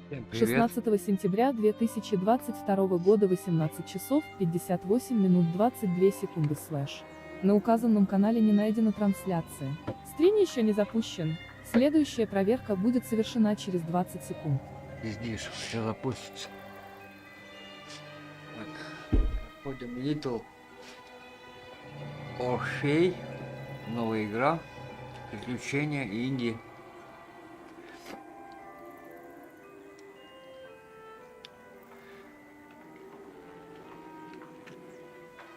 Всем привет. 16 сентября 2022 года 18 часов 58 минут 22 секунды слэш. На указанном канале не найдена трансляция. Стрим еще не запущен. Следующая проверка будет совершена через 20 секунд. И здесь все запустится. Так, входим Little Орфей. Новая игра. Приключения инди.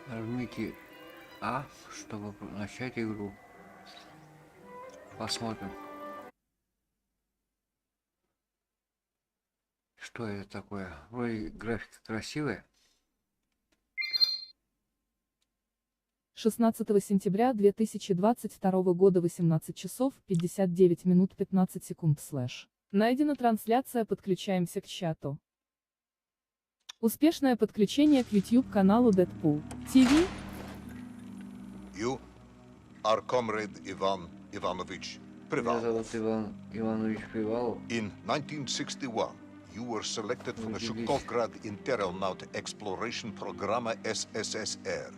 Нажмите А, чтобы начать игру. Посмотрим, что это такое. Вроде графика красивая. 16 сентября 2022 года 18 часов 59 минут 15 секунд слэш. Найдена трансляция, подключаемся к чату. Успешное подключение к YouTube-каналу Deadpool TV. You are comrade Ivan Ivanovich Меня Prival. зовут Иван Иванович Привалов. In 1961, you were selected for the Shukovgrad Interonaut Exploration Program SSSR.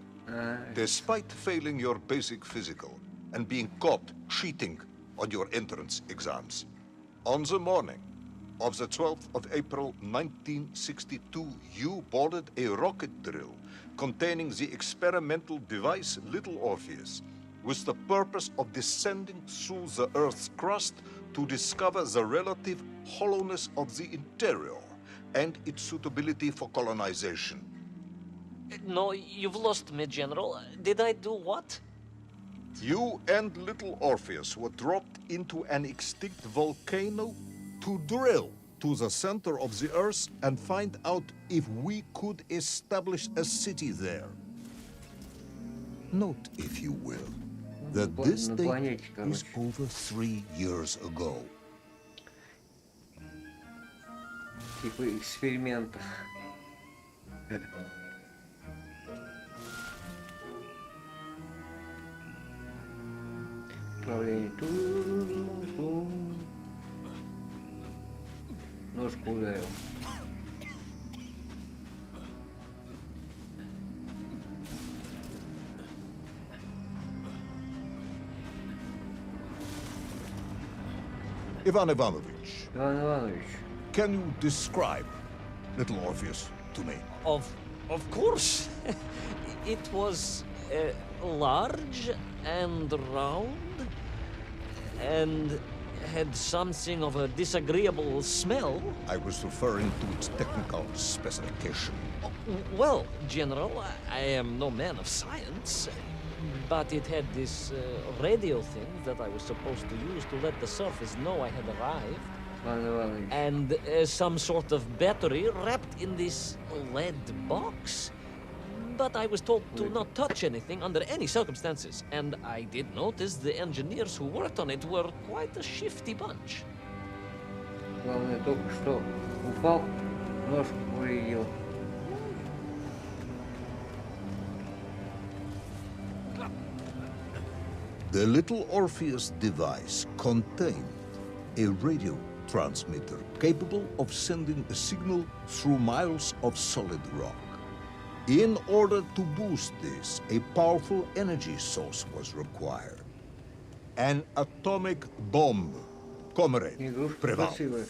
Despite failing your basic physical and being caught cheating on your entrance exams, on the morning of the 12th of April 1962, you boarded a rocket drill containing the experimental device Little Orpheus, with the purpose of descending through the Earth's crust to discover the relative hollowness of the interior and its suitability for colonization. No, you've lost me, General. Did I do what? You and Little Orpheus were dropped into an extinct volcano to drill to the center of the Earth and find out if we could establish a city there. Note, if you will, that this На date планете, is короче. over 3 years ago. Типа эксперимента. Управление. Ножку ударил. Ivan Ivanovich, Иван Иванович. can you describe Little Orpheus to me? Of course. It was large and round and had something of a disagreeable smell. I was referring to its technical specification. Well, General, I am no man of science, but it had this radio thing that I was supposed to use to let the surface know I had arrived. Иван Иванович. And some sort of battery wrapped in this lead box. But I was told to not touch anything under any circumstances, and I did notice the engineers who worked on it were quite a shifty bunch. Главное, только что упал, ножку повредил. The Little Orpheus device contained a radio transmitter capable of sending a signal through miles of solid rock. In order to boost this, a powerful energy source was required. An atomic bomb, comrade Игрушка Prival. красивая.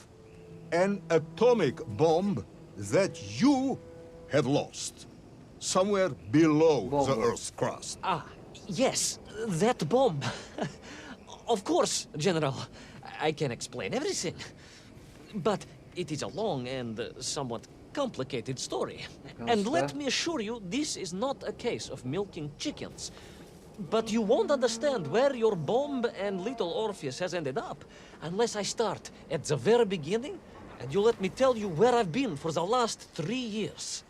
An atomic bomb that you have lost somewhere below the Bomb. Earth's crust. Ah, yes, that bomb. Of course, General. I can explain everything. But it is a long and somewhat complicated story. And let me assure you, this is not a case of milking chickens. But you won't understand where your bomb and Little Orpheus has ended up unless I start at the very beginning and you let me tell you where I've been for the last 3 years.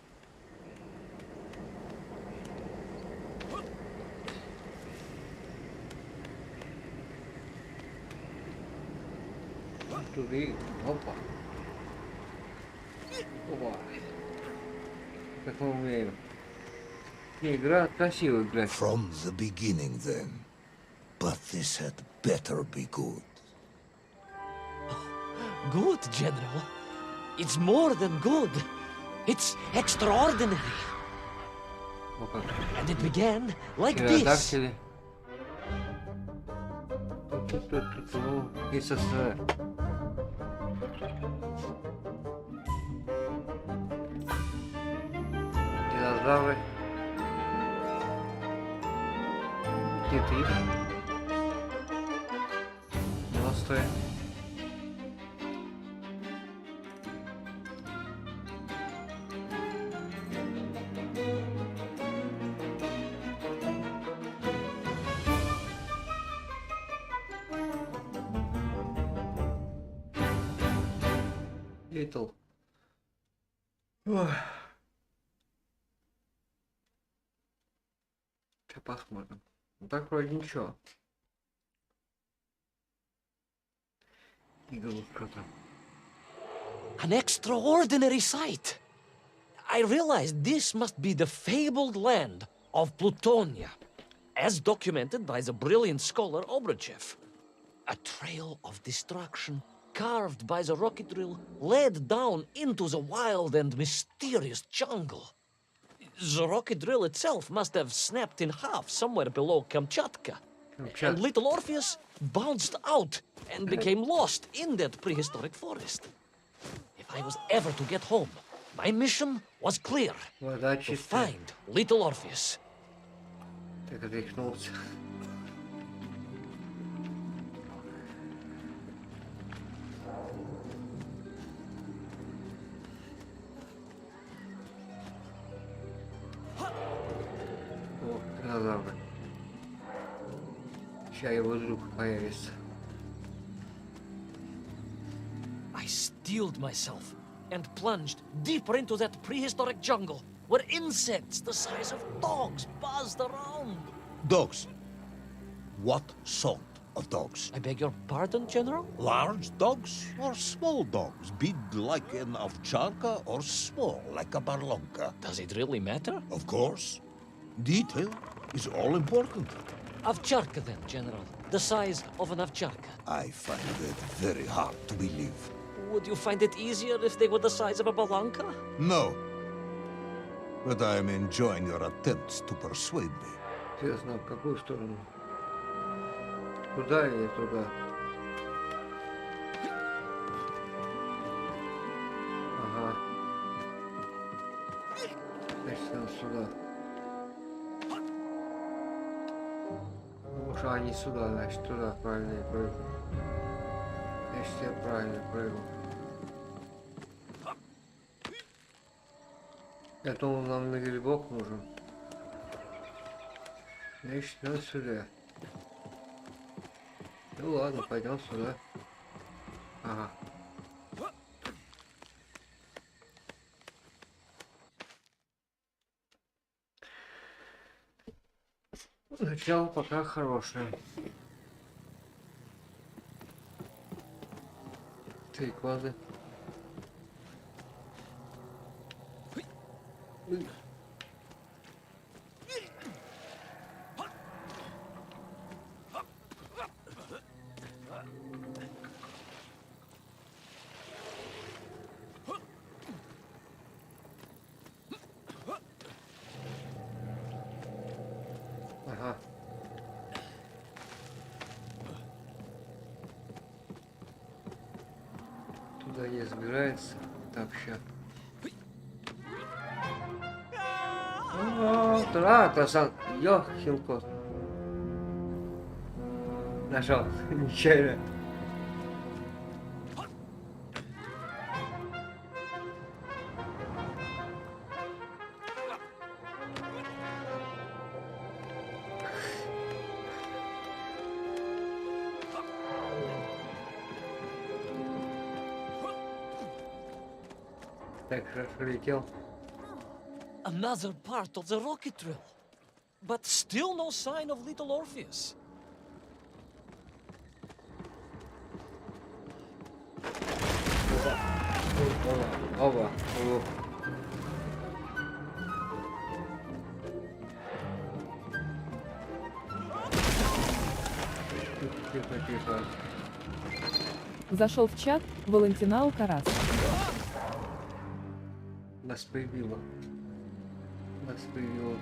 Туды. Опа. Опа. Как мы умеем. Не, игра красивая, игра. From the beginning, then. But this had better be good. Good, General. It's more than good. It's extraordinary. Вот как. And it began like this. Птеродактили. Ту-ту-ту-ту-ту. СССР. Динозавры. Киты. Монстры. Литл. Сейчас посмотрим. Ну так вроде ничего. Игрушка-то. An extraordinary sight. I realized this must be the fabled land of Plutonia, as documented by the brilliant scholar Obruchev. A trail of destruction carved by the rocket drill led down into the wild and mysterious jungle. The rocket drill itself must have snapped in half somewhere below Kamchatka. And little Orpheus bounced out and became lost in that prehistoric forest. If I was ever to get home, my mission was clear. To find little Orpheus. Так отряхнулся. О, динозавры. Сейчас его друг появится. I steeled myself and plunged deeper into that prehistoric jungle where insects the size of dogs buzzed around. Dogs. What sort of dogs? I beg your pardon, General? Large dogs or small dogs? Big like an ovcharka or small like a barlonka? Does it really matter? Of course. Detail is all important. Овчарка then, General. The size of an ovcharka. I find it very hard to believe. Would you find it easier if they were the size of a balanka? No. But I am enjoying your attempts to persuade me. Интересно, в какую сторону? Туда или туда? Ага. Значит, надо сюда. Потому что они сюда, значит, туда правильно я прыгну. Значит, я правильно прыгну. Я думал, нам на грибок нужен. Значит, надо сюда. Ну ладно, пойдем сюда. Ага. Начало пока хорошее. Три квазы. Ага. Туда не забирается. Так, ща. Красан. Ёхилкот. Нашел. Нечаянно. Так хорошо летел. Another part of the rocket drill. But still no sign of little Orpheus. Оба. Зашел в чат Валентина Алкарас. Воспривило. Воспривило.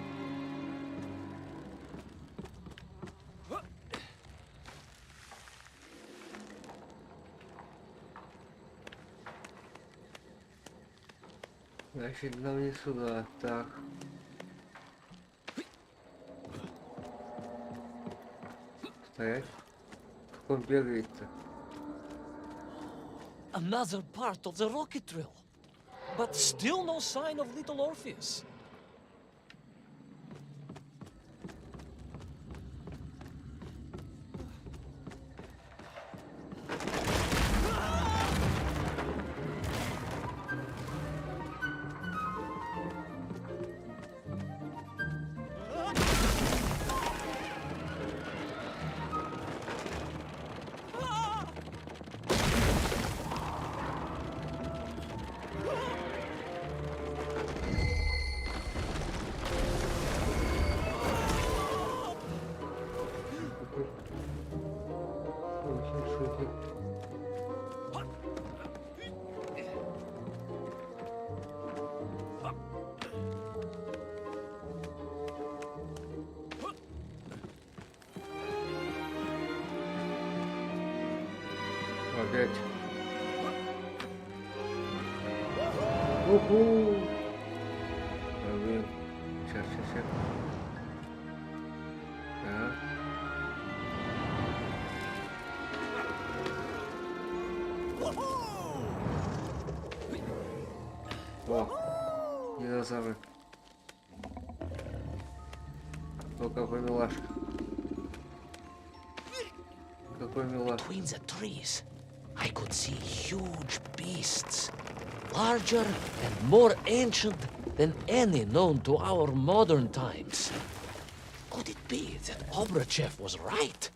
Значит, нам не сюда. Так. Стоять. Как он бегает-то? Another part of the rocket drill. But still no sign of little Orpheus. Очень шутит. Опять. Уху! Блин. Сейчас. Так. О, динозавры. О, какой милашка. Какой милашка. Between the trees, I could see huge beasts, larger and more ancient than any known to our modern times. Could it be that Obrachev was right?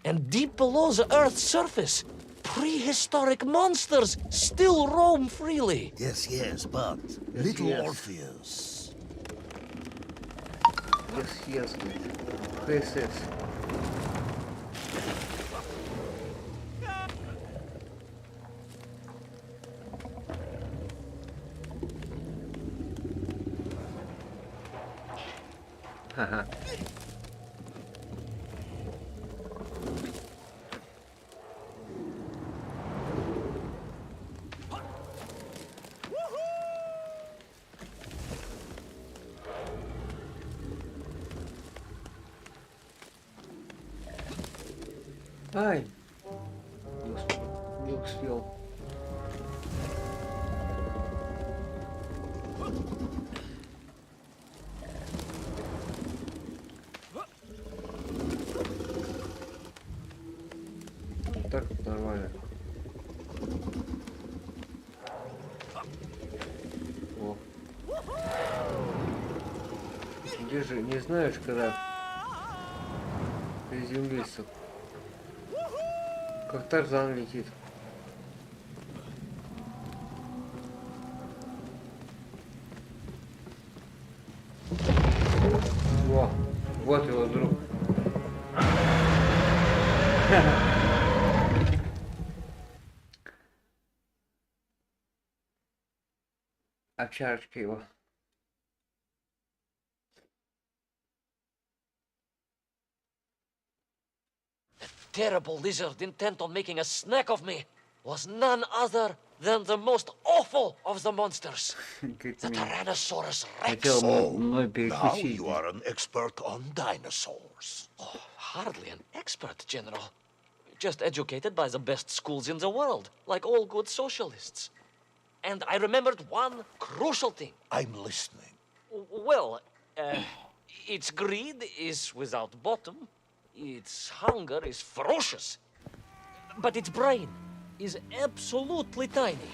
And deep below the Earth's surface, prehistoric monsters still roam freely. Yes, but little yes. Orpheus. Yes, princess. Ха-ха. Ай! Не успел. Так нормально. О. Где же, не знаешь, когда приземлиться? Как Тарзан летит. О, вот его друг. Овчарочка его. Terrible lizard intent on making a snack of me was none other than the most awful of the monsters, the Tyrannosaurus Rex. Хотел мной Now перекусить. you are an expert on dinosaurs. Oh, hardly an expert, General. Just educated by the best schools in the world, like all good socialists. And I remembered one crucial thing. I'm listening. Well, its greed is without bottom, its hunger is ferocious, but its brain is absolutely tiny.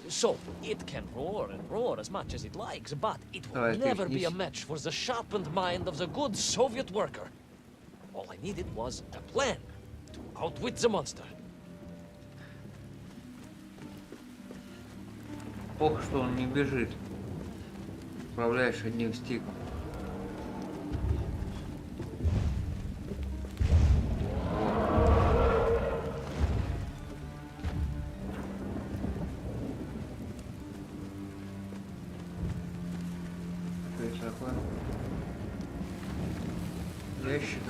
So, it can roar and roar as much as it likes, but it will never be a match for the sharpened mind of the good Soviet worker. All I needed was a plan to outwit the monster. Плохо, что он не бежит. Управляешь одним стиком. ящик.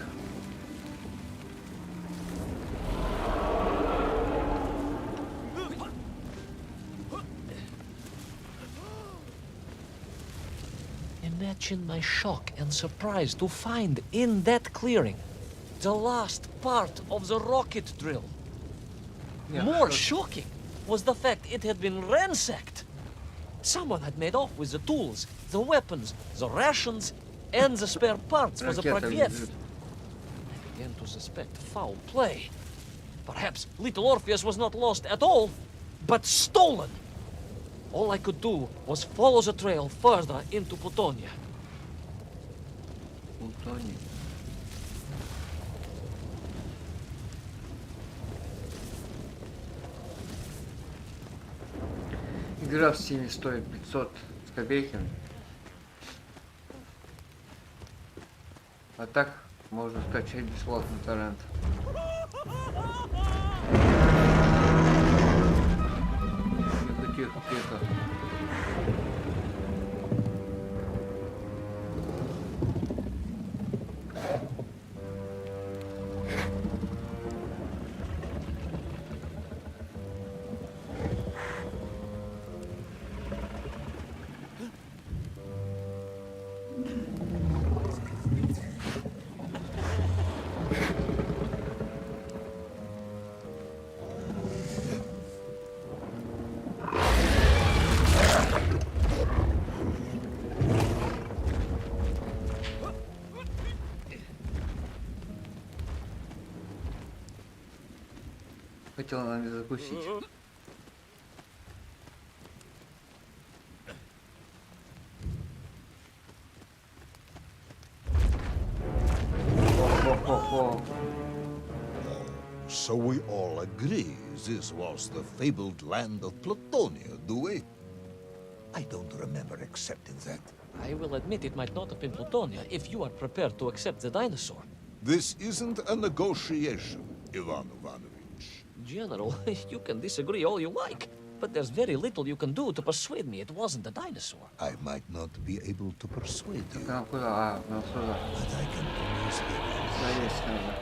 Imagine my shock and surprise to find in that clearing the last part of the rocket drill. Yeah, More sure. shocking was the fact it had been ransacked. Someone had made off with the tools, the weapons, the rations, and the spare parts for the Ракета Prokofiev. лежит. I began to suspect foul play. Perhaps little Orpheus was not lost at all, but stolen. All I could do was follow the trail further into Plutonia. Плутоний. Игра в Steam стоит 500 с копейками. А так можно скачать бесплатно торрент. Тихо, тихо, тихо. Хотела нами закусить. Хо-хо-хо-хо. So we all agree this was the fabled land of Plutonia, do we? I don't remember accepting that. I will admit it might not have been Plutonia if you are prepared to accept the dinosaur. This isn't a negotiation, Ivan Ivanovich. General, you can disagree all you like, but there's very little you can do to persuade me it wasn't a dinosaur. I might not be able to persuade you, Нам куда? А, нам сюда. but I can promise Ivan. Залезть надо.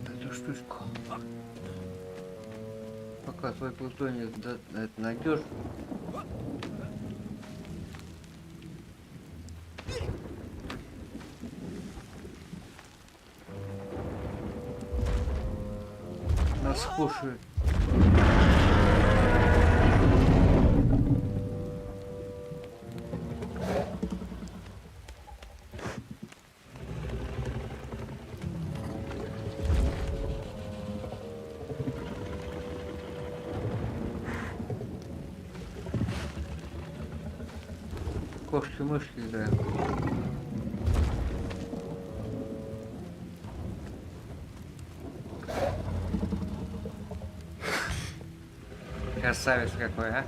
Эту штучку. Пока твой плутоний это найдешь. Нас кушают. Кошки-мышки играем. Красавец какой, а?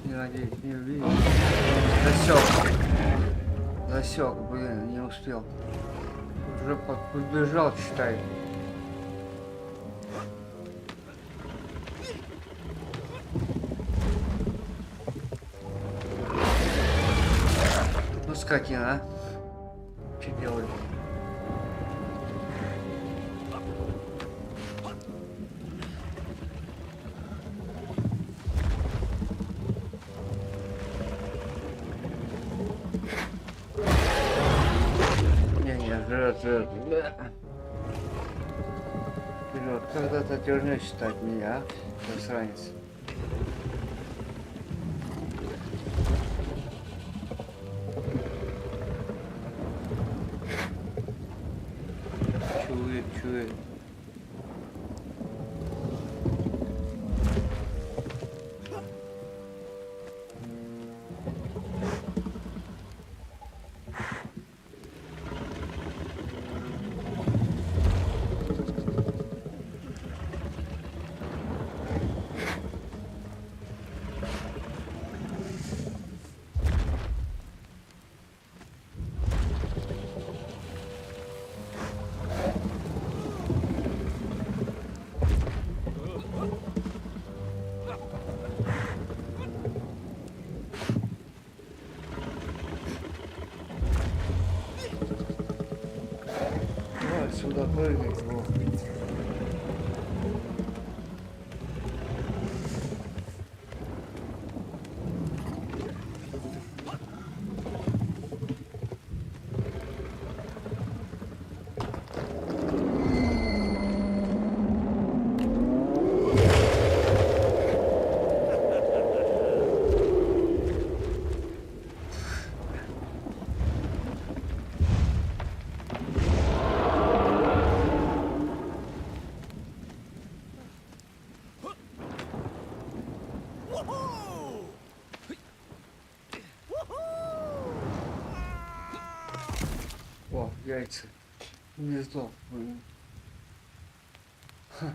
Надеюсь, не увидел. Засек, блин, не успел. Уже подбежал, считай. Ну, скотина, а? Что делать? Жрет. Вперед, когда ты отвернешься от меня, а? Засранец. чует. Давай сюда прыгай. Во. О, яйца. Гнездо. Ха.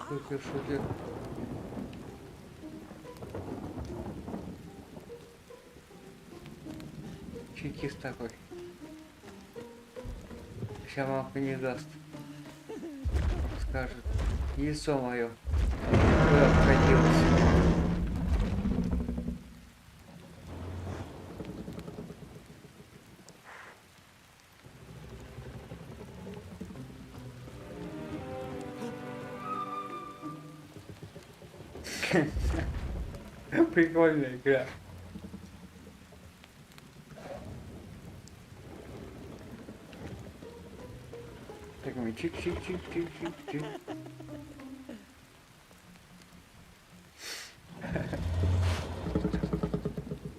Шутер, шутер. Чекист такой. Сейчас мамка не даст. Скажет, яйцо мое. Куда входилось? Прикольная игра. Так мы чик-чик-чик-чик-чик-чик.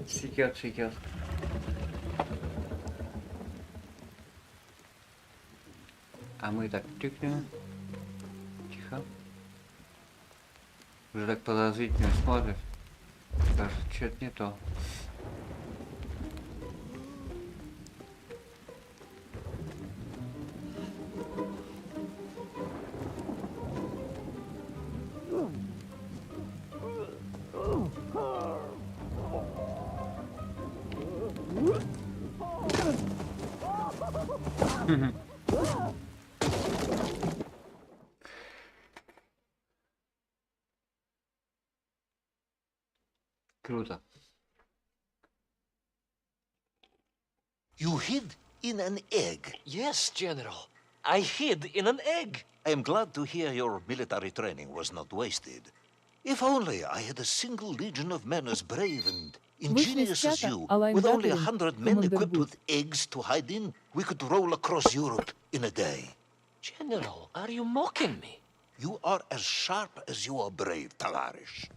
Секет, секет. А мы так тыкнем. Тихо. Уже так подозрительно смотрит. Кажется, что-то не то. Круто. You hid in an egg. Yes, General. I hid in an egg. I am glad to hear your military training was not wasted. If only I had a single legion of men as brave and ingenious as you, with only 100 men equipped with eggs to hide in, we could roll across Europe in a day. General, are you mocking me? You are as sharp as you are brave, Tavarish.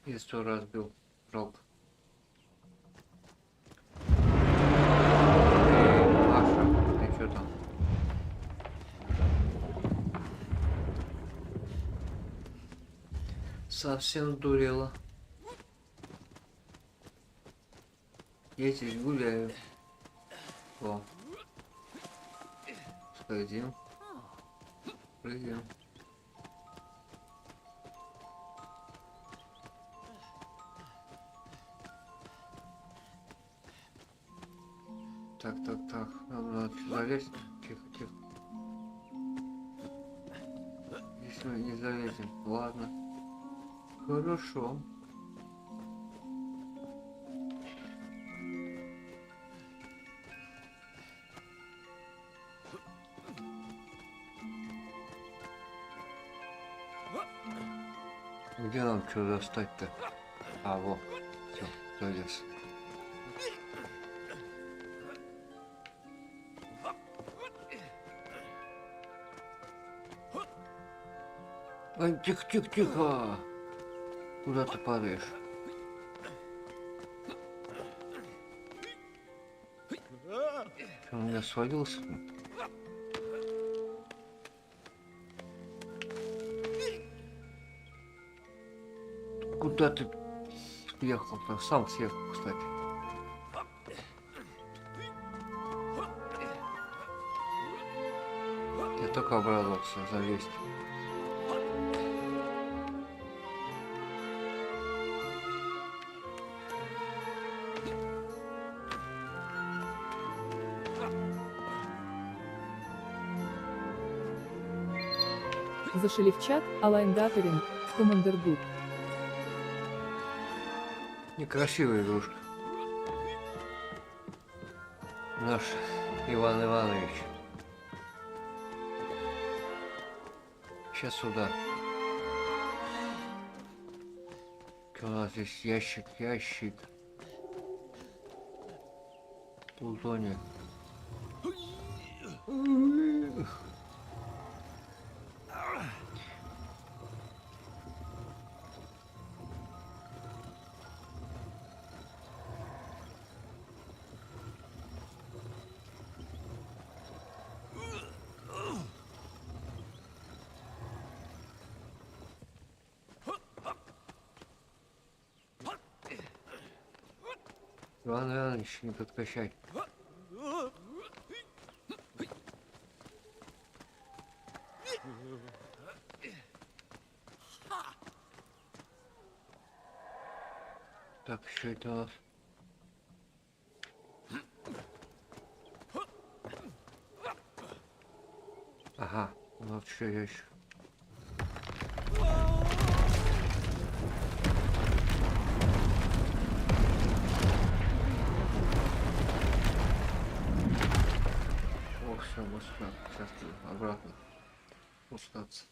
И 100 разбил рог. Маша, ты что там? Совсем сдурела. Я здесь гуляю. О. Сходим. Прыгаем. Так, так, так. Надо залезть. Тихо, тихо. Здесь мы не залезем. Ладно. Хорошо. Где нам что достать-то? А, вот. Все, залез. Ай, тихо, тихо, тихо. Куда ты падаешь? Ты у меня свалился? Куда ты съехал-то? Сам съехал, кстати. Я только обрадовался за весть. Зашли в чат, Align Gathering, в Commander Good. Некрасивая игрушка. Наш Иван Иванович. Сейчас сюда. Что у нас здесь? Ящик, ящик. Плутония. Иван Иванович, не подкачай. Так, что это у нас? Ага, вот что я еще. О, все, можно сейчас обратно пускаться.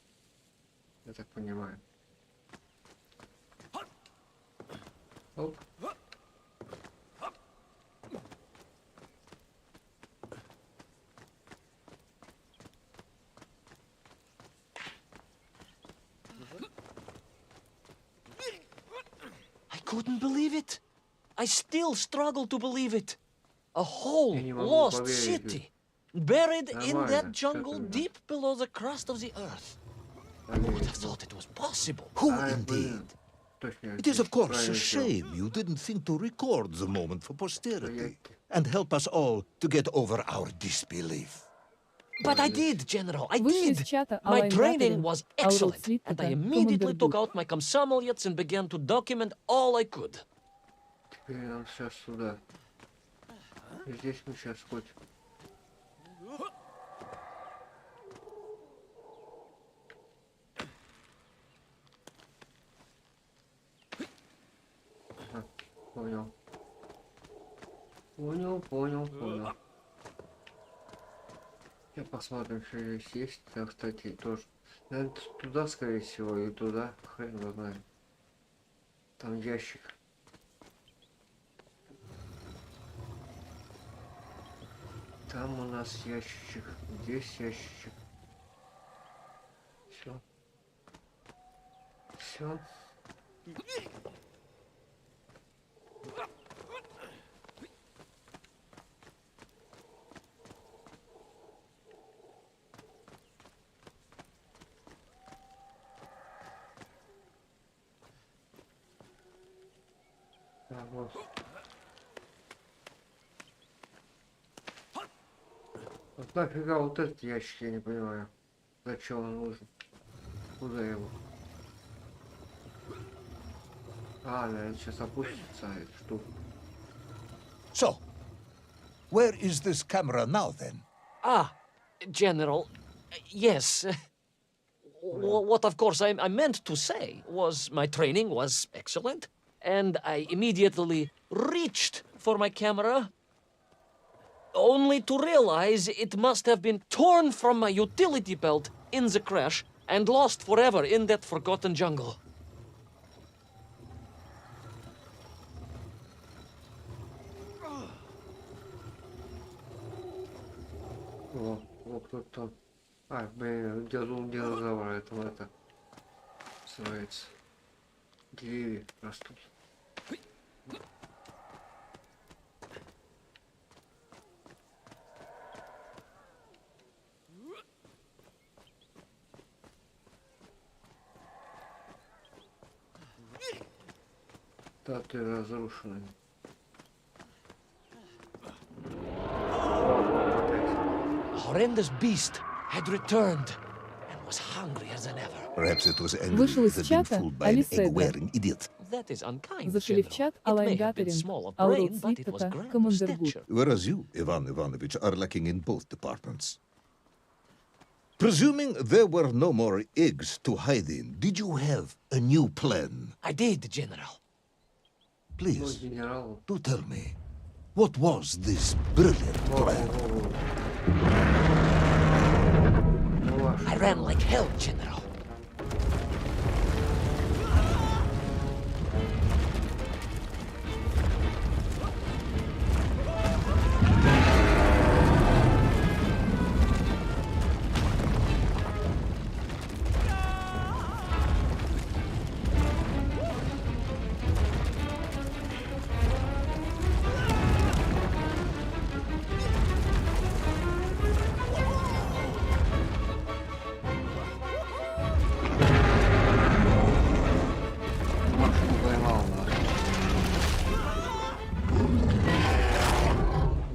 Я так понимаю. Оп. I couldn't believe it. I still struggle to believe it. A whole Я не могу lost поверить. city, buried in Нормально, that всё jungle тогда. deep below the crust of the earth. Who would have thought it was possible? Who Ай, indeed? блин. Точно. It is, of course, правильно a сделал. shame you didn't think to record the moment for posterity Стоять. and help us all to get over our disbelief. But I did, General. I Вышли из did. чата, My Align training Gathering, was Aurel excellent, Sleep, and I это immediately Commander took Good. out my комсомольец and began to document all I could. Теперь нам сейчас сюда. И здесь мы сейчас хоть. А, понял. Понял. Я посмотрим, что здесь есть. Да, кстати, тоже. Наверное, туда, скорее всего, и туда. Хрен его знает. Там ящик. Там у нас ящичек. Здесь ящичек. Все. Все. Так, вот. Вот нафига вот этот ящик, я не понимаю. Зачем он нужен? Куда его? А, наверное, сейчас опустится эта штука. So, where is this camera now, then? Ah, General, yes. What, of course, I meant to say was my training was excellent, and I immediately reached for my camera, only to realize it must have been torn from my utility belt in the crash and lost forever in that forgotten jungle. О, кто-то там. А, блин, динозавр, это. называется. Деревья растут. Статуи разрушены. Horrendous beast had returned and was hungrier than ever. Perhaps it was angry Вышел из it had been чата fooled by an Алиседа. egg-wearing idiot. That is unkind, Зашли в General. чат It may have been Алайгаторин, small of brain, Аурот but it was Свиттата, grand of Командергут. stature. Whereas you, Ivan Ivanovich, are lacking in both departments. Presuming there were no more eggs to hide in, did you have a new plan? I did, General. Ну, Please, генерал. do tell me, what was this brilliant plan? Ну, ваш. I ran like hell, General. Машину поймал, да.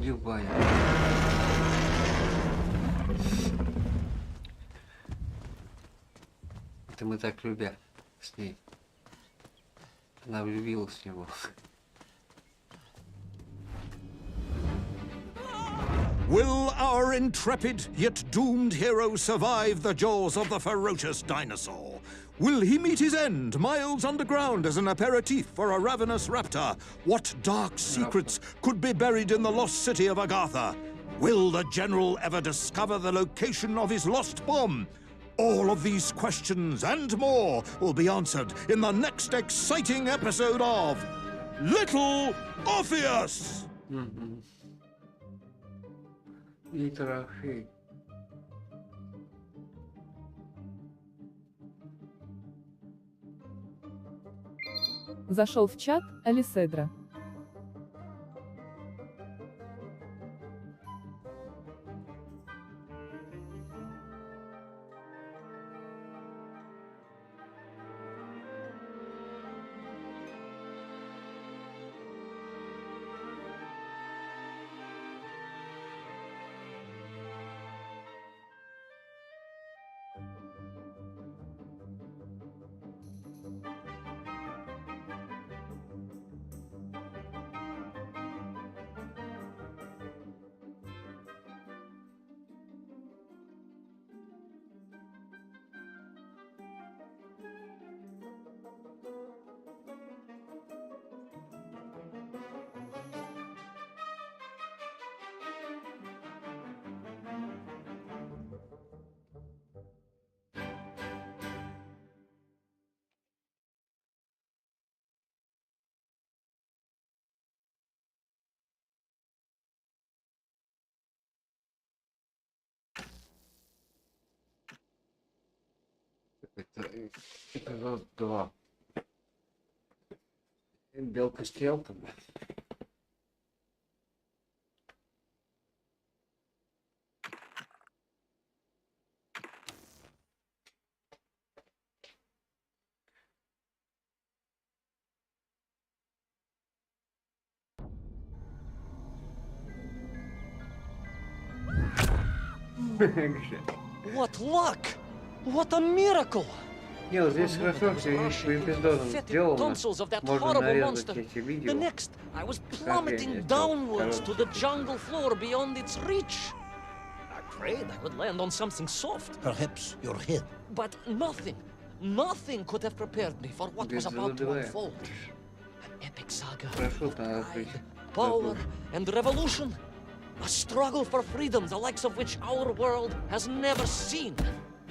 Ебать. Это мы так любя с ней. Она влюбилась в него. Will our intrepid yet doomed hero survive the jaws of the ferocious dinosaur? Will he meet his end miles underground as an aperitif for a ravenous raptor? What dark secrets could be buried in the lost city of Agatha? Will the general ever discover the location of his lost bomb? All of these questions and more will be answered in the next exciting episode of Little Orpheus! Виктор Орфей. Зашел в чат Алиседра. Это эпизод 2. Белка-стрелка. What luck! What a miracle! Не, вот здесь хорошо, все видишь, по эпизодам сделано. Tonsils of that Можно horrible нарезать monster. эти The видео. next, I was plummeting downwards to the jungle floor beyond its reach. I prayed I would land on something soft, Perhaps your head. but nothing could have prepared me for what was about to unfold. An epic saga Хорошо, of там открыть. pride, power, and revolution. A struggle for freedom, the likes of which our world has never seen.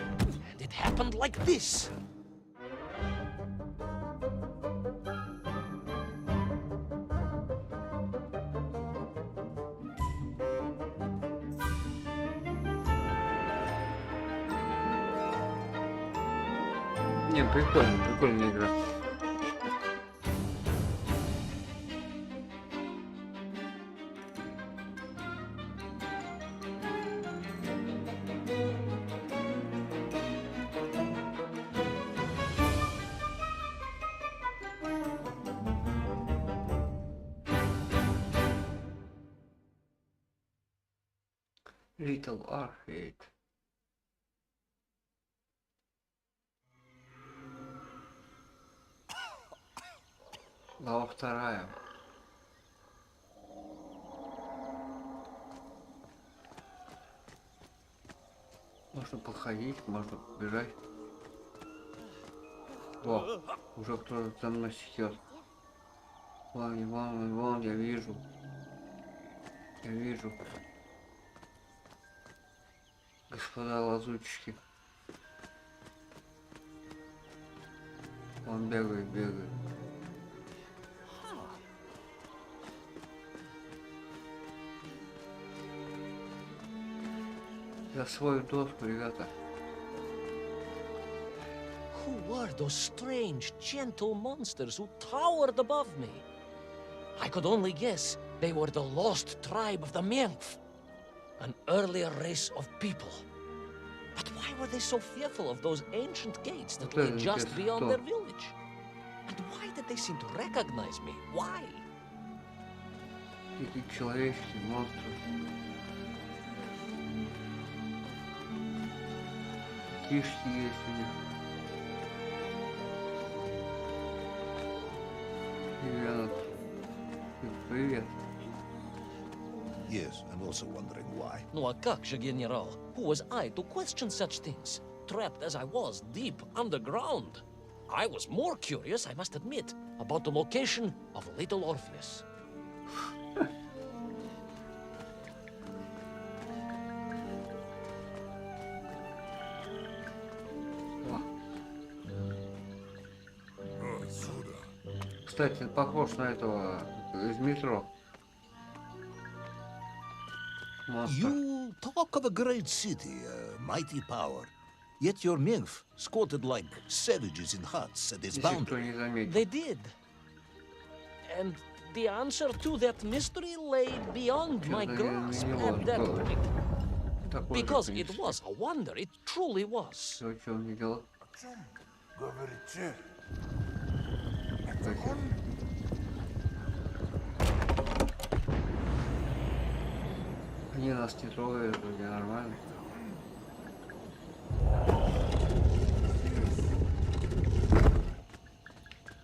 And it happened like this. Не, прикольно, прикольная игра. Little Orpheus. Глава 2. Можно походить, можно бежать. О, уже кто-то за мной идет. Вон, я вижу. Я вижу. Господа лазутчики. Он бегает, бегает. Я свою доску, ребята. Who were those strange, gentle monsters who towered above me? I could only guess they were the lost tribe of the Menkf, an earlier race of people. But why were they so fearful of those ancient gates that lay just beyond their village? And why did they seem to recognize me? Why? Эти человеческие монстры. Кишки есть у них. Ребят, привет. Yes, I'm also wondering why. No, a как же, General? Who was I to question such things? Trapped as I was deep underground. I was more curious, I must admit, about the location of little Orpheus. Кстати, похож на этого из метро. Монстр. You talk of a great city, a mighty power, yet your Menkf squatted like savages in huts at its Если кто boundary. не заметил. They did. And the answer to that mystery lay beyond my grasp at that point. Такой же, Because в it принципе. was a wonder, it truly was. Всё, что он видел. Они нас не трогают, вроде нормально.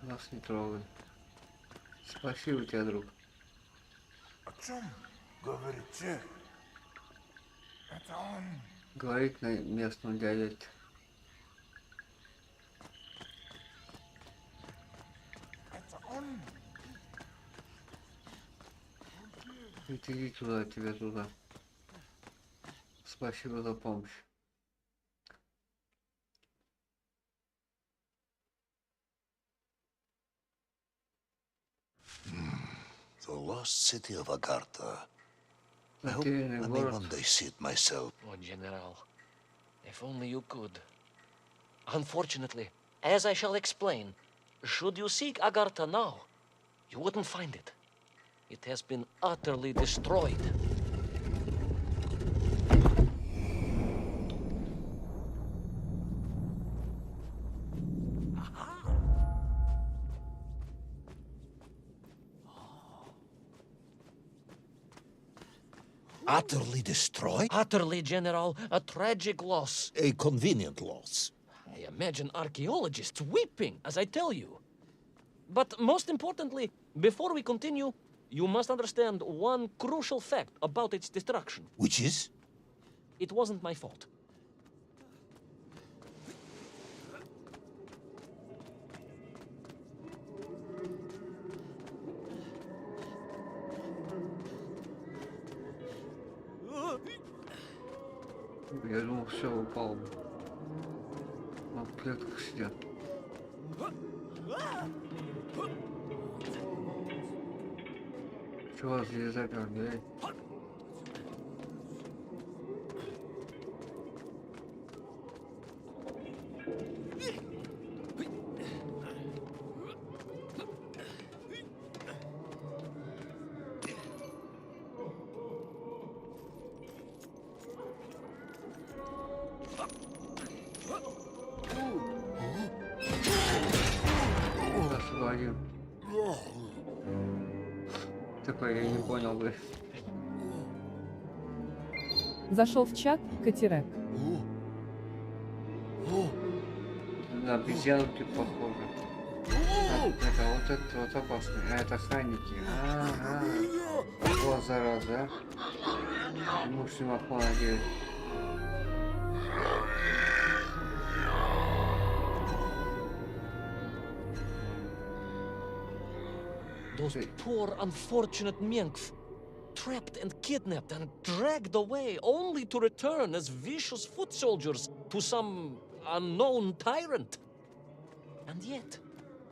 Нас не трогают. Спасибо тебе, друг. О чем говорите? Это он. Говорит на местном диалекте. Это он. Иди туда, тебе туда. Спасибо за помощь. The lost city of Agartha. I hope Затерянный I may город. one day see it myself. Oh, General, if only you could. Unfortunately, as I shall explain, should you seek Agartha now, you wouldn't find it. It has been utterly destroyed. Utterly destroyed? Utterly, General, a tragic loss. A convenient loss. I imagine archaeologists weeping as I tell you. But most importantly, before we continue, you must understand one crucial fact about its destruction. Which is? It wasn't my fault. Я думал, все упал. На клетках сидят. Чего здесь запер дверь? блин. Такой я не понял бы. Зашел в чат, Катерек. На обезьянки похоже. Это вот опасный. А это охранники. Ага. Вот зараза. Муж Симафона делает. Those poor, unfortunate Menkf, trapped and kidnapped and dragged away, only to return as vicious foot soldiers to some unknown tyrant. And yet,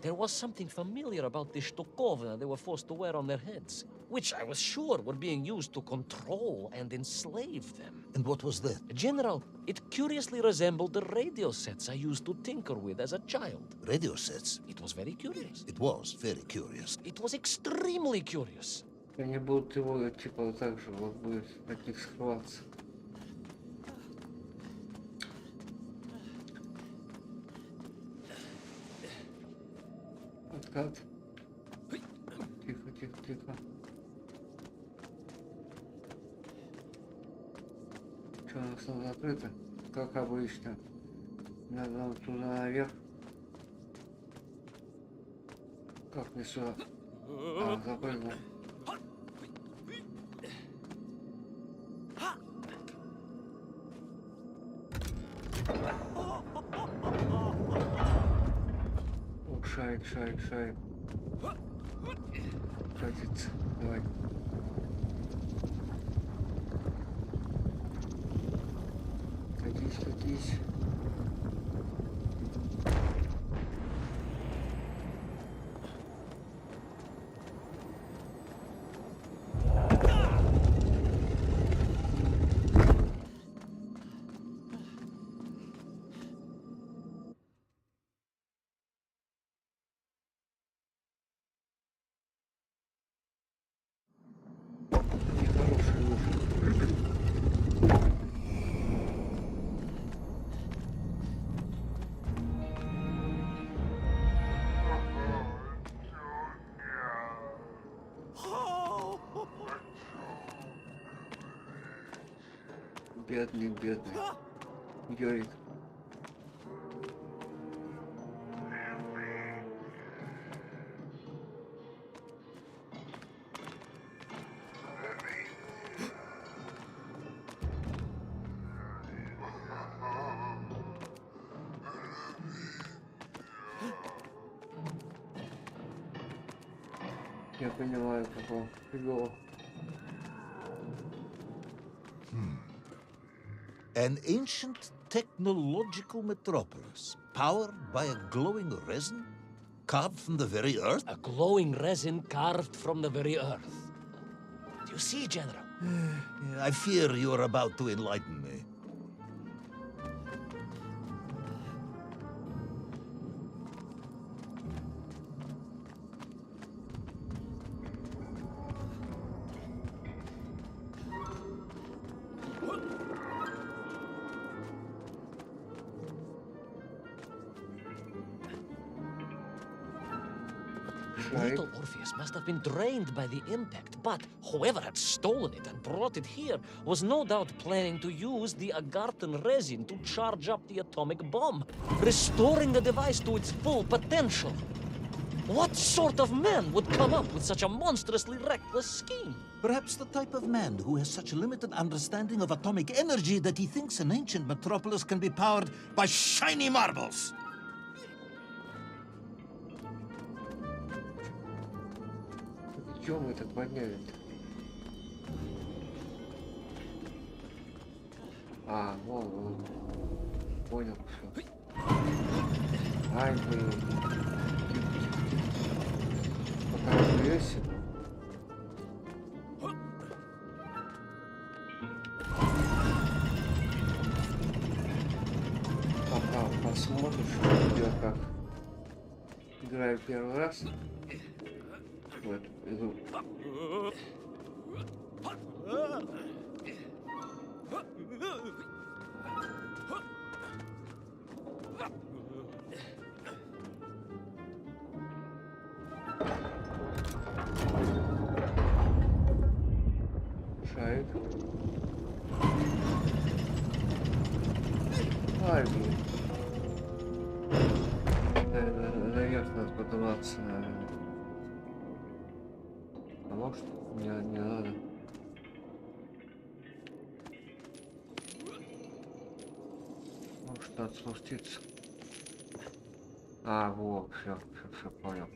there was something familiar about the shtukovna they were forced to wear on their heads, which I was sure were being used to control and enslave them. And what was that? General, it curiously resembled the radio sets I used to tinker with as a child. Radio sets? It was very curious. It was very curious. It was extremely curious. Они будут его, типа, вот так же, вот будет от них скрываться. Откат. Тихо, тихо, тихо. Что, у нас там закрыто? Как обычно. Надо вот туда наверх. Как не сюда? А, запрыгнул. О, шарик, шарик, шарик. Катится. Давай. Катись, катись. Нехороший муж. Бедный, бедный. Йорик. Я понимаю, какого фигово. An ancient technological metropolis, powered by a glowing resin, carved from the very earth? A glowing resin carved from the very earth. Do you see, General? I fear you are about to enlighten me. Little Orpheus must have been drained by the impact, but whoever had stolen it and brought it here was no doubt planning to use the agarthan resin to charge up the atomic bomb, restoring the device to its full potential. What sort of man would come up with such a monstrously reckless scheme? Perhaps the type of man who has such limited understanding of atomic energy that he thinks an ancient metropolis can be powered by shiny marbles. Чё мы так подняли-то? А, вон. Понял, все. Ай, блин. Пока разберешься. Пока посмотришь, что идет, как играю первый раз. В эту игру. Шарик. Ай, блин. Наверх надо подниматься. А может, не надо. Может, надо спуститься. А, вот, все понял.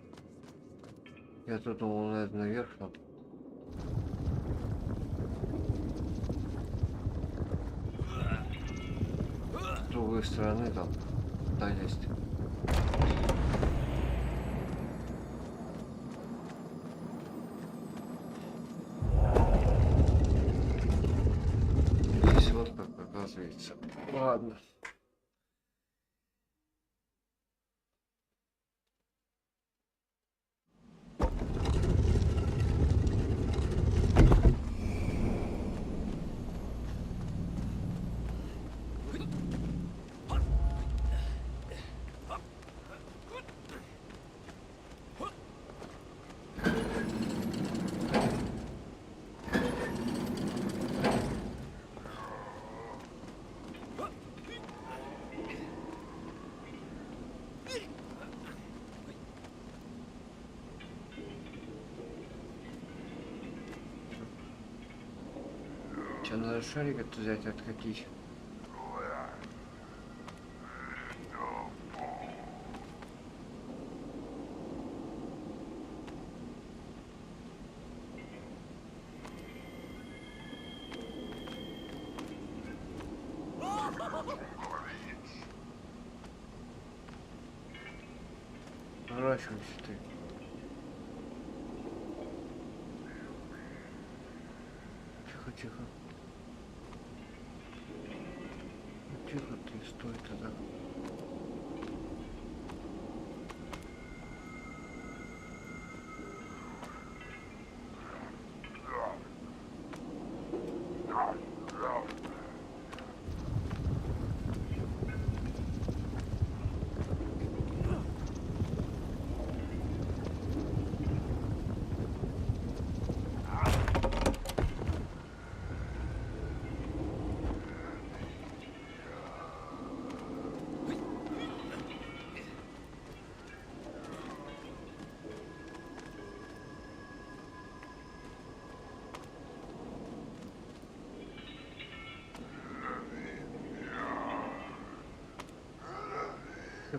Я тут думал, наверное, наверх надо. С другой стороны там, да, есть. Здесь вот как оказывается. Ладно. Че, надо шарик это взять, откатить. Поворачивайся ты. Тихо. Тихо ты, стой тогда.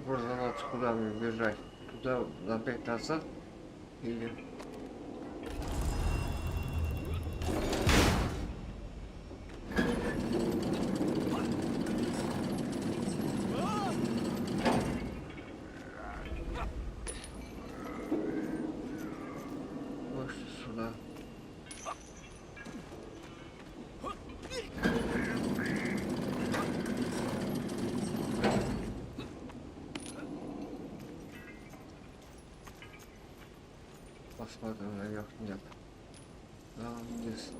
Просто надо куда мне бежать? Туда опять назад? Или... Может сюда. Посмотрим наверх, нет. Да, вниз.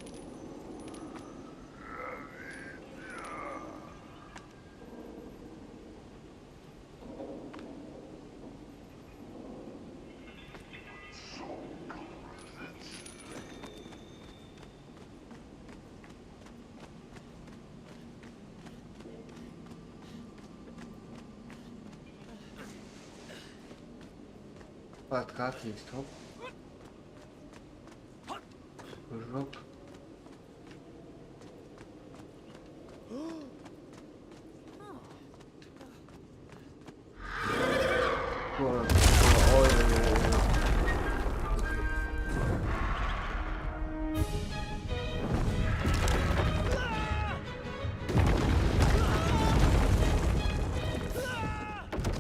Подкат есть, оп. Прыжок. Ой-ой-ой.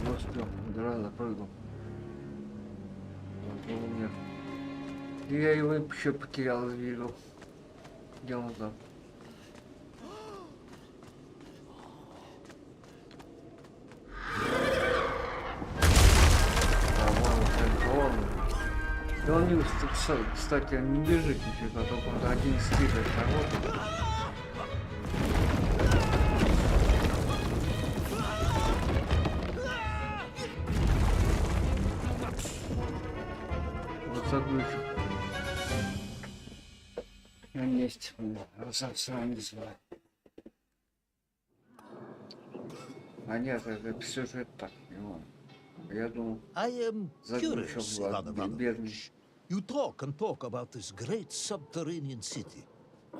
Ну что, дыра запрыгнул. Нет. Я его еще потерял из виду. Где он там? И он не, кстати, не бежит нифига, только он один стикает работает. заглючил. На месте, разобсранец. А нет, это сюжет так, его. Я думал, I am заглючил curious, Ivan Влад, бедный. Ivanovich. You talk and talk about this great subterranean city.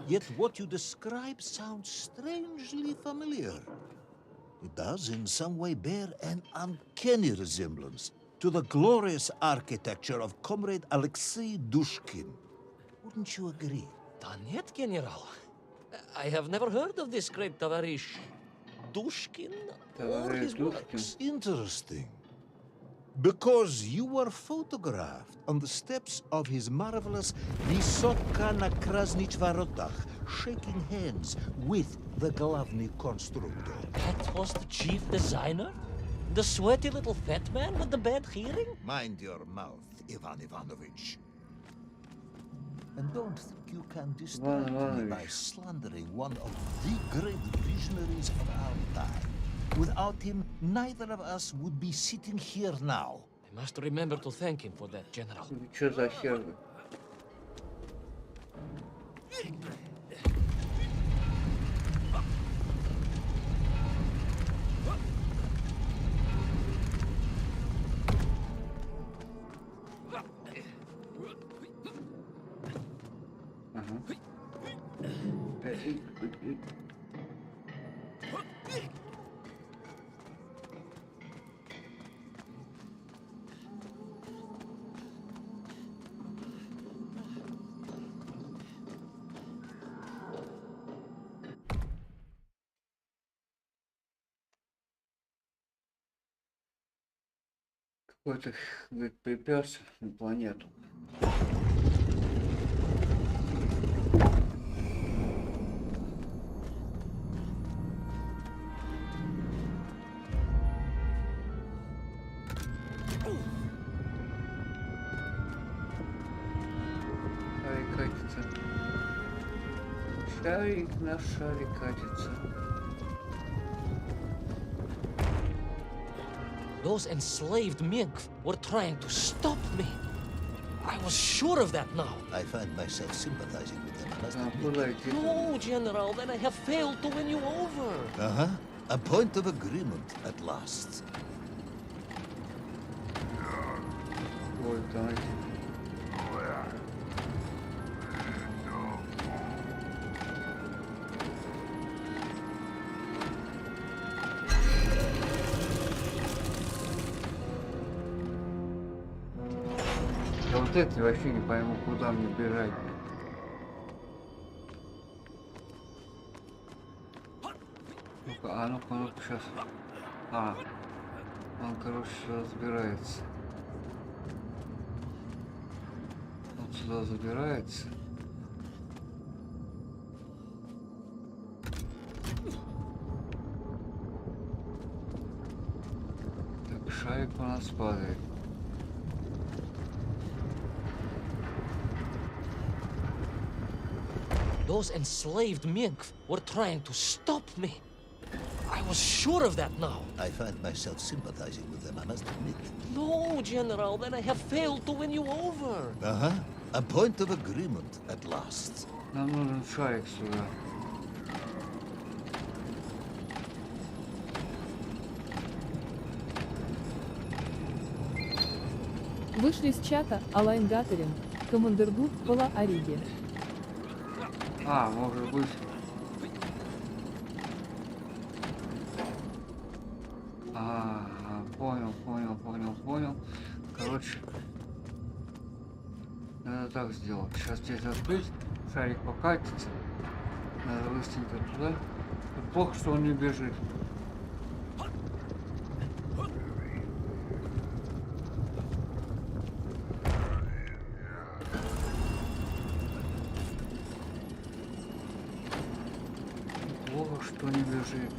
Yet what you describe sounds strangely familiar. It does in some way bear an uncanny resemblance to the glorious architecture of Comrade Alexei Dushkin. Wouldn't you agree? Да нет, генерал. I have never heard of this great товарищ Dushkin or his works. Interesting. Because you were photographed on the steps of his marvelous Vysoka na Krasnich Varotach, shaking hands with the Glavny constructor. That was the chief designer? The sweaty little fat man with the bad hearing? Mind your mouth, Ivan Ivanovich. And don't think you can distract me by slandering one of the great visionaries of our time. Without him, neither of us would be sitting here now. I must remember to thank him for that, General. Что за хер? Какой-то, говорит, приперся на планету. Шарик катится. Шарик на шаре катится. Those enslaved mink were trying to stop me. I was sure of that now. I find myself sympathizing with them, I must admit. Куда идти? No, General, then I have failed to win you over. Uh-huh. A point of agreement at last. Ой, давайте. Я вот это вообще не пойму, куда мне бежать. Ну-ка, сейчас. Он, короче, разбирается. Вот сюда забирается. Так, шарик у нас падает. Those enslaved mink were trying to stop me. I was sure of that now. I find myself sympathizing with them, I must admit. No, General, then I have failed to win you over. Uh-huh. A point of agreement at last. Нам нужен шарик сюда. Вышли из чата Алайн Гаторин, Командергут Пола Ориги. Может быть. Понял. Короче, надо так сделать. Сейчас здесь открыть, шарик покатится. Надо быстренько туда. Тут плохо, что он не бежит. Плохо, что не бежит.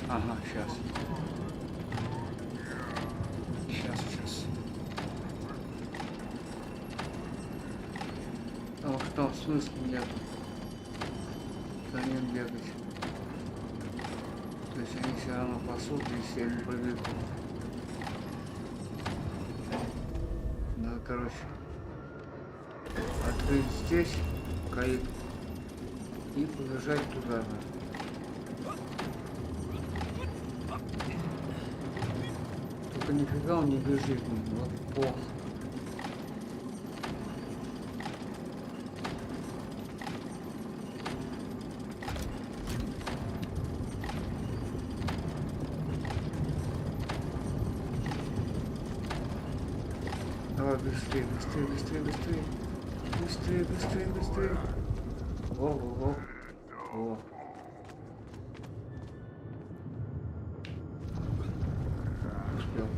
Ага, сейчас. Потому что смысла нет за ним бегать. То есть они все равно пасут, если я не побегу. короче, открыть здесь каюту и побежать туда. Только никогда он не бежит, вот плохо. Давай быстрее, быстрее, быстрее, быстрее. Быстрее, быстрее, быстрее. Во. Успел.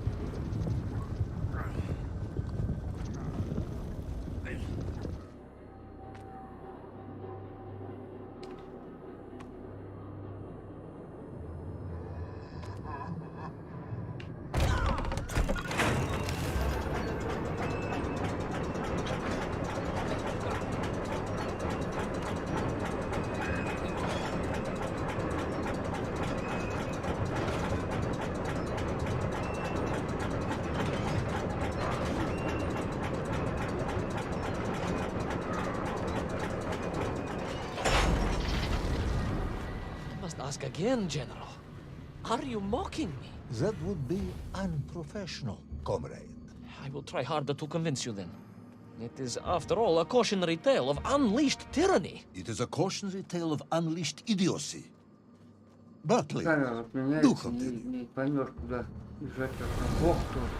Ask again, General. Are you mocking me? That would be unprofessional, comrade. I will try harder to convince you then. It is, after all, a cautionary tale of unleashed tyranny. It is a cautionary tale of unleashed idiocy. Bartley, Камера do отменяется, continue. не поймешь, куда бежать. Ох, кто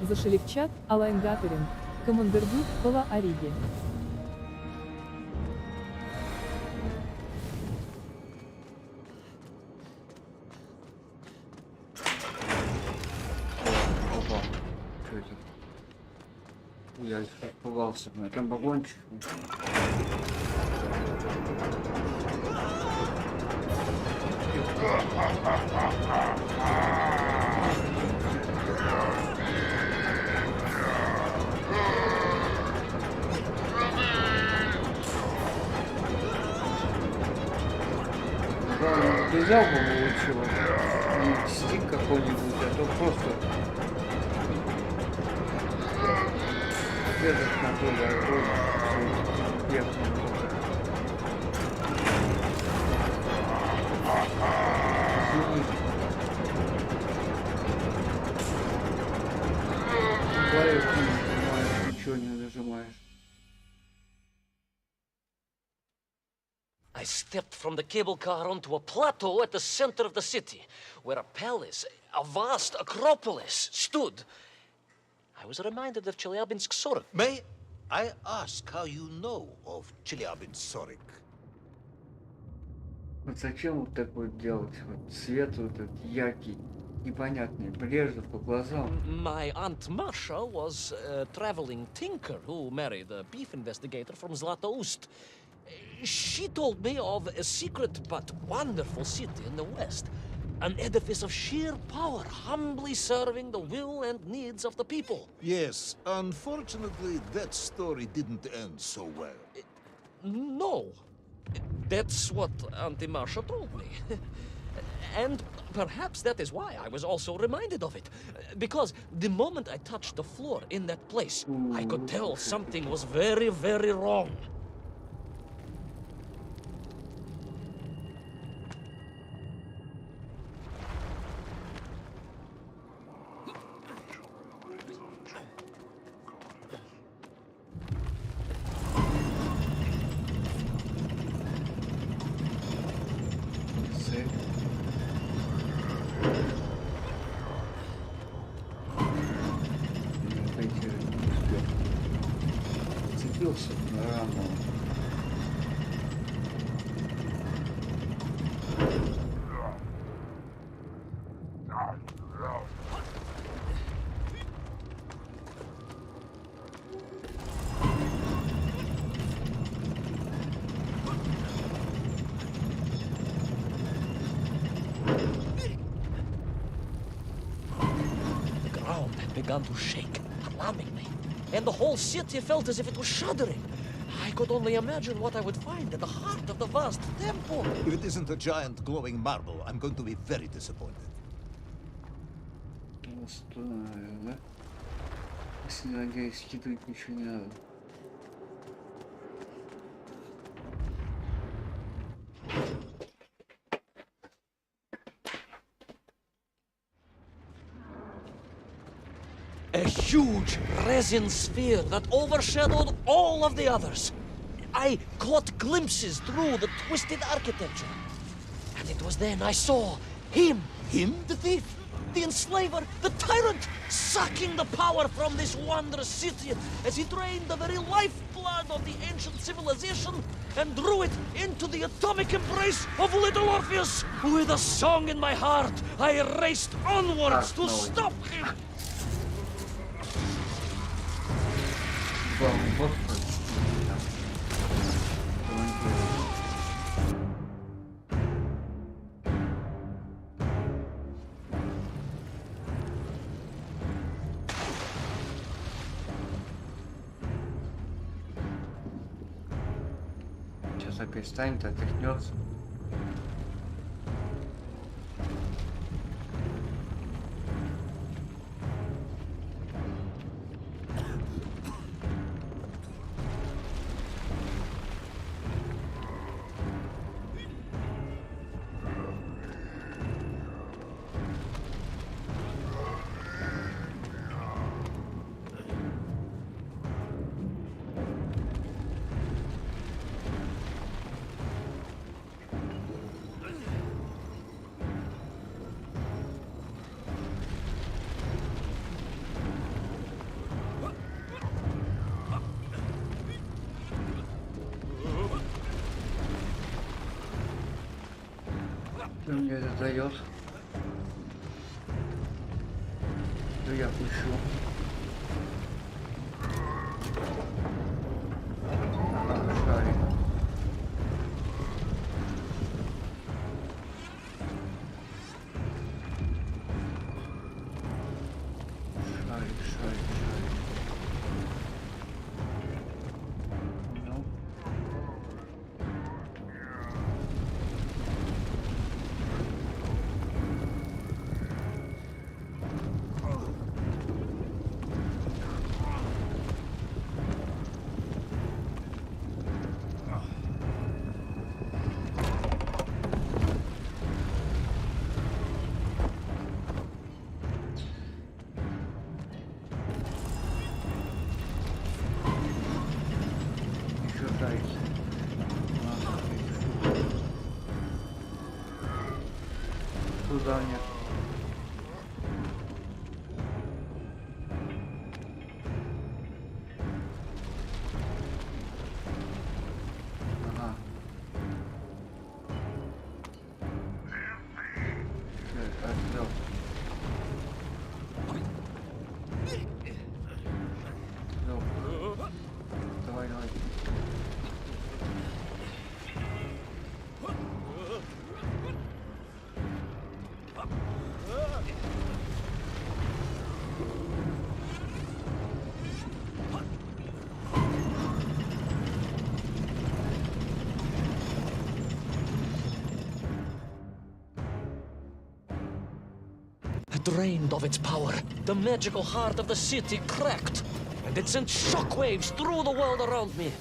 это. Зашелевчат, Алайн Гаторин, Командербюр, Пала Ориги. Опа, что это? Я испугался, там вагончик. Ты взял бы лучше не стик какой-нибудь, а то просто держишь контроль огонь, вверх. Клавишу не нажимаешь, ничего не нажимаешь. I stepped from the cable car onto a plateau at the center of the city, where a palace, a vast acropolis, stood. I was reminded of Chelyabinsk-40. May I ask how you know of Chelyabinsk-40? Вот зачем вот так вот делать? Вот цвет вот этот яркий, непонятный, брежет по глазам. My Aunt Masha was a traveling tinker who married a beef investigator from Zlatoust. She told me of a secret but wonderful city in the west, an edifice of sheer power, humbly serving the will and needs of the people. Yes, unfortunately, that story didn't end so well. No, that's what Auntie Marcia told me. And perhaps that is why I was also reminded of it. Because the moment I touched the floor in that place, I could tell something was very, very wrong. Цепился на рану. The ground had begun to shake, alarming me. And the whole city felt as if it was shuddering. I could only imagine what I would find at the heart of the vast temple. If it isn't a giant glowing marble, I'm going to be very disappointed. Наверное. Если, надеюсь, скидывать ничего не надо. A huge resin sphere that overshadowed all of the others. I caught glimpses through the twisted architecture. And it was then I saw him. Him, the thief? The enslaver, the tyrant, sucking the power from this wondrous city as he drained the very lifeblood of the ancient civilization and drew it into the atomic embrace of little Orpheus. With a song in my heart, I raced onwards to stop him. Сейчас опять станет, отряхнется. Что мне это дает? Что я пущу? Шарик. Шарик. Ну. Туда нет. Ага. Отвел. Давай. Drained of its power, the magical heart of the city cracked, and it sent shockwaves through the world around me.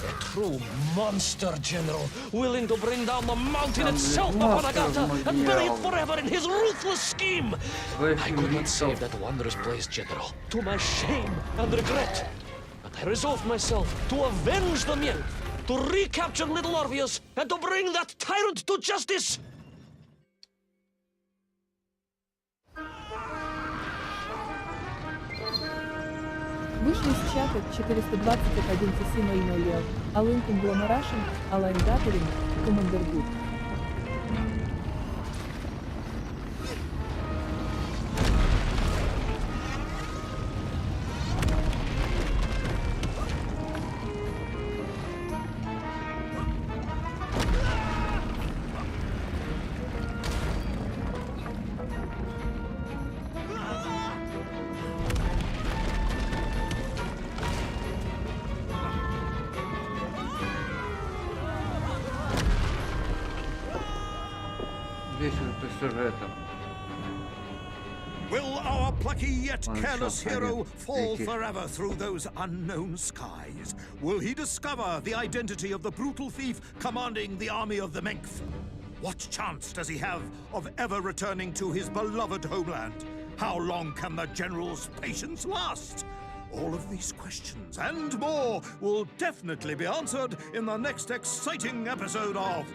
A true monster, General, willing to bring down the mountain itself upon Agatha and bury it forever in his ruthless scheme. I could not save that wondrous place, General, to my shame and regret. But I resolved myself to avenge the men, to recapture little Orpheus, and to bring that tyrant to justice. Вышли из чата 421 TC000 Алын Conglomeration, Align Gathering, Commander Good. здесь вот по сюжету. Will our plucky yet careless hero fall forever through those unknown skies? Will he discover the identity of the brutal thief commanding the army of the Menk? What chance does he have of ever returning to his beloved homeland? How long can the general's patience last? All of these questions and more will definitely be answered in the next exciting episode of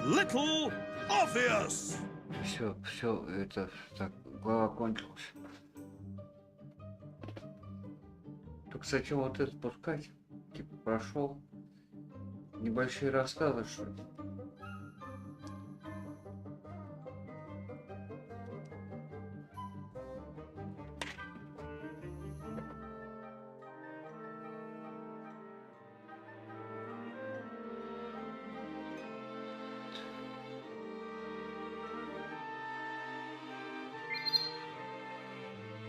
Little Orpheus! Все, это так, глава кончилась. Только зачем вот это пускать? Типа прошел. Небольшие рассказы, что ли?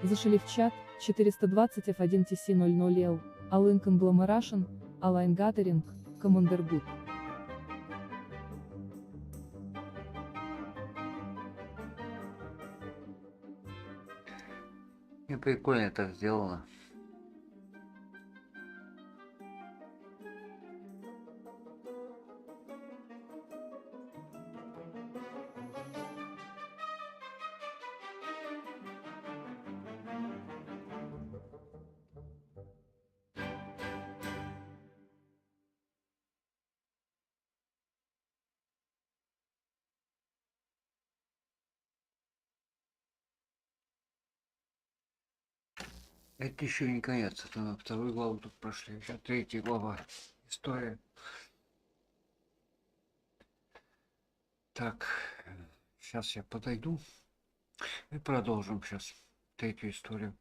Зашли в чат, 420 F1TC00L, Alin Conglomeration, Align Gathering, Commander Good. И прикольно так сделано. Это еще не конец, это вторую главу тут прошли, еще третья глава. История. Так, сейчас я подойду и продолжим сейчас третью историю.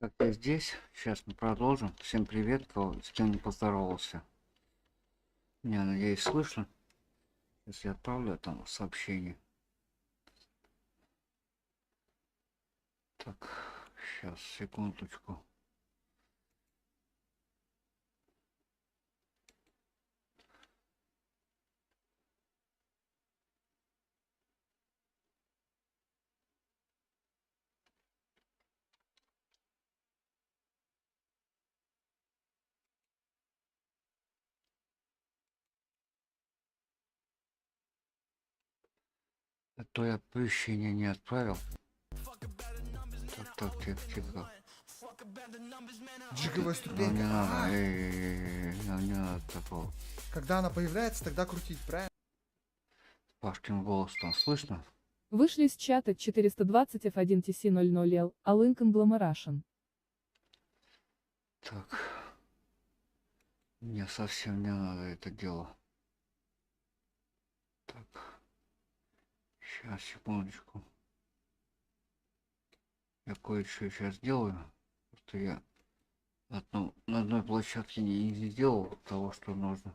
Так, я здесь. Сейчас мы продолжим. Всем привет, с кем не поздоровался. Меня, надеюсь, слышно. Если я отправлю там сообщение. Так, сейчас, секундочку. А то я оповещение не отправил. Так, тихо. Джиговая Нам ступенька. не надо, нам не надо такого. Когда она появляется, тогда крутить, правильно? Пашкин голос там слышно? Вышли из чата 420 F1 TC00L, а Lincoln Glamoration. Так. Мне совсем не надо это дело. Так. Сейчас, секундочку. Я кое-что сейчас сделаю. Просто я на одной площадке не сделал того, что нужно.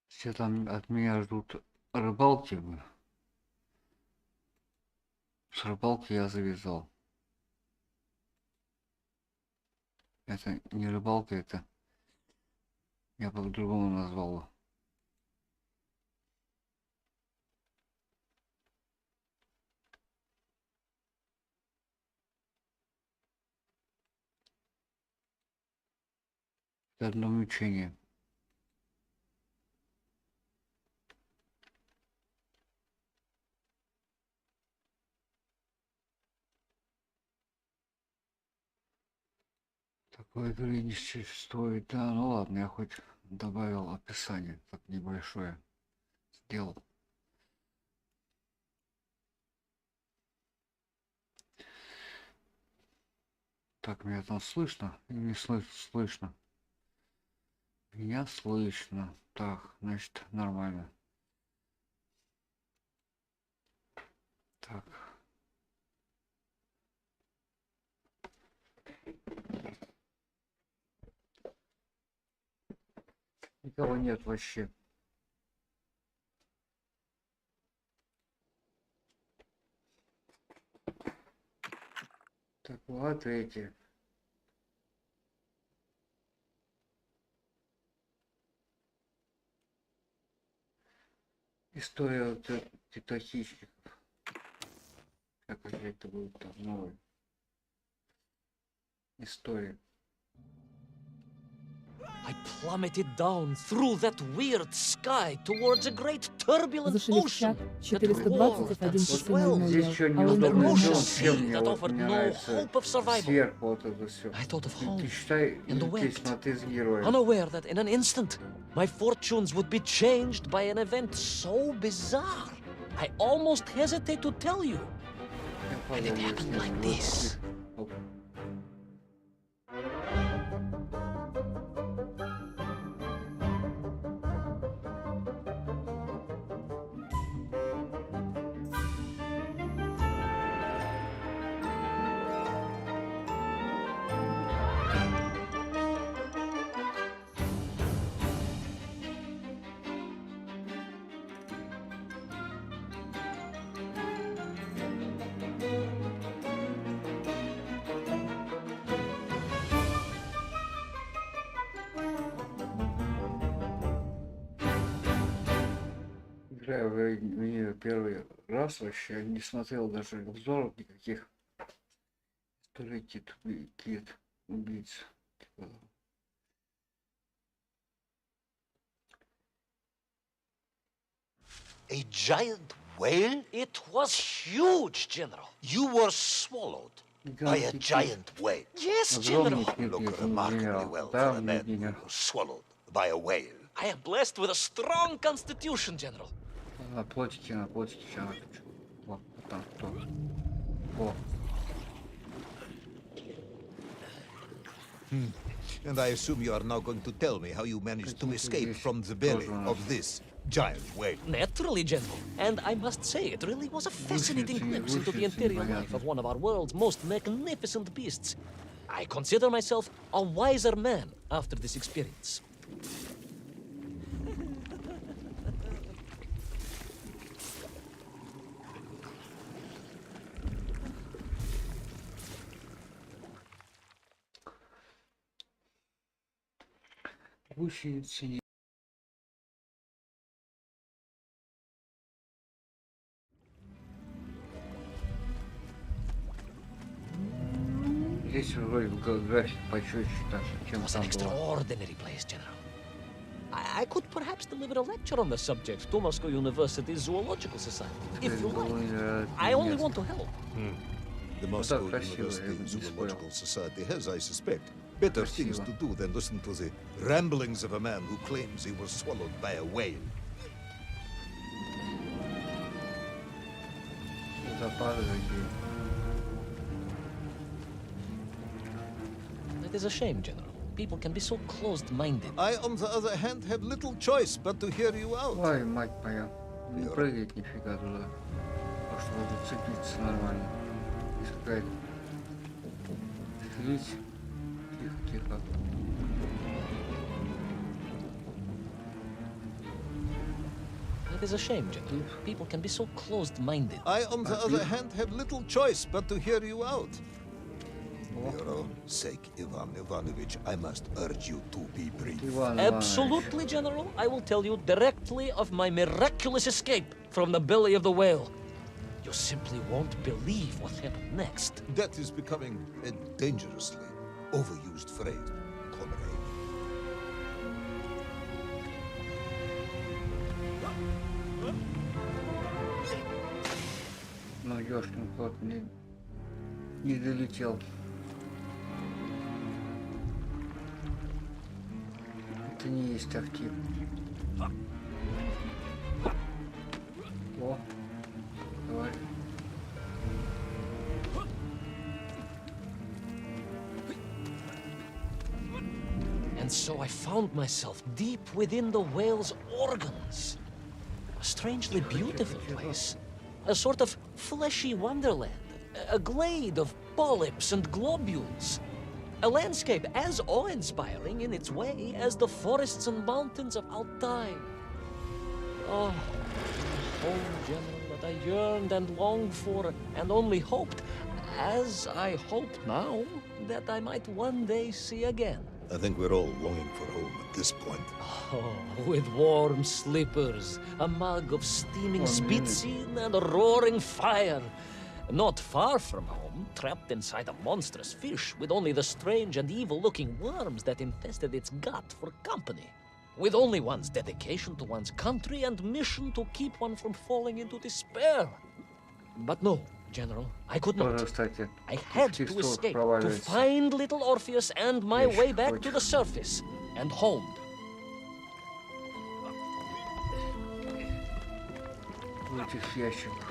Все там от меня ждут рыбалки. С рыбалки я завязал. Это не рыбалка, это я по-другому назвал. Это одно мучение. Такой игры не существует. Да, ну ладно, я хоть добавил описание, так небольшое сделал. Так, меня там слышно? Или не слышно? Меня слышно. Так, значит, нормально. Так. Никого нет вообще. Так, вот эти. История вот этих хищников. Как это будет там новая история. I plummeted down through that weird sky towards a great turbulent Зашли в ocean чат that 420 roared F1 and swelled. Здесь TC00L, еще а An неудобно Lincoln сделан, ocean чем sea мне that вот offered мне no нравится hope of survival. сверху вот это все. I thought of home Ты считай, and the ты wet, смотри с героем. unaware that in an instant my fortunes would be changed by an event so bizarre. I almost hesitate to tell you. And it happened like this. Играю в нее первый раз вообще, не смотрел даже обзоров никаких. История кит убийц. Типа. A giant whale? It was huge, General. You were swallowed by a giant whale. Yes, Огромный General. кит, Look remarkably well for a man who was swallowed by a whale. I am blessed with a strong constitution, General. На плотике, сейчас. Вот там кто. О. And I assume you are now going to tell me how you managed to escape from the belly of this giant whale. Naturally, General. And I must say, it really was a fascinating glimpse into the interior life of one of our world's most magnificent beasts. I consider myself a wiser man after this experience. Гусеницы не... Здесь вроде график почетче, так, чем It was там an было. extraordinary place, General. I could perhaps deliver a lecture on the subject to Moscow University's Zoological Society, if you like. I only want to help. The Moscow University Zoological Society has, I suspect, better things to do than listen to the ramblings of a man who claims he was swallowed by a whale. It is a shame, General. People can be so closed-minded. I, on the other hand, have little choice but to hear you out. Ой, мать моя. Не прыгает нифига туда. Может, надо цепиться нормально. Здесь какая-то... Слизь. Тихо. It is a shame, General. People can be so closed-minded. I, on the other hand, have little choice but to hear you out. For your own sake, Ivan Ivanovich, I must urge you to be brief. Absolutely, General. I will tell you directly of my miraculous escape from the belly of the whale. You simply won't believe what happened next. That is becoming a dangerously overused phrase, comrade. Ну, ёшкин кот не долетел. Это не есть актив. О, давай. And so I found myself deep within the whale's organs. A strangely beautiful place. A sort of fleshy wonderland. A glade of polyps and globules. A landscape as awe-inspiring in its way as the forests and mountains of Altai. Oh, the home, General, that I yearned and longed for and only hoped, as I hope now, that I might one day see again. I think we're all longing for home at this point. Oh, with warm slippers, a mug of steaming spitzin, and a roaring fire. Not far from home, trapped inside a monstrous fish with only the strange and evil-looking worms that infested its gut for company. With only one's dedication to one's country and mission to keep one from falling into despair. But no, General, I could not. I had to escape, to find little Orpheus and my way back to the surface, and home. В этих ящиках.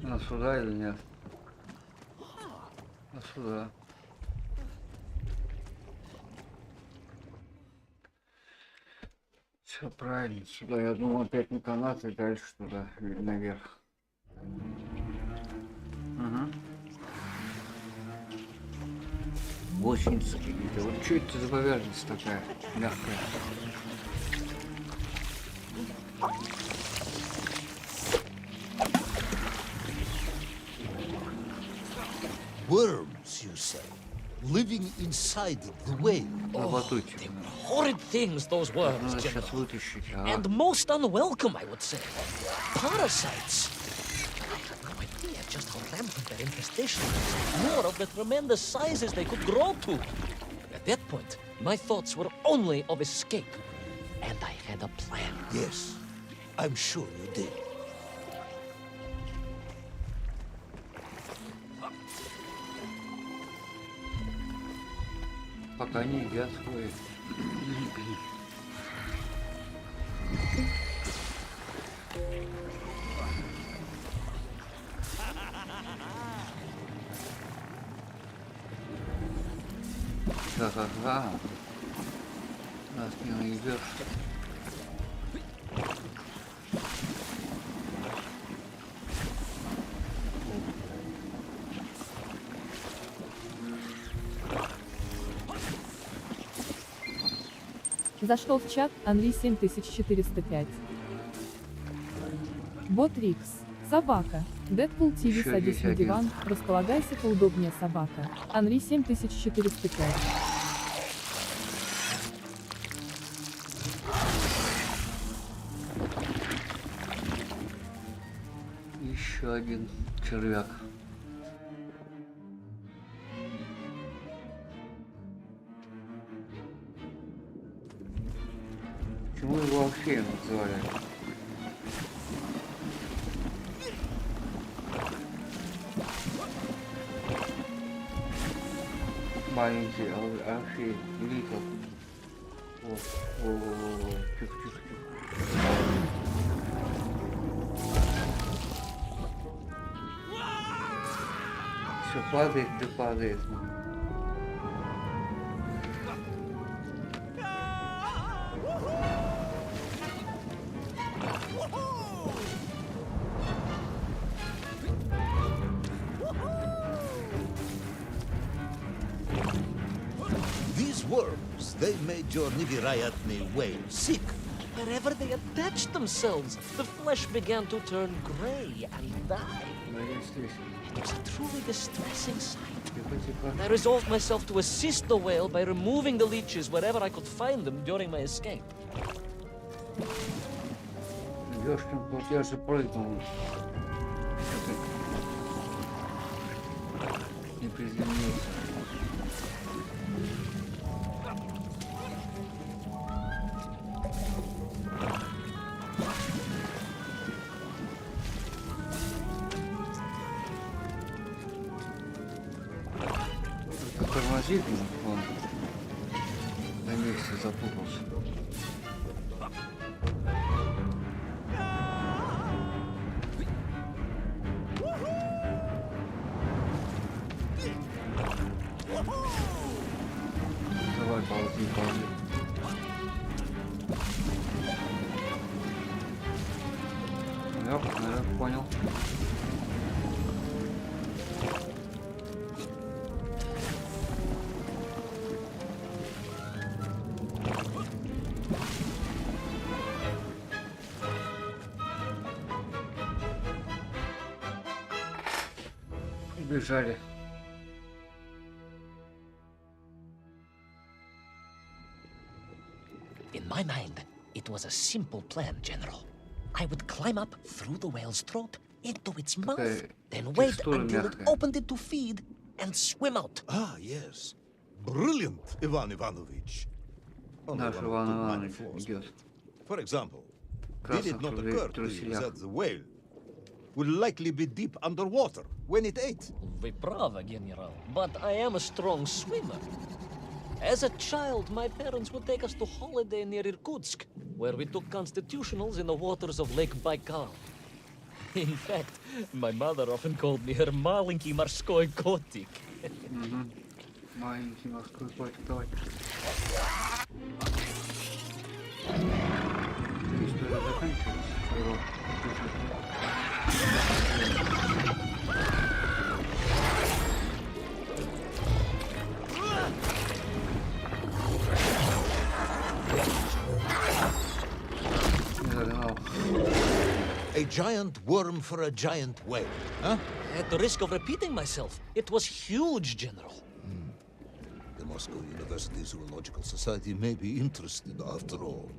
А сюда или нет? А сюда. Все правильно. Сюда, я думал, опять на канат и дальше туда, наверх. Угу. Гусеницы какие-то. Вот что это за поверхность такая мягкая? Worms, you say? Living inside the whale? Oh, they were horrid things, those worms, General. And most unwelcome, I would say. Parasites. I had no idea just how rampant their infestation was, nor of the tremendous sizes they could grow to. At that point, my thoughts were only of escape. And I had a plan. Yes, I'm sure you did. Пока не едят свой. Ха-ха-ха. Нас не найдешь. Зашел в чат Анри 7405. Бот Рикс. Собака. Дэдпул ТВ, Еще садись на 10-1. диван, располагайся поудобнее, собака. Анри 7405. Еще один червяк. Почему его вообще называли? Маленький, орфей, великий. О, тихо. Все падает, да падает. These worms, they made your Nivirayatni whale sick. Wherever they attached themselves, the flesh began to turn gray and die. It was a truly distressing sight. I resolved myself to assist the whale by removing the leeches wherever I could find them during my escape. Ёшкин кот, я же прыгнул. Не приземлился. Тормозит, он на месте запутался. Давай, ползи. Я понял. Бежали. In my mind, it was a simple plan, General. I would climb up through the whale's throat into its mouth, then wait until it opened it to feed and swim out. Ah, yes. Brilliant, Ivan Ivanovich. Only Наш one or Иван two minor Иванович flaws. идет. For example, did Красных it not occur to you труселях. that the whale will likely be deep underwater when it ate? Вы правы, General, but I am a strong swimmer. As a child, my parents would take us to holiday near Irkutsk, where we took constitutionals in the waters of Lake Baikal. In fact, my mother often called me her маленький морской котик. Маленький морской котик, давай. История заканчивается. A giant worm for a giant whale, huh? At the risk of repeating myself, it was huge, General. The Moscow University Zoological Society may be interested after all.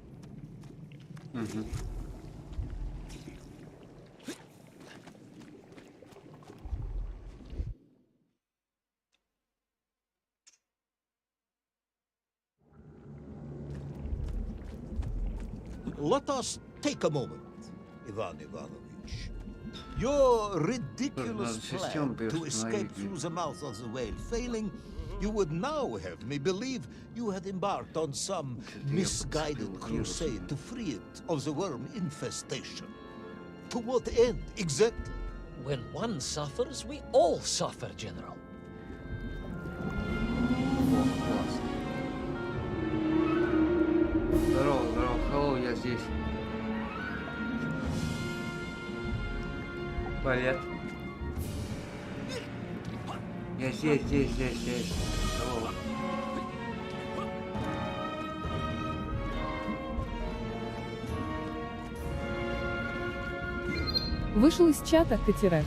let us take a moment, Ivan Ivanovich. Your ridiculous plan to escape through the mouth of the whale failing, you would now have me believe you had embarked on some misguided crusade to free it of the worm infestation. To what end, exactly? When one suffers, we all suffer, General. Класс. Здорово, здорово, hello, я здесь. Привет. Я здесь. Здорово. Вышел из чата, Катерек.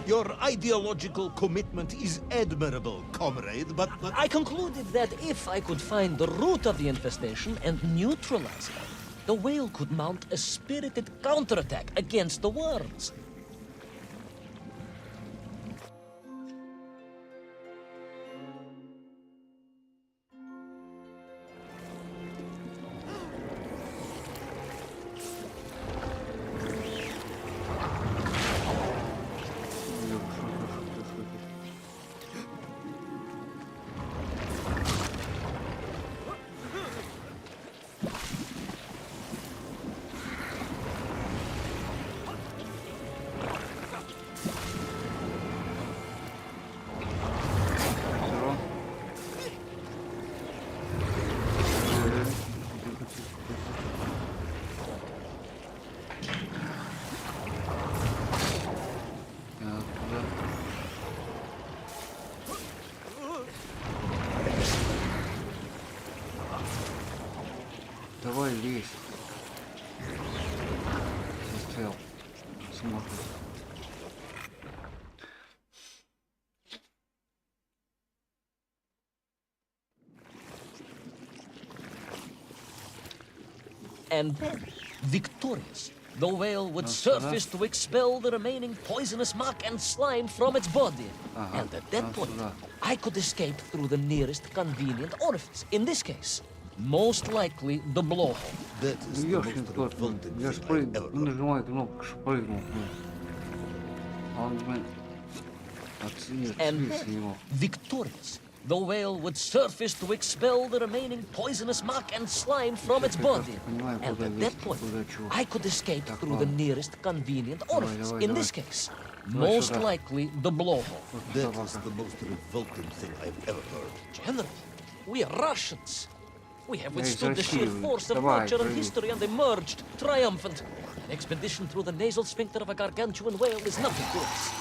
Your ideological commitment is admirable, comrade, but... I concluded that if I could find the root of the infestation and neutralize it, the whale could mount a spirited counterattack against the worms. Давай лезь. Застрял. Смотрим. And then, victorious, the whale would surface to expel the remaining poisonous muck and slime from its body. And at that point, I could escape through the nearest convenient orifice. In this case, most likely the blowhole. That is the most revolting Я thing I've ever heard. нажимаю кнопку, шпрыгнул. А он, блин, And отследился then, его. victorious, the whale would surface to expel the remaining poisonous muck and slime from its body. And at that point, I could escape through the nearest convenient orifice. In this case, most likely the blowhole. That is the most revolting thing I've ever heard. General, we are Russians. We have withstood the sheer России. force of Давай, nature and прыгай. history and emerged triumphant. An expedition through the nasal sphincter of a gargantuan whale is nothing to us.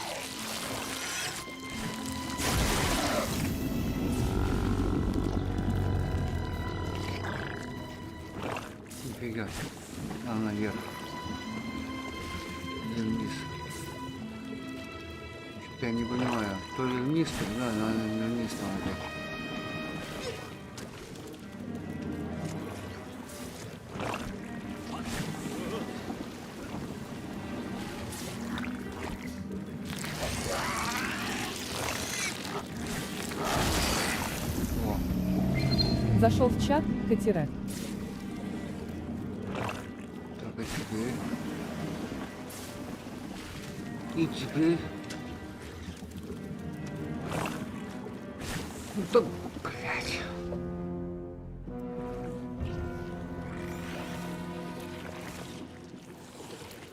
Нифига. Надо наверх. Или вниз. Я не понимаю. То ли вниз, то ли надо вниз там опять. Зашел в чат, Катерек. Так, а теперь... И теперь... Ну да, блядь.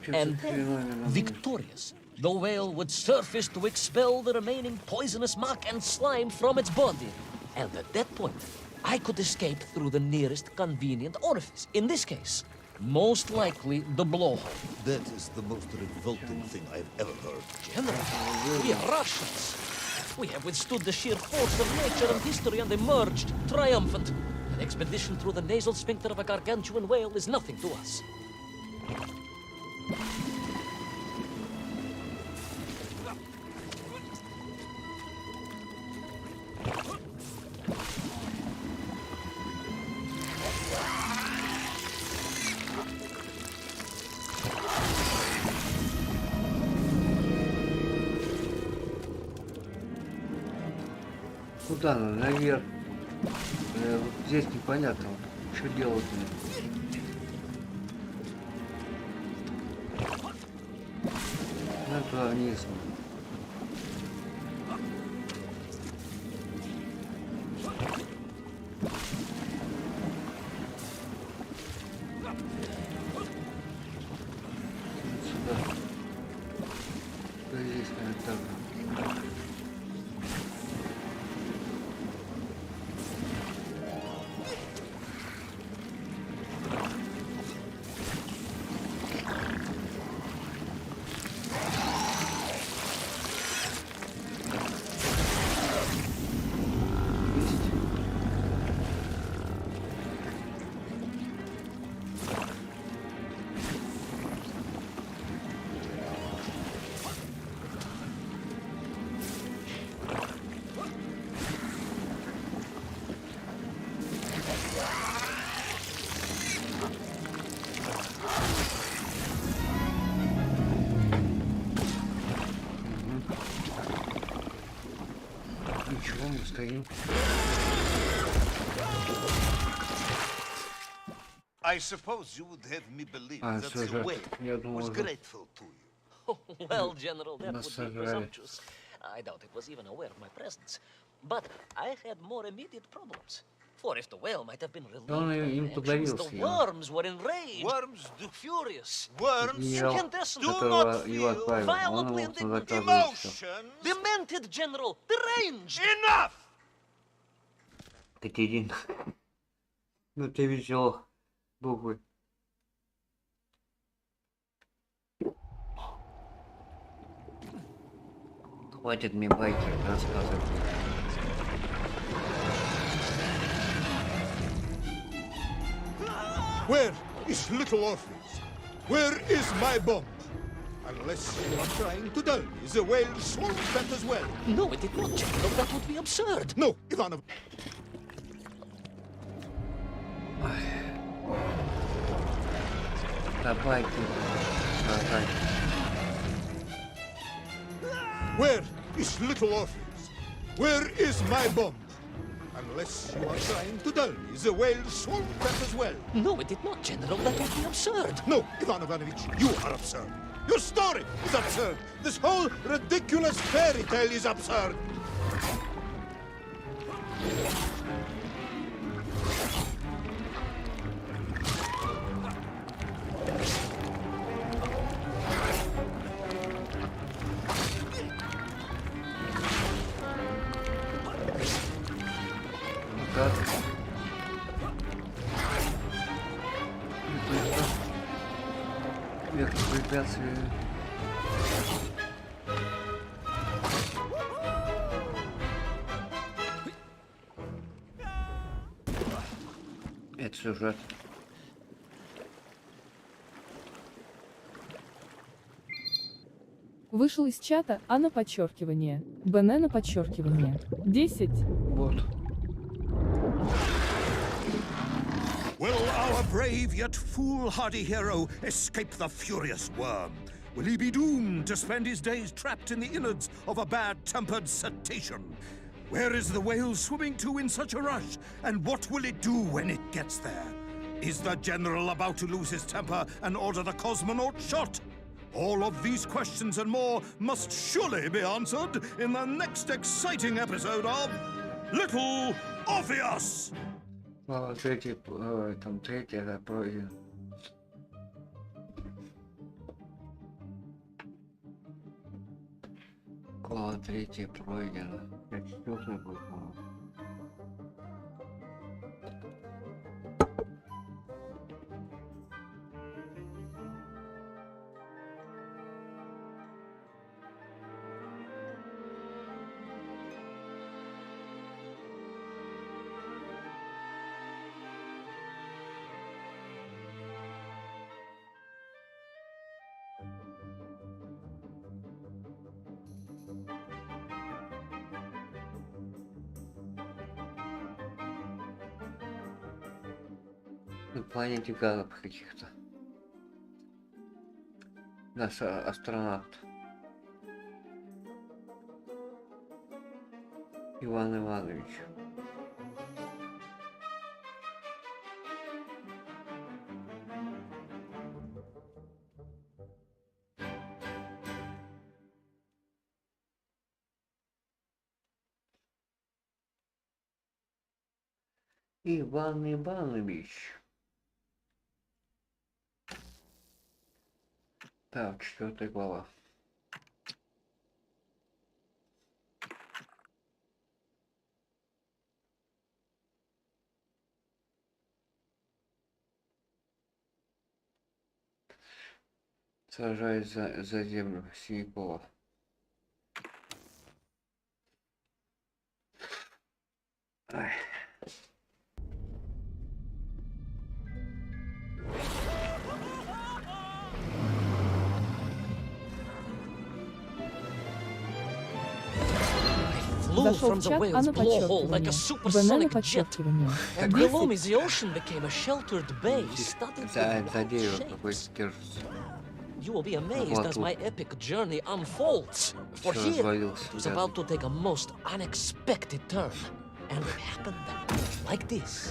And then, victorious, the whale would surface to expel the remaining poisonous muck and slime from its body. And at that point, I could escape through the nearest convenient orifice. In this case, most likely the blowhole. That is the most revolting thing I've ever heard. General, we are Russians. We have withstood the sheer force of nature and history and emerged triumphant. An expedition through the nasal sphincter of a gargantuan whale is nothing to us. Куда надо? Наверх. Вот здесь непонятно, что делать мне. туда вниз. Сюда. Здесь, наверное, так. Ничего, мы стоим. I suppose you would have me believe that the сюжет. whale Я думал, was уже grateful to you. Oh, well, General, that would be Насажали. presumptuous. I doubt it was even aware of my presence. But I had more immediate problems. For if the whale might have been relieved Он by им my actions, подавился, the я. worms were enraged, Worms do furious, worms Генерал, incandescent, которого его отправил, он violently ему indignant, заказывает все. emotions. demented, General, deranged. Enough! Катерин. Ну ты видел буквы. Хватит мне байки рассказывать. Where is little Orpheus? Where is my bomb? Unless you are trying to dull me, the whale swallowed that as well. No, it did not, General. That would be absurd. No, Ivanov. Да байки. Давай. Where is little Orpheus? Where is my bomb? Unless you are trying to dull me, the whale swallowed that as well. No, it did not, General. That would be absurd. No, Ivan Ivanovich, you are absurd. Your story is absurd. This whole ridiculous fairy tale is absurd. Так. Вектор препятствия. Это сюжет. Вышел из чата, а на подчеркивание. БН на подчеркивание. 10. Вот. Will our brave yet foolhardy hero escape the furious worm? Will he be doomed to spend his days trapped in the innards of a bad-tempered cetacean? Where is the whale swimming to in such a rush? And what will it do when it gets there? Is the general about to lose his temper and order the cosmonaut shot? All of these questions and more must surely be answered in the next exciting episode of Little Orpheus! Третий, там третий, это пройден. Глава третья пройдена. Я четвертый будет, по-моему. На планете газов каких-то. Наш астронавт. Иван Иванович. Иван Иванович. Так, 4 глава. Сражаясь за землю Синякова. Ай. Зашел в чат, а на подчеркивание. БН на подчеркивание. Below me, the ocean became a sheltered base studded За дерево with какой shapes. держится. You will be amazed as my epic journey unfolds. For Всё here, развалилось, it was ребята. about to take a most unexpected turn. And it happened like this.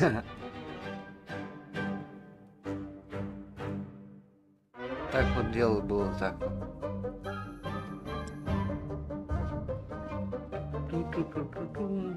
Так вот дело было так. Ту-ту-ту-ту-ту.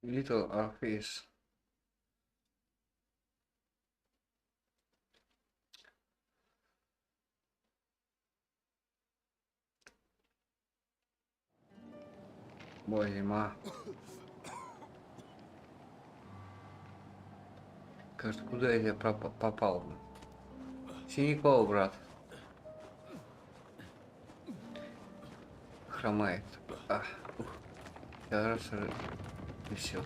Little Orpheus. Ой, зима. Кажется, куда я попал? Синякова, брат. Хромает. Я раз и все.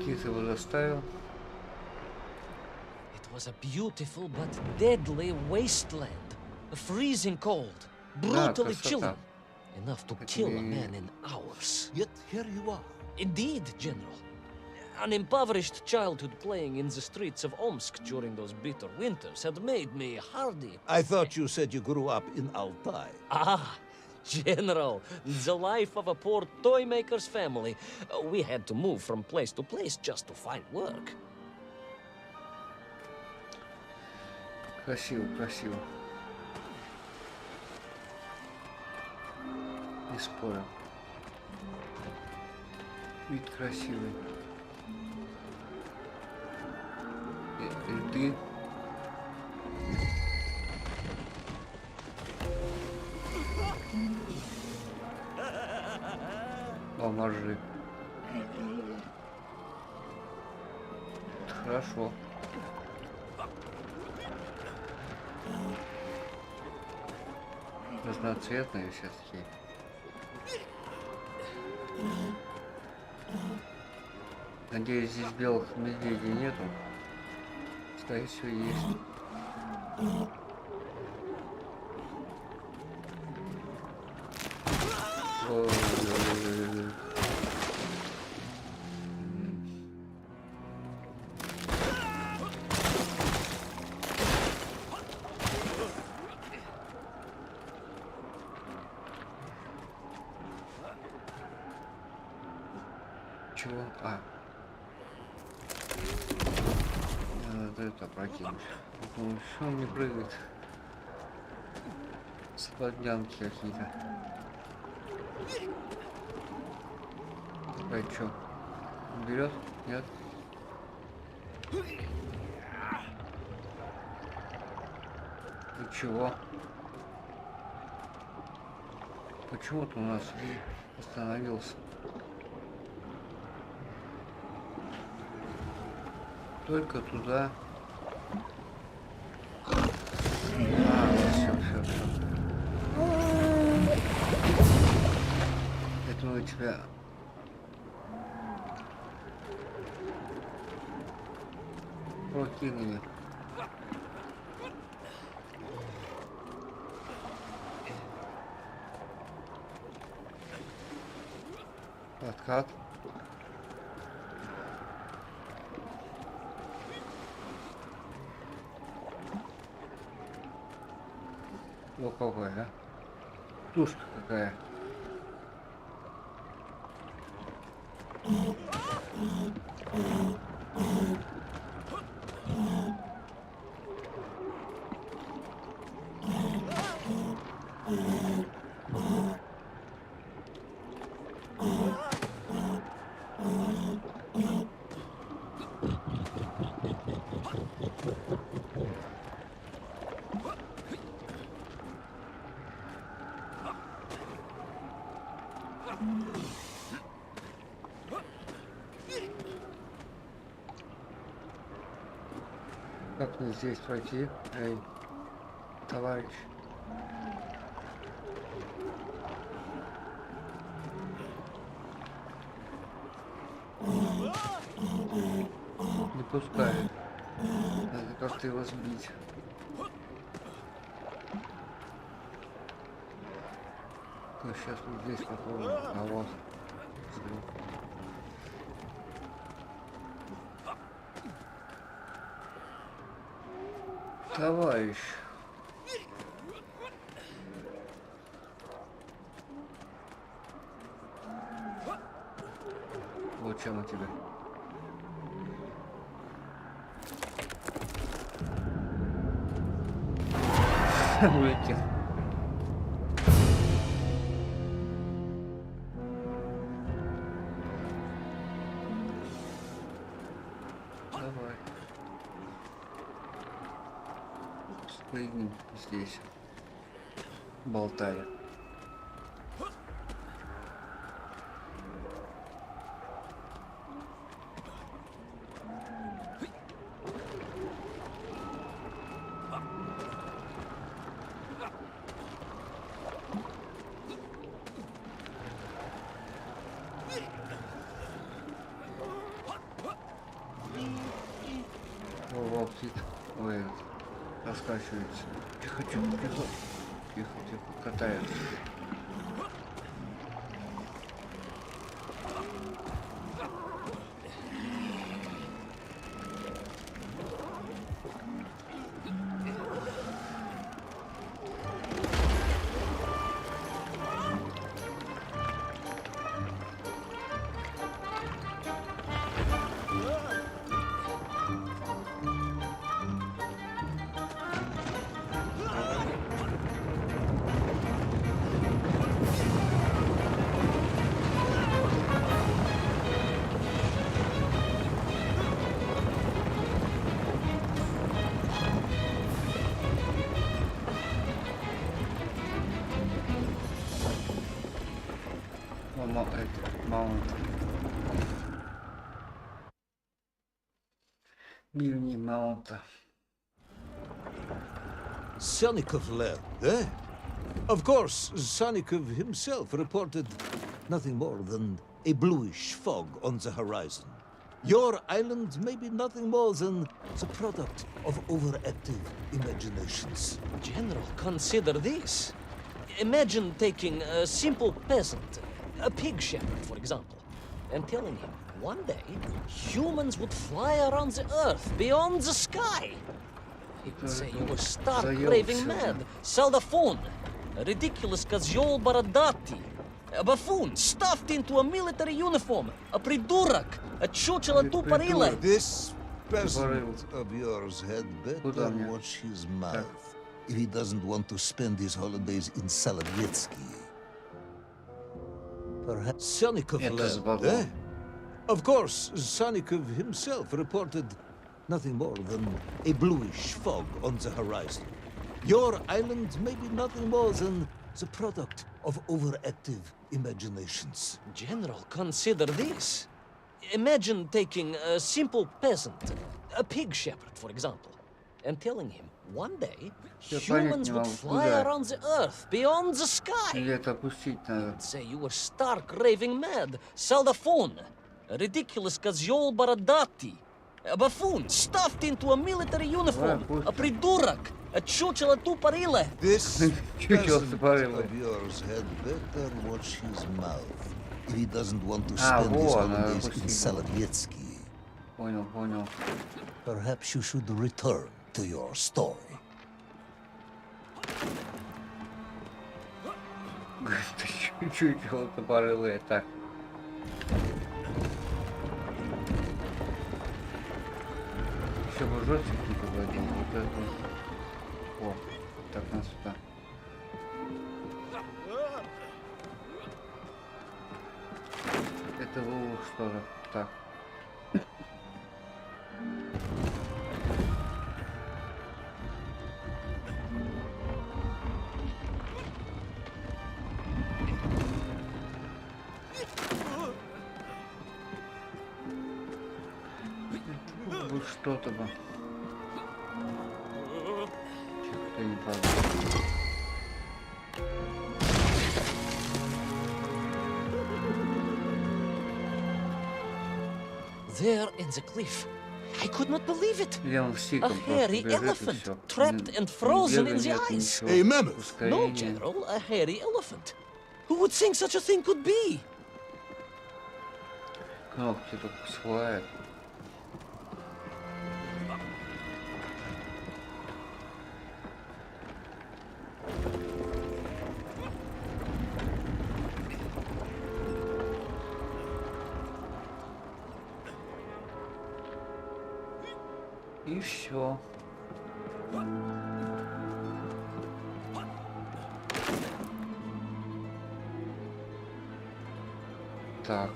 Кит его заставил. It was a beautiful but deadly wasteland. Freezing cold, brutally красота. chilling. Enough to kill a man in hours. Yet here you are. Indeed, General. An impoverished childhood playing in the streets of Omsk during those bitter winters had made me hardy. I thought you said you grew up in Altai. Ah, General, the life of a poor toy maker's family. We had to move from place to place just to find work. Красиво, красиво. Не спорю. Вид красивый. И ты? Поможи. Хорошо. Разноцветные все-таки. Надеюсь, здесь белых медведей нету. Скорее всего, есть. Ой-ой-ой. Чего? Надо это прокинуть. Что он не прыгает? Сладнянки какие-то. А чё? Берет? Нет? И чего? Почему-то у нас остановился. Только туда. Все. Это мы тебя прокинули. Откат. Луковая, а? Тушка какая. Как мне здесь пройти? Эй, товарищ. Не пускает. Надо как-то его сбить. Ну, сейчас вот здесь попробуем. А вот. Взгляд. Товарищ. Вот чем у тебя. Улетел. Давай. Спрыгнем здесь. Болтая. Летит. Ой, раскачивается. Тихо, тихо, тихо. Тихо, тихо. Катается. Мирни Маунта. Sonikov land, eh? Of course, Sonikov himself reported nothing more than a bluish fog on the horizon. Your island may be nothing more than the product of overactive imaginations. General, consider this. Imagine taking a simple peasant, a pig shepherd, for example, and telling him one day humans would fly around the earth beyond the sky. He would say you were stark raving mad, soldaфон, ridiculous козёл бородатый, a buffoon stuffed into a military uniform, a придурок, a чучело тупорылое. This peasant of yours had better watch his mouth if he doesn't want to spend his holidays in Solodetsky. Perhaps Sonikov land, eh? Of course, Sonikov himself reported nothing more than a bluish fog on the horizon. Your island may be nothing more than the product of overactive imaginations. General, consider this. Imagine taking a simple peasant, a pig shepherd, for example, and telling him one day humans would fly around the earth beyond the sky. He'd say you were stark raving mad, soldaфон, ridiculous козёл бородатый, a buffoon stuffed into a military uniform, a придурок, a чучело тупорылое. This peasant of yours had better watch his mouth if he doesn't want to spend his вот, holidays in спасибо. Соловецкий. Понял, понял. Perhaps you should return to your story. Чуть-чуть вот тупорылые так. Еще бы жестик не поводил. Вот это. О, так нас сюда. Это было что же? Так. Вот что-то бы. Что-то не правда. There in the cliff. I could not believe it. A hairy elephant, trapped and frozen in the ice. A mammoth? No, General, a hairy elephant. Who would think such a thing could be? Кнопки только всплывают. И все. Так.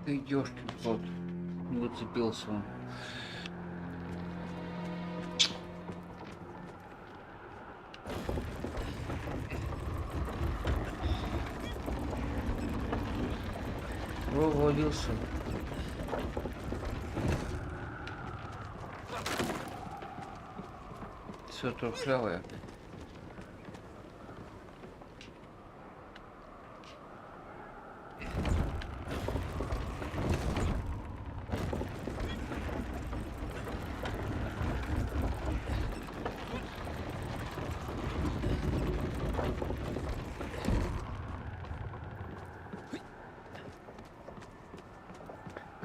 Ты идешь тут, не выцепился он. Вывалился. Все трухлявое.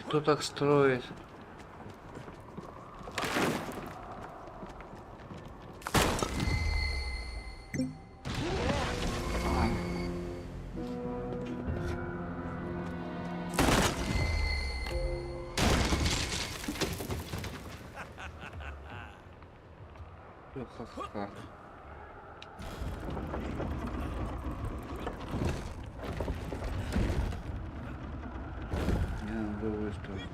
Кто так строит? Ха-ха-ха. Я надо выставить.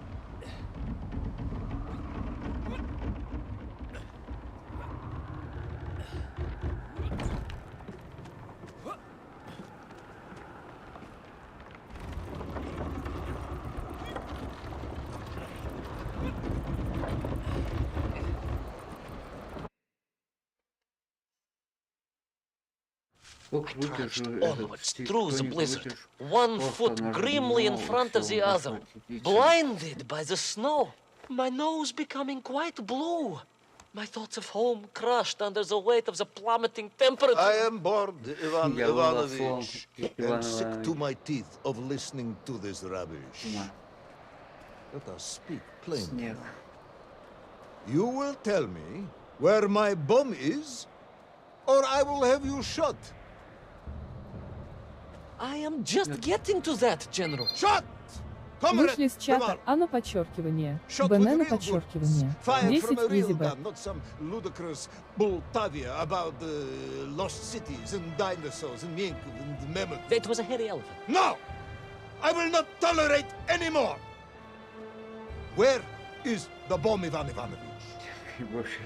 Trudged onwards through the blizzard, one foot grimly in front of the other, blinded by the snow, my nose becoming quite blue. My thoughts of home crushed under the weight of the plummeting temperature. I am bored, Ivan Ivanovich, and sick to my teeth of listening to this rubbish. Let us speak plainly. You will tell me where my bomb is, or I will have you shot. I am just getting to that, General. Shot! Вышли с чата, а на подчеркивание. БН на подчеркивание. 10 Визибет. Not some ludicrous Bultavia about lost cities and dinosaurs and Yankov and mammoth. It was a hairy elephant. No! I will not tolerate any more! Where is the bomb, Ivan Ivanovich?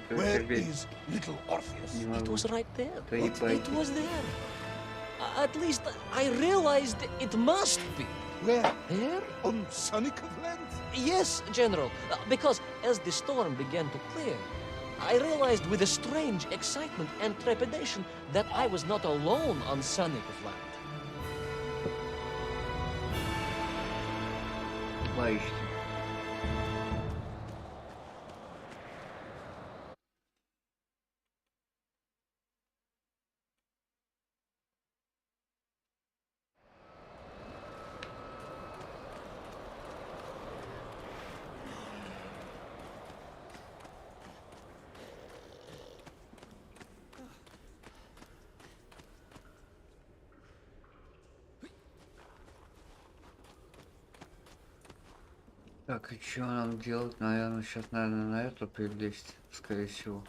Where is little Orpheus? It was right there. It was there. At least I realized it must be. Where? There? On Sunnycove land? Yes, General. Because as the storm began to clear, I realized with a strange excitement and trepidation that I was not alone on Sunnycove land. Баечки. Так, и что нам делать? Наверное, сейчас, на это прилезть, скорее всего.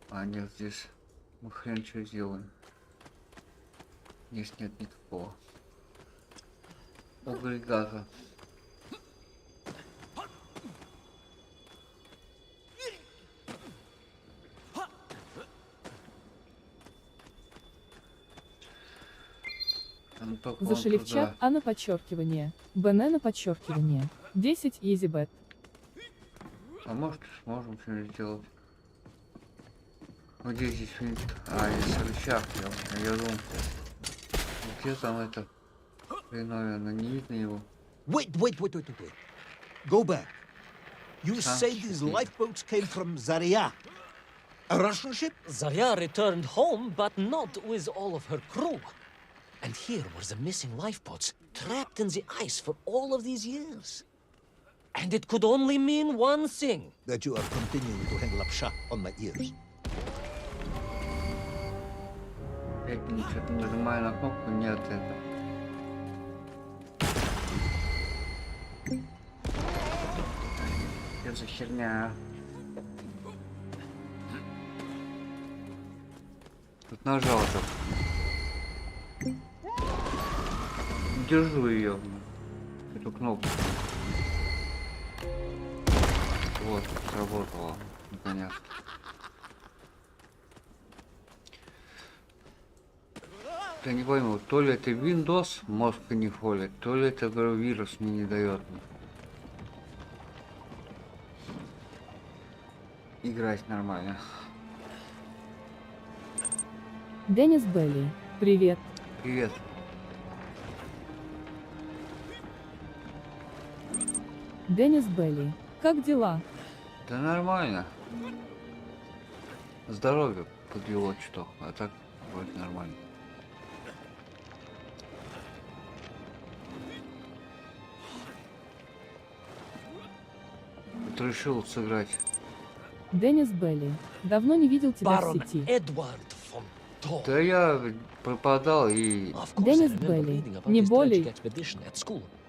А нет, здесь мы хрен что сделаем. Здесь нет никакого агрегата. Зашли в чат, а на подчеркивание. БН на подчеркивание. 10 EasyBet. А может сможем что-нибудь сделать? Вот здесь видите. А, есть рычаг, я думал. Где там это? Наверное, не видно его. Wait. Go back. You say these lifeboats came from Zarya, a Russian ship? Zarya returned home, but not with all of her crew. And here were the missing lifeboats, trapped in the ice for all of these years. And it could only mean one thing. That you are continuing to hang lapsha on my ears. Я что-то нажимаю на кнопку, нет это. Что за херня? Тут нажал так. Держу ее, эту кнопку. Вот, сработало, наконец. Я не пойму, то ли это Windows мозг не холит, то ли это, говорю, вирус мне не дает играть нормально. Денис Белли, привет. Привет. Денис Белли, как дела? Да нормально. Здоровье подвело что, а так вроде нормально. Вот решил сыграть. Денис Белли, давно не видел тебя в сети. Да я пропадал и... Денис Белли, не болей.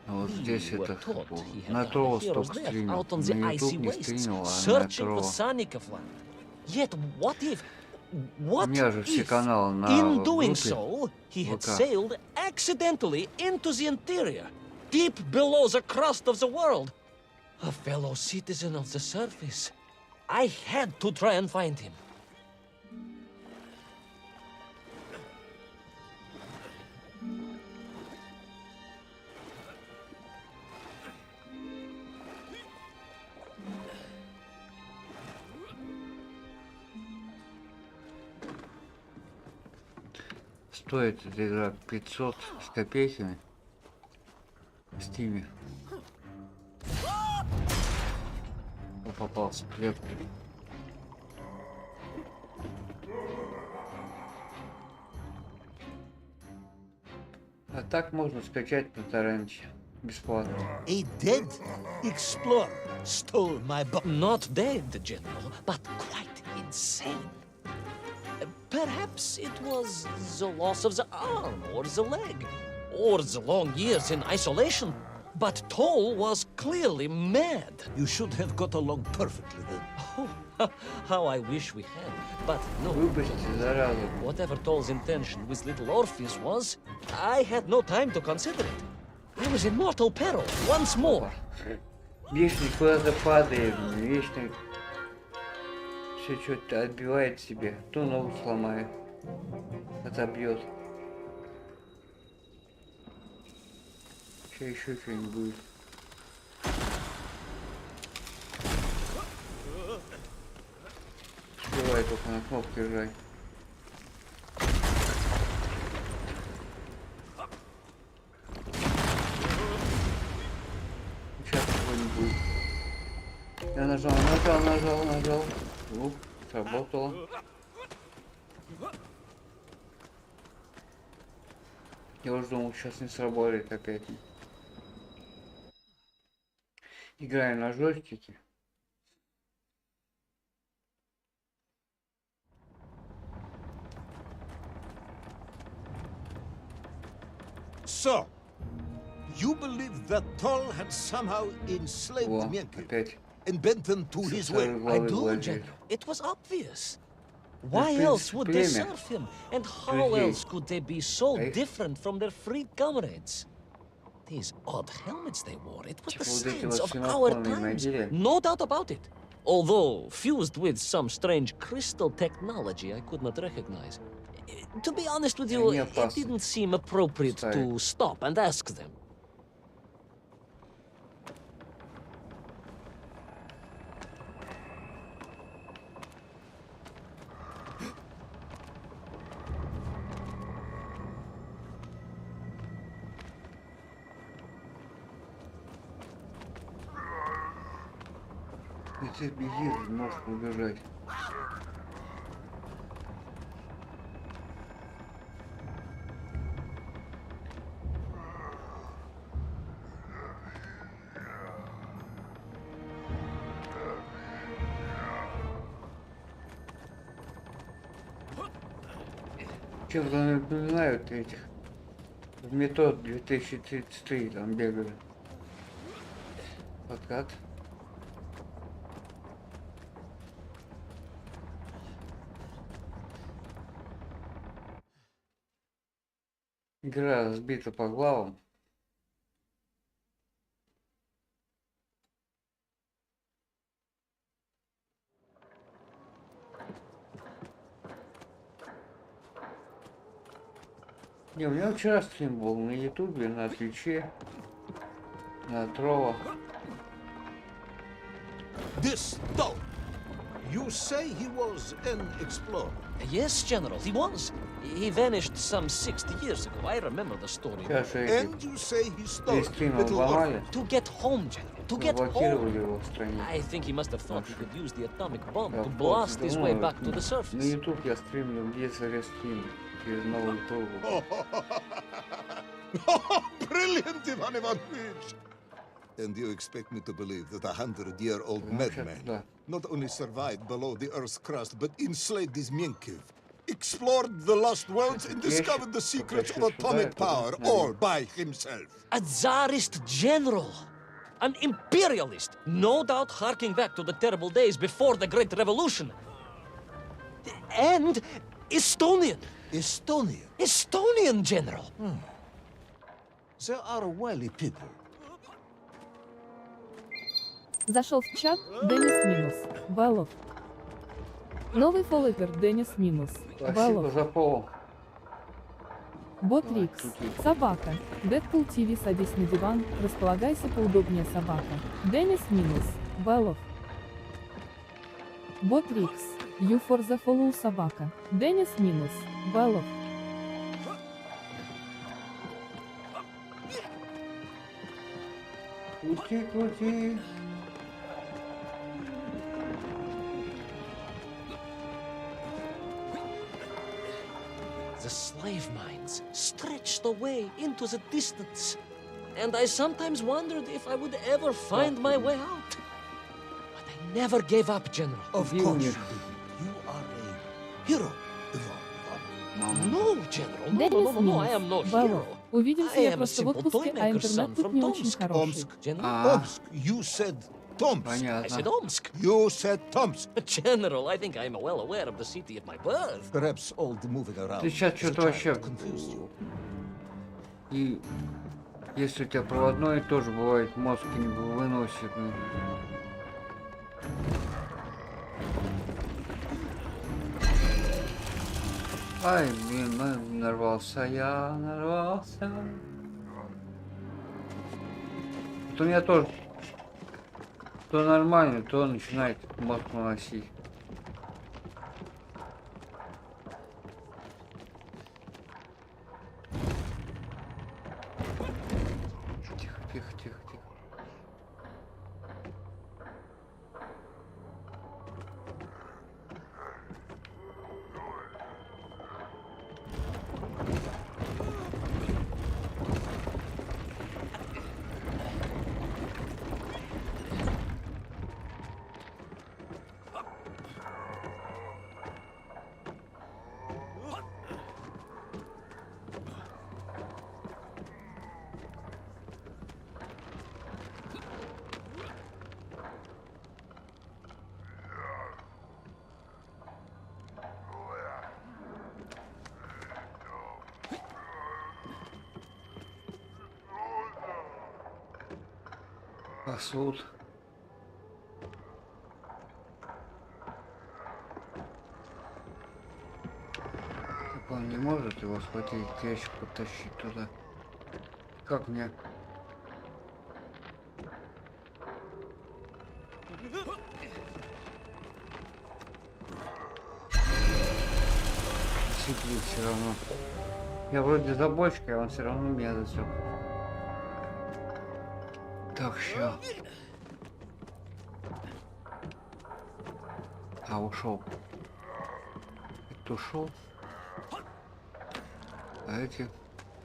Вот здесь это на Трово столько стримил. На YouTube не стримил, а на Трово. У меня же все каналы на In doing группе so, he had ВК. sailed accidentally into the interior, deep below the crust of the world. A fellow citizen of the surface. I had to try and find him. Стоит эта игра 500 с копейками в Стиме. Попался в клетку. А так можно скачать на торренте бесплатно. A dead explorer stole my boat. Not dead, General, but quite insane. Perhaps it was the loss of the arm or the leg, or the long years in isolation. But Toll was clearly mad. You should have got along perfectly then. Oh, how I wish we had. But no. Выпустите заразу. Whatever Toll's intention with little Orpheus was, I had no time to consider it. I was in mortal peril once more. Вечно куда-то падает, вечно все что-то отбивает себе. То ногу сломает, отобьет. Сейчас еще что-нибудь будет. Успевай только на кнопку жать. Я нажал. Ух, сработало. Я уже думал, сейчас не сработает опять. Играю на джойстике. So, you believe that Tol had somehow enslaved Во, the Menki опять. and bent them to his will? I do, General. It was obvious. Why принципе, else would they племя serve him? And how людей. else could they be so Их- different from their freed comrades? These odd helmets they wore, it was the вот эти science вот of our синхронные times. модели. No doubt about it. Although fused with some strange crystal technology I could not recognize. To be honest with you, Они it опасны. didn't seem appropriate to Ставить. stop and ask them. И ты беги, можешь убежать. Чем-то напоминают этих. В метро 2033 там бегали. Подкат. Игра разбита по главам. Не, у меня вчера стрим был на ютубе, на твиче, на Трова. This Tol, you say he was an explorer. Yes, General, he was. He vanished some 60 years ago. I remember the story. Сейчас эти And you say he stole стримы little ломали, Orpheus. To get home, General. To get заблокировали home. его в стране. I think he must have thought he could use the atomic bomb Я to вот blast his way думаю, back to the На surface. ютуб я стримлю, где зарестрим через новую кругу. Brilliant, Ivan Ivanovich! And you expect me to believe that a 100-year-old Ну, сейчас madman туда. not only survived below the Earth's crust, but enslaved his Menkiv, explored the lost worlds, and Yes, discovered the secrets of yes, atomic yes, power, yes. all by himself. A Tsarist general. An imperialist. No doubt harking back to the terrible days before the Great Revolution. And Estonian. Estonia. Estonian general. They are wily people. Зашел в чат, Денис минус, Беллов. Новый фолловер, Денис минус, Спасибо Беллов. за пол. Бот Рикс, шутить. собака. Дэдпул ТВ, садись на диван, располагайся поудобнее, собака. Денис минус, Беллов. Бот Рикс, you for the follow, собака. Денис минус, Беллов. Крути. The slave mines stretched away into the distance. And I sometimes wondered if I would ever find my way out. But I never gave up, General. Of You course you need- did. You are a hero, Ivan Ivanovich. No, General. No, Денис no, I am no минус, Беллов. hero. Увидимся, I я am a просто в simple отпуске, а toymaker's son интернет тут from не очень Tomsk. хороший. Tomsk. General, Tomsk. You said Tomsk. I said Понятно. Omsk. You said Tomsk. General, I think I am well aware of the city of my birth. Perhaps all the moving around. Ты сейчас as a что-то child вообще... confused you. И если у тебя проводной, тоже бывает мозг не выносит. Ай, блин, нарвался я, нарвался. Вот у меня тоже то нормально, то начинает мозг выносить. Тихо. Посуд. Так он не может его схватить, ящик потащить туда. Как мне? Сидит все равно. Я вроде за бочкой, а он все равно меня засек. Так, ща. А, ушел. Это ушел. А эти...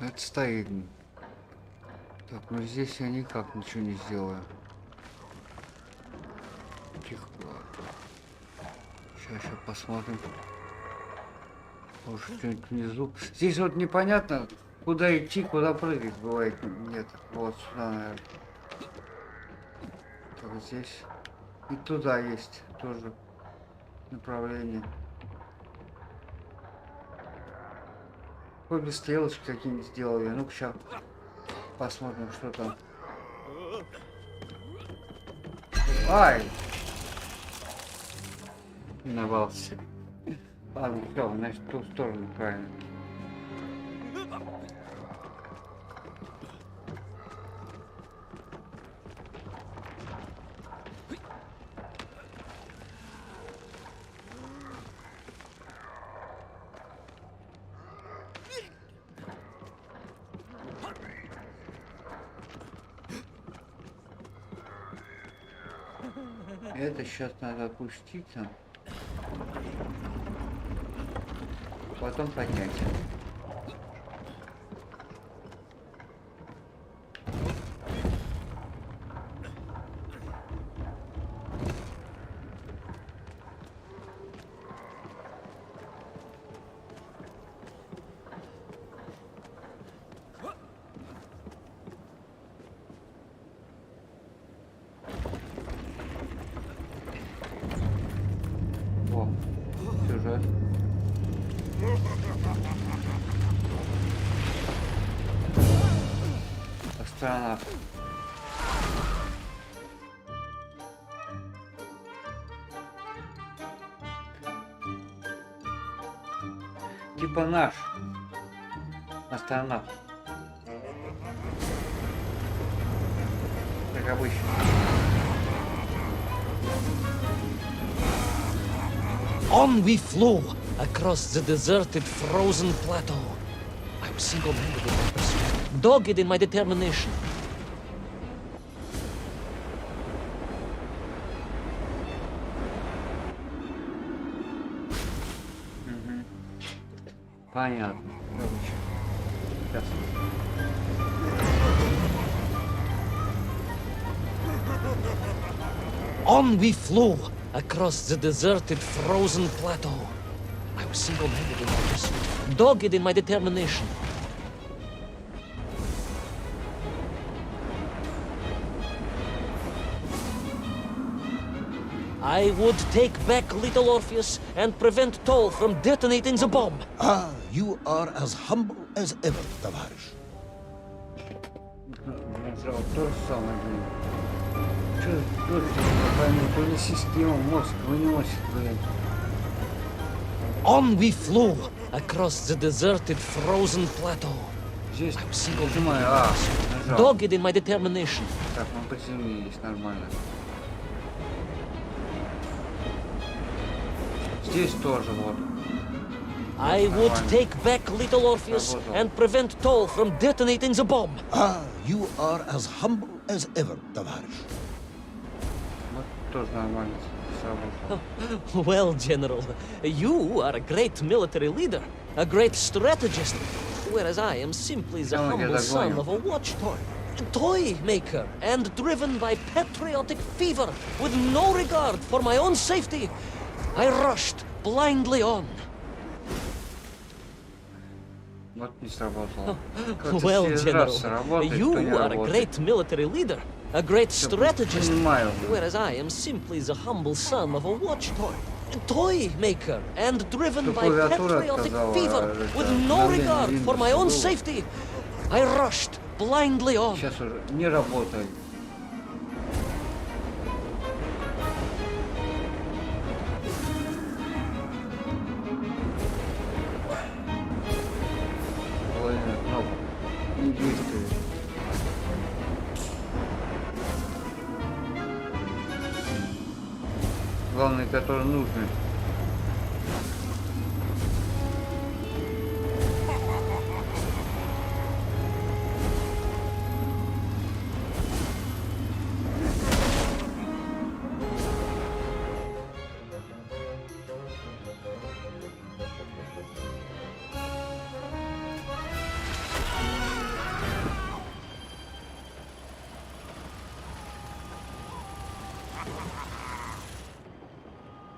Это стоит. Так, ну здесь я никак ничего не сделаю. Тихо. Сейчас посмотрим. Может, что-нибудь внизу. Здесь вот непонятно, куда идти, куда прыгать бывает. Нет, вот сюда, наверное. Так, здесь. И туда есть тоже направление. Обе стрелочки какие-нибудь сделали. Ну-ка, сейчас посмотрим, что там. Ай! Миновался. Ладно, все, значит, в ту сторону правильно. Это сейчас надо опустить там. Потом поднять. О, сюжет. Астронавт. Типа наш астронавт. Как обычно. On we flew across the deserted, frozen plateau. I was single-handed in my pursuit, dogged in my determination. Понятно. Короче. Сейчас. On we flew across the deserted, frozen plateau. I was single-handed in my pursuit, dogged in my determination. I would take back little Orpheus and prevent Toll from detonating the bomb. Ah, you are as humble as ever, товарищ. То же самое, блин. Что то ли система мозг выносит, блин. On we flew across the deserted, frozen plateau. Здесь I was single-handed in нажимаю, my pursuit, нажал. dogged in my determination. Так, мы приземлились нормально. Здесь тоже вот. I would take back little Orpheus and prevent Toll from detonating the bomb. Ah, you are as humble as ever, товарищ. Вот тоже нормально сработало. Well, General, you are a great military leader, a great strategist, whereas I am simply the humble son of a watch toy maker, and driven by patriotic fever, with no regard for my own safety, I rushed blindly on. Вот не сработало. Well, General, you are a great military leader, a great strategist, whereas I am simply the humble son of a watch toy maker, and driven by patriotic fever, with no regard for my own safety, I rushed blindly on. Сейчас уже не работает. главное, который нужен.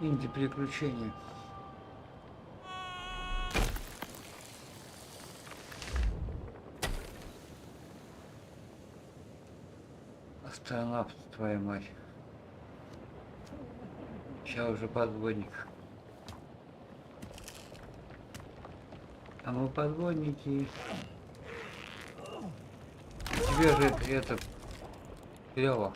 Инди-приключения. Астронавт, твоя мать. Сейчас уже подводник. А мы подводники. Тебе же это клево.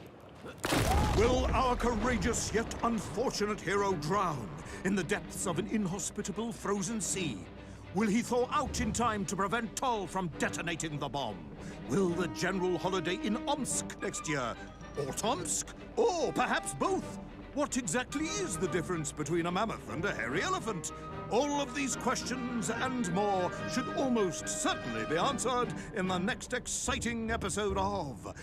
Will our courageous yet unfortunate hero drown in the depths of an inhospitable frozen sea? Will he thaw out in time to prevent Tull from detonating the bomb? Will the general holiday in Omsk next year? Or Tomsk? Or perhaps both? What exactly is the difference between a mammoth and a hairy elephant? All of these questions and more should almost certainly be answered in the next exciting episode of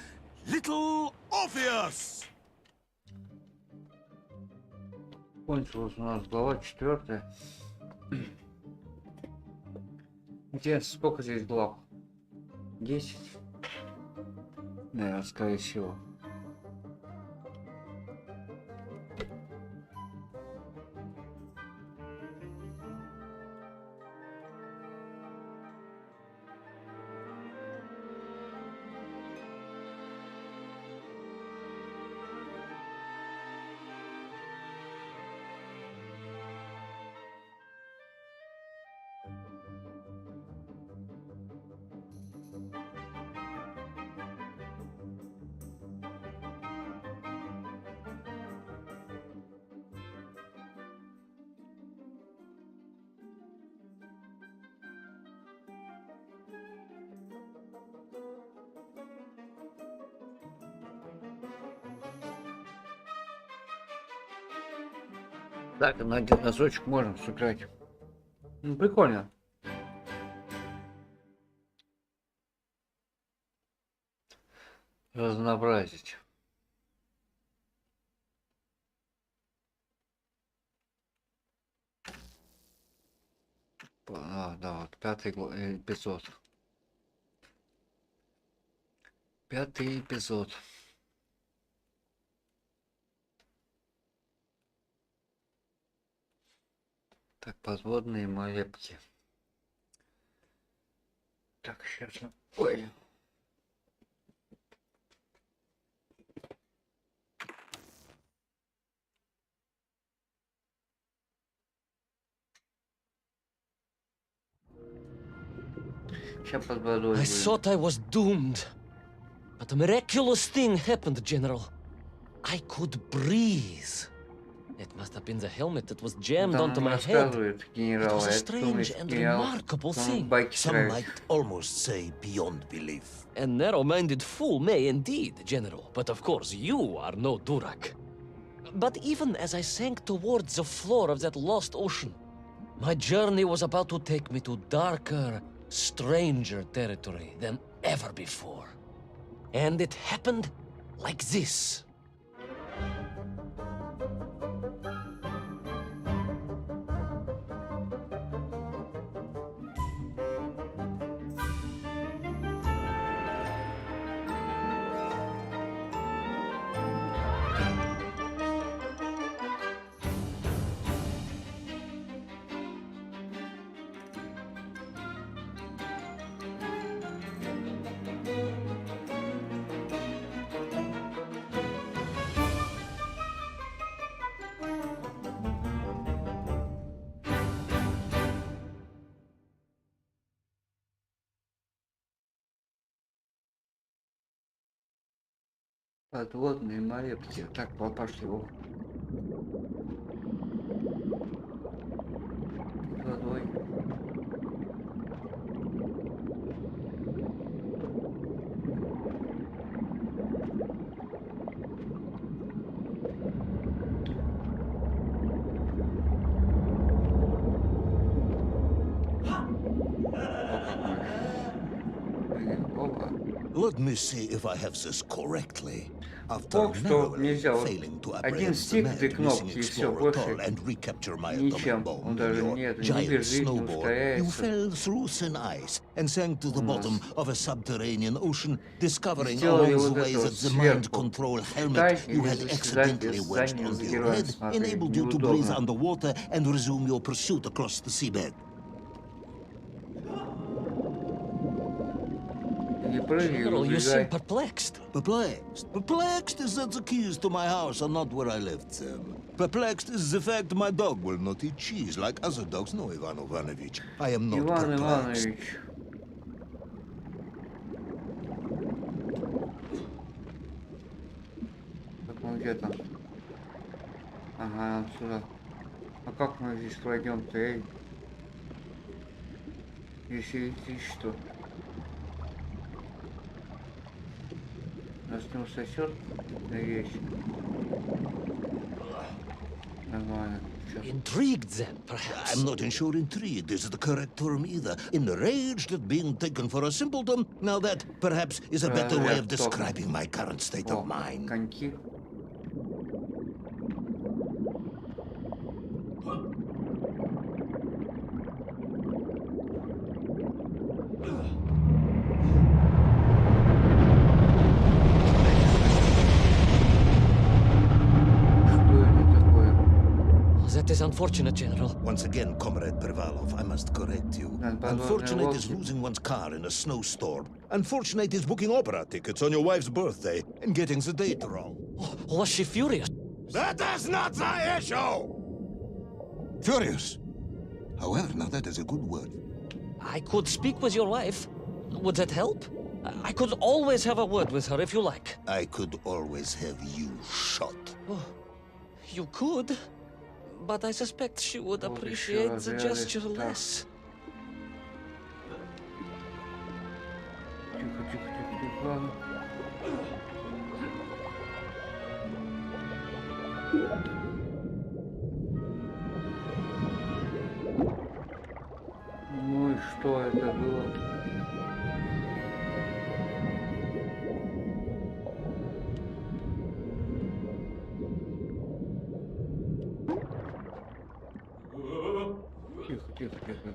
Little Orpheus! Кончилась у нас глава 4. Интересно, сколько здесь глав? 10? Наверное, скорее всего. Так, на один разочек можем сыграть. Ну, прикольно. Разнообразить. Да, вот 5-й эпизод. 5-й эпизод. Так, подводные молебки. Так, сейчас. Ой. Сейчас под водой. I thought I was doomed. But a miraculous thing happened, General. I could breathe. It must have been the helmet that was jammed onto my head. It was a strange and remarkable thing. Some might almost say beyond belief. A narrow-minded fool may indeed, General. But of course, you are no Durak. But even as I sank towards the floor of that lost ocean, my journey was about to take me to darker, stranger territory than ever before. And it happened like this. Подводные молебки. Так, пошли его. Водой. Let me see if I have this correctly. After Ох, что narrowly нельзя. Вот failing to один apprehend the стик, mad две missing кнопки, и все, explorer больше Toll and recapture my ничем. atomic bomb Он in даже your не giant бежит, не snowboard, you ускоряется. fell through thin ice and sank to the У нас. bottom of a subterranean ocean, discovering Сделали along вот the это way вот that the сверху. mind control helmet Читай you или had заседать accidentally без wedged заднего onto your героя. head Смотри, enabled you to breathe неудобно. underwater and resume your pursuit across the seabed. Не прыгай, General, you seem убегай. Perplexed? Perplexed is that the keys to my house are not where I left them. Perplexed is the fact my dog will not eat cheese like other dogs. No, Ivan Ivanovich, I am not Иван perplexed. Иванович. Так, он где там? Ага, он сюда. А как мы здесь пройдем-то, эй? Здесь электричество. Нас не усосет? Да есть. Нормально. Сейчас. Intrigued then, perhaps? I'm not sure intrigued is the correct term either. Enraged at being taken for a simpleton. Now that, perhaps, is a better way of describing my current state of mind. Коньки. That is unfortunate, General. Once again, Comrade Pervalov, I must correct you. Unfortunate is losing one's car in a snowstorm. Unfortunate is booking opera tickets on your wife's birthday and getting the date wrong. Oh, was she furious? That is not the issue! Furious. However, now that is a good word. I could speak with your wife. Would that help? I could always have a word with her if you like. I could always have you shot. Oh, you could, but I suspect she would appreciate the gesture less. Тихо, тихо, тихо, тихо. Ну и что это было? Тихо, тихо, тихо.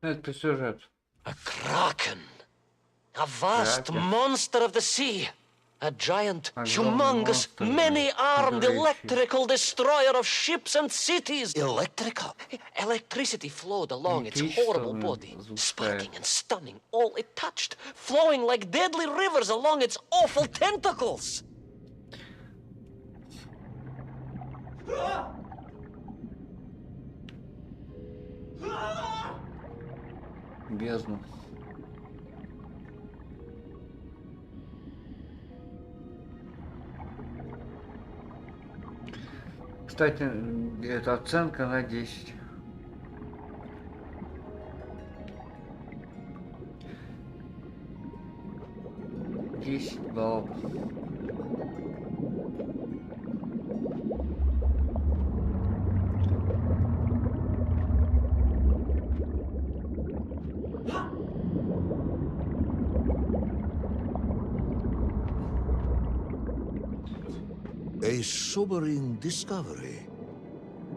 Это сюжет. A kraken. A vast Kraken. monster of the sea. A giant, Огромный humongous, монстр, many-armed который electrical destroyer of ships and cities. Electrical? Electricity flowed along its Электричество horrible body, запускает. sparking and stunning all it touched, flowing like deadly rivers along its awful tentacles. Бездну. Кстати, это оценка на 10. Десять баллов. A sobering discovery.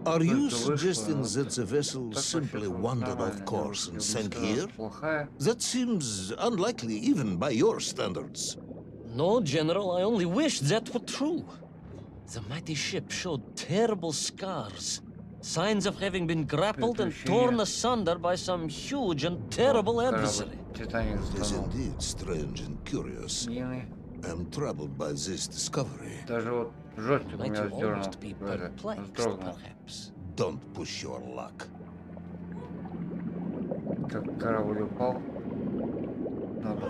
Are you suggesting that the vessel simply wandered off course and sank here? That seems unlikely even by your standards. No, General, I only wish that were true. The mighty ship showed terrible scars. Signs of having been grappled and torn asunder by some huge and terrible adversary. It is indeed strange and curious. I'm troubled by this discovery. Даже вот Жестко Might меня you сдернул. almost be Это, perplexed, вздрогнул. perhaps? Don't push your luck. Как корабль упал. На бок.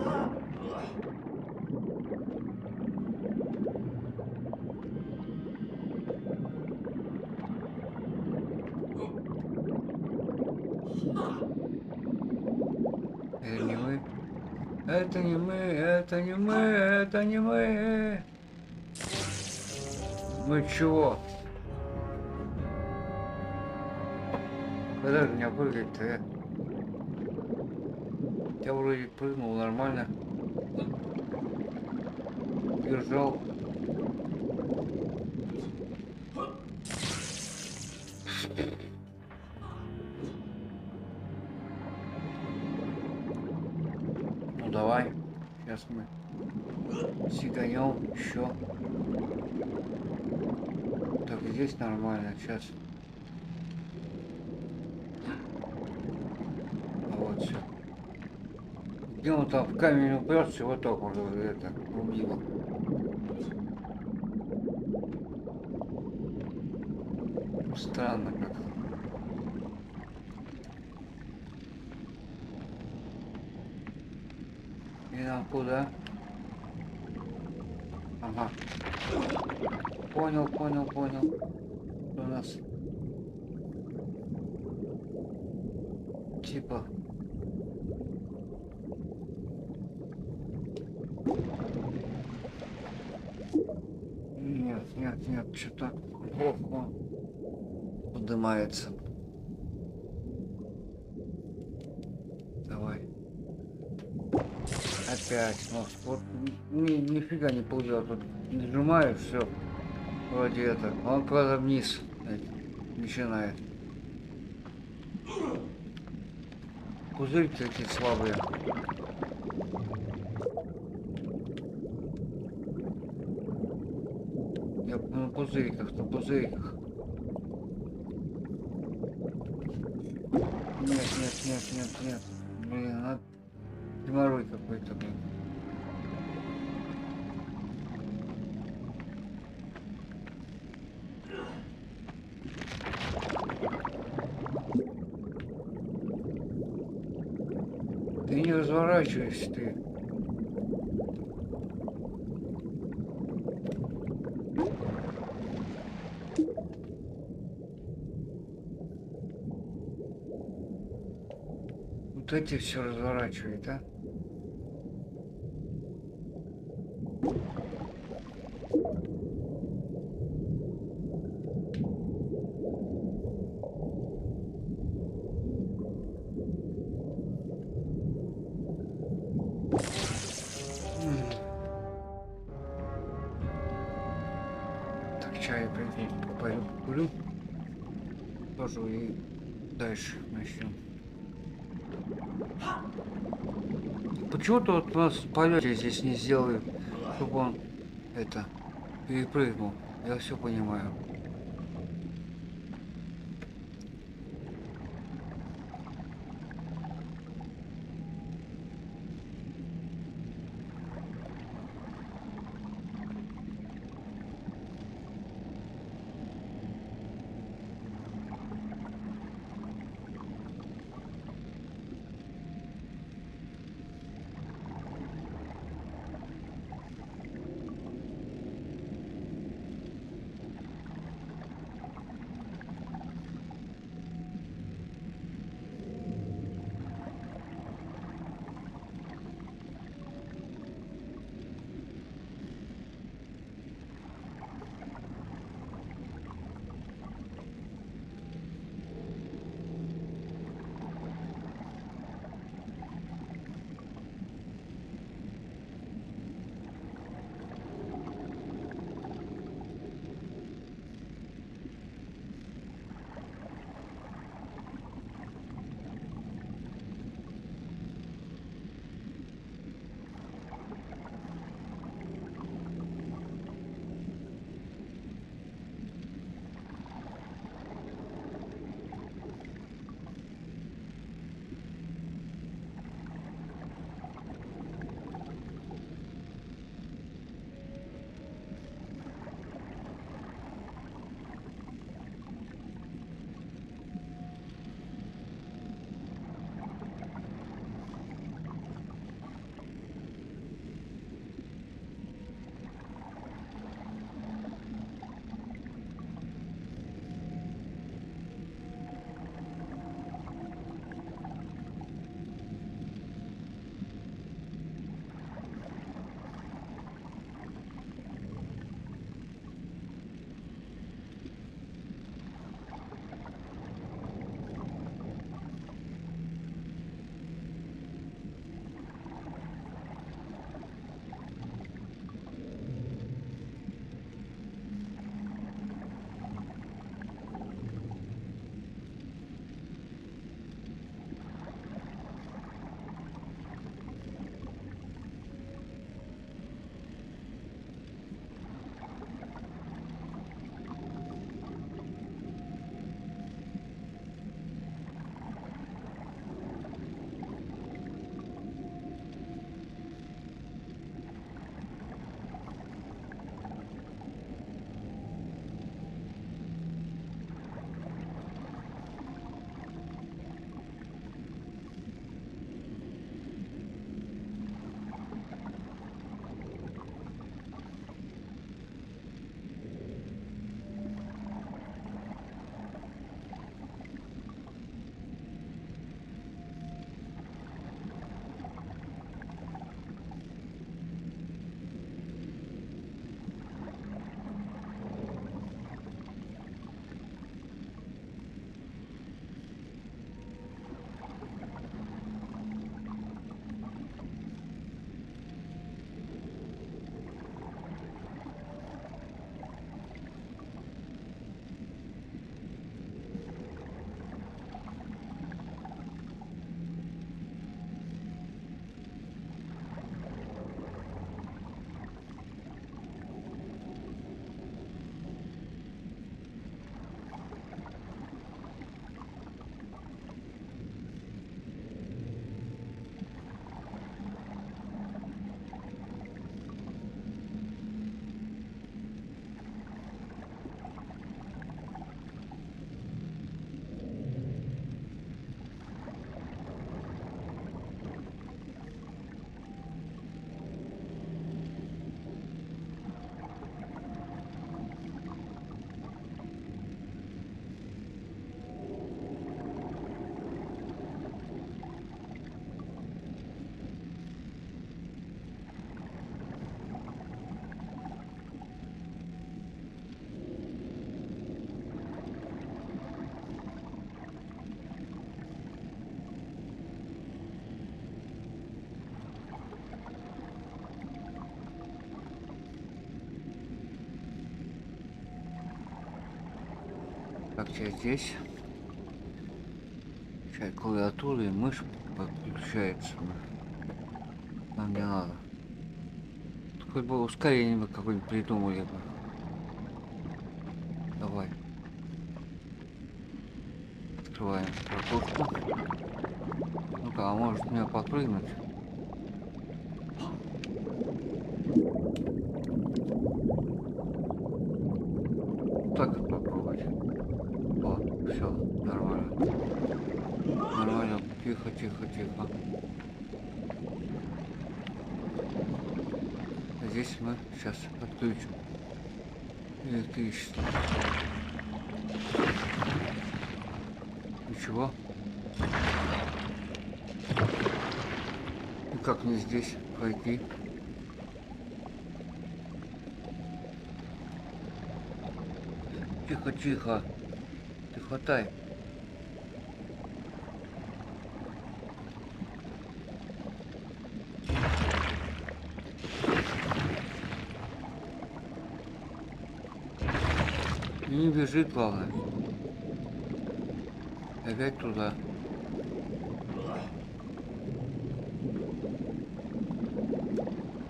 Это не мы. Это не мы, это не мы, это не мы. Мы чего? Когда же меня прыгать-то, Я вроде прыгнул нормально. Держал. Ну давай. Сейчас мы сиганем еще. Так, здесь нормально. Сейчас. А вот все. Где он там в камень уперся, вот так уже это убило. Странно как. И нам куда? Ага. Понял. У нас типа нет, что-то плохо поднимается. Давай. Опять, вот нифига не ползет. Тут нажимаю, все. Вроде это. Он куда-то вниз начинает. Пузырьки такие слабые. Я на пузырьках. Нет. Блин, геморрой какой-то, блин. Ты не разворачивайся, ты. Вот эти все разворачивает, а? Так, чай пойду покурю. Тоже и дальше начнем. Почему-то вот у нас в полете здесь не сделали, чтобы он это перепрыгнул. Я все понимаю. Как я здесь? Сейчас клавиатура и мышь подключается. Нам не надо. Хоть бы ускорение бы какое-нибудь придумали бы. Давай. Открываем картошку. Ну-ка, а может мне подпрыгнуть? Так попробовать. О, все, нормально. Нормально. Тихо, тихо, тихо. Здесь мы сейчас подключим электричество. Ничего. И как мне здесь пройти? Тихо, тихо. Ты хватай. И не бежит, главное. Опять туда.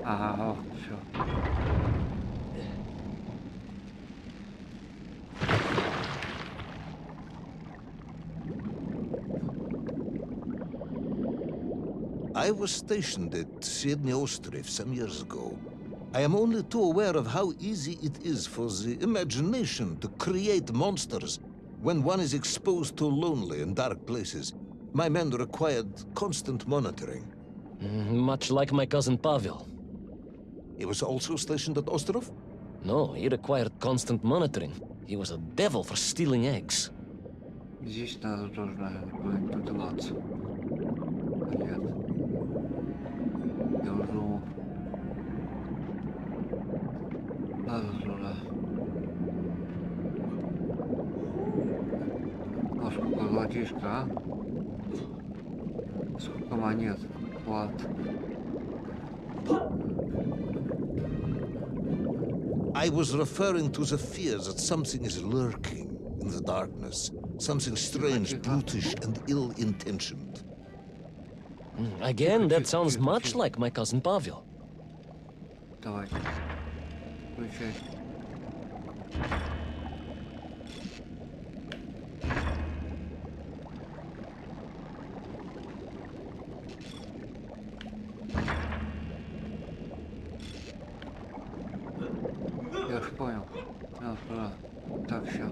Ага, все. I was stationed at Sydney Ostrov some years ago. I am only too aware of how easy it is for the imagination to create monsters when one is exposed to lonely and dark places. My men required constant monitoring. Much like my cousin Pavel. He was also stationed at Ostrov? No, he required constant monitoring. He was a devil for stealing eggs. Здесь надо тоже, наверное, куда-нибудь подниматься. Нет. Я уже думал. Надо туда. А сколько золотишка, а? Сколько монет? Клад. I was referring to the fear that something is lurking in the darkness. Something strange, brutish, and ill-intentioned. Again, that sounds much like my cousin Pavel. Давай. Включай. Я ж понял. Надо туда. Так, сейчас.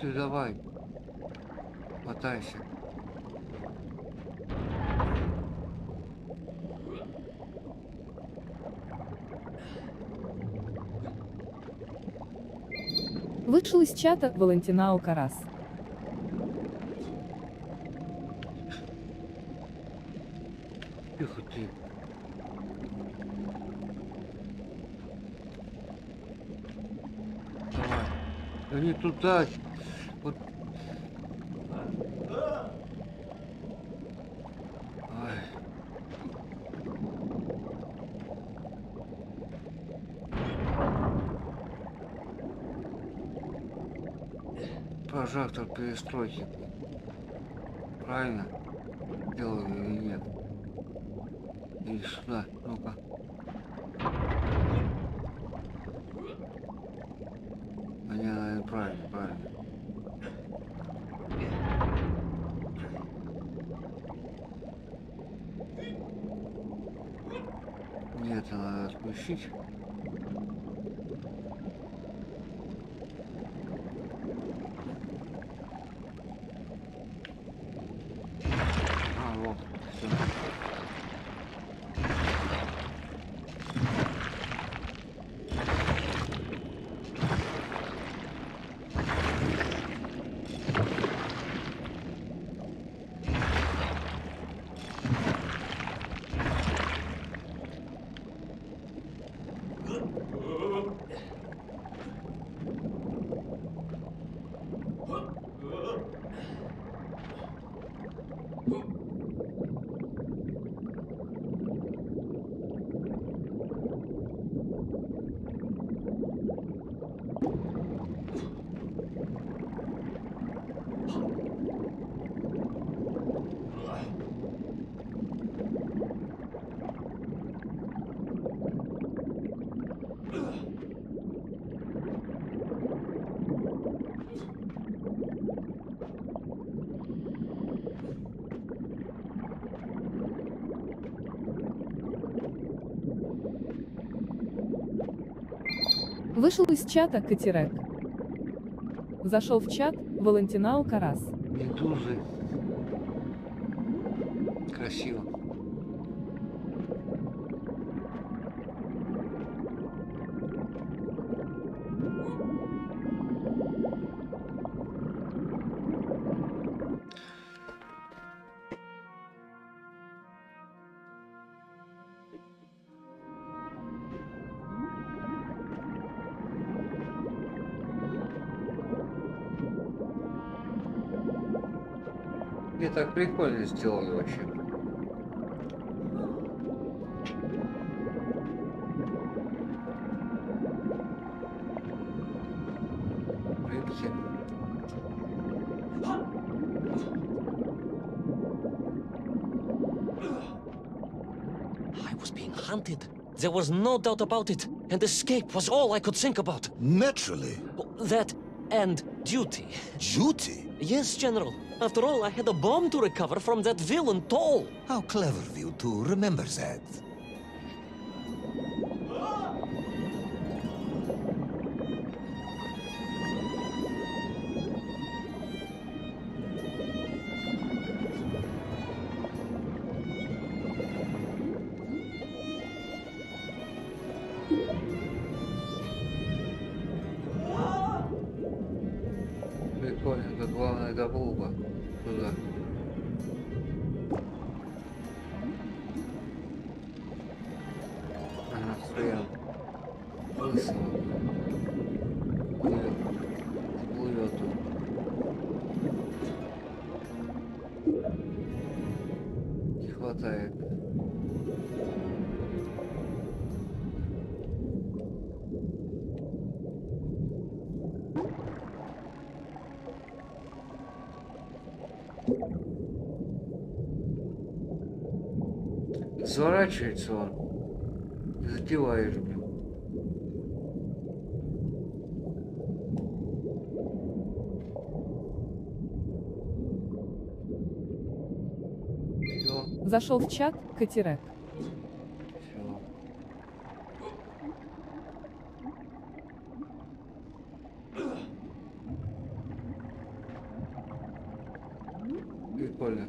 Ты давай. Хватайся. Вышел из чата Валентинау Карас. Тихо ты. Давай. Да не туда. Вот. Ай. Прожектор перестройки. Правильно? Делаю или нет? Или сюда, ну-ка. А не, наверное, правильно, правильно. Нет, это надо отключить. А, вот, все. Вышел из чата Катерек. Зашел в чат Валентинау Карас. Медузы. Красиво. И так прикольно сделали вообще. Рыбки. I was being hunted. There was no doubt about it. And escape was all I could think about. Naturally. That and duty. Duty? Yes, General. After all, I had a bomb to recover from that villain Toll. How clever of you to remember that. Прикольно, это главное добыл бы туда. Ага, стоял. Лысого. Плывет он. Не хватает. Заворачивается он. И задеваешь, блин. Всё, Зашел в чат Катерек. всё. Прикольно.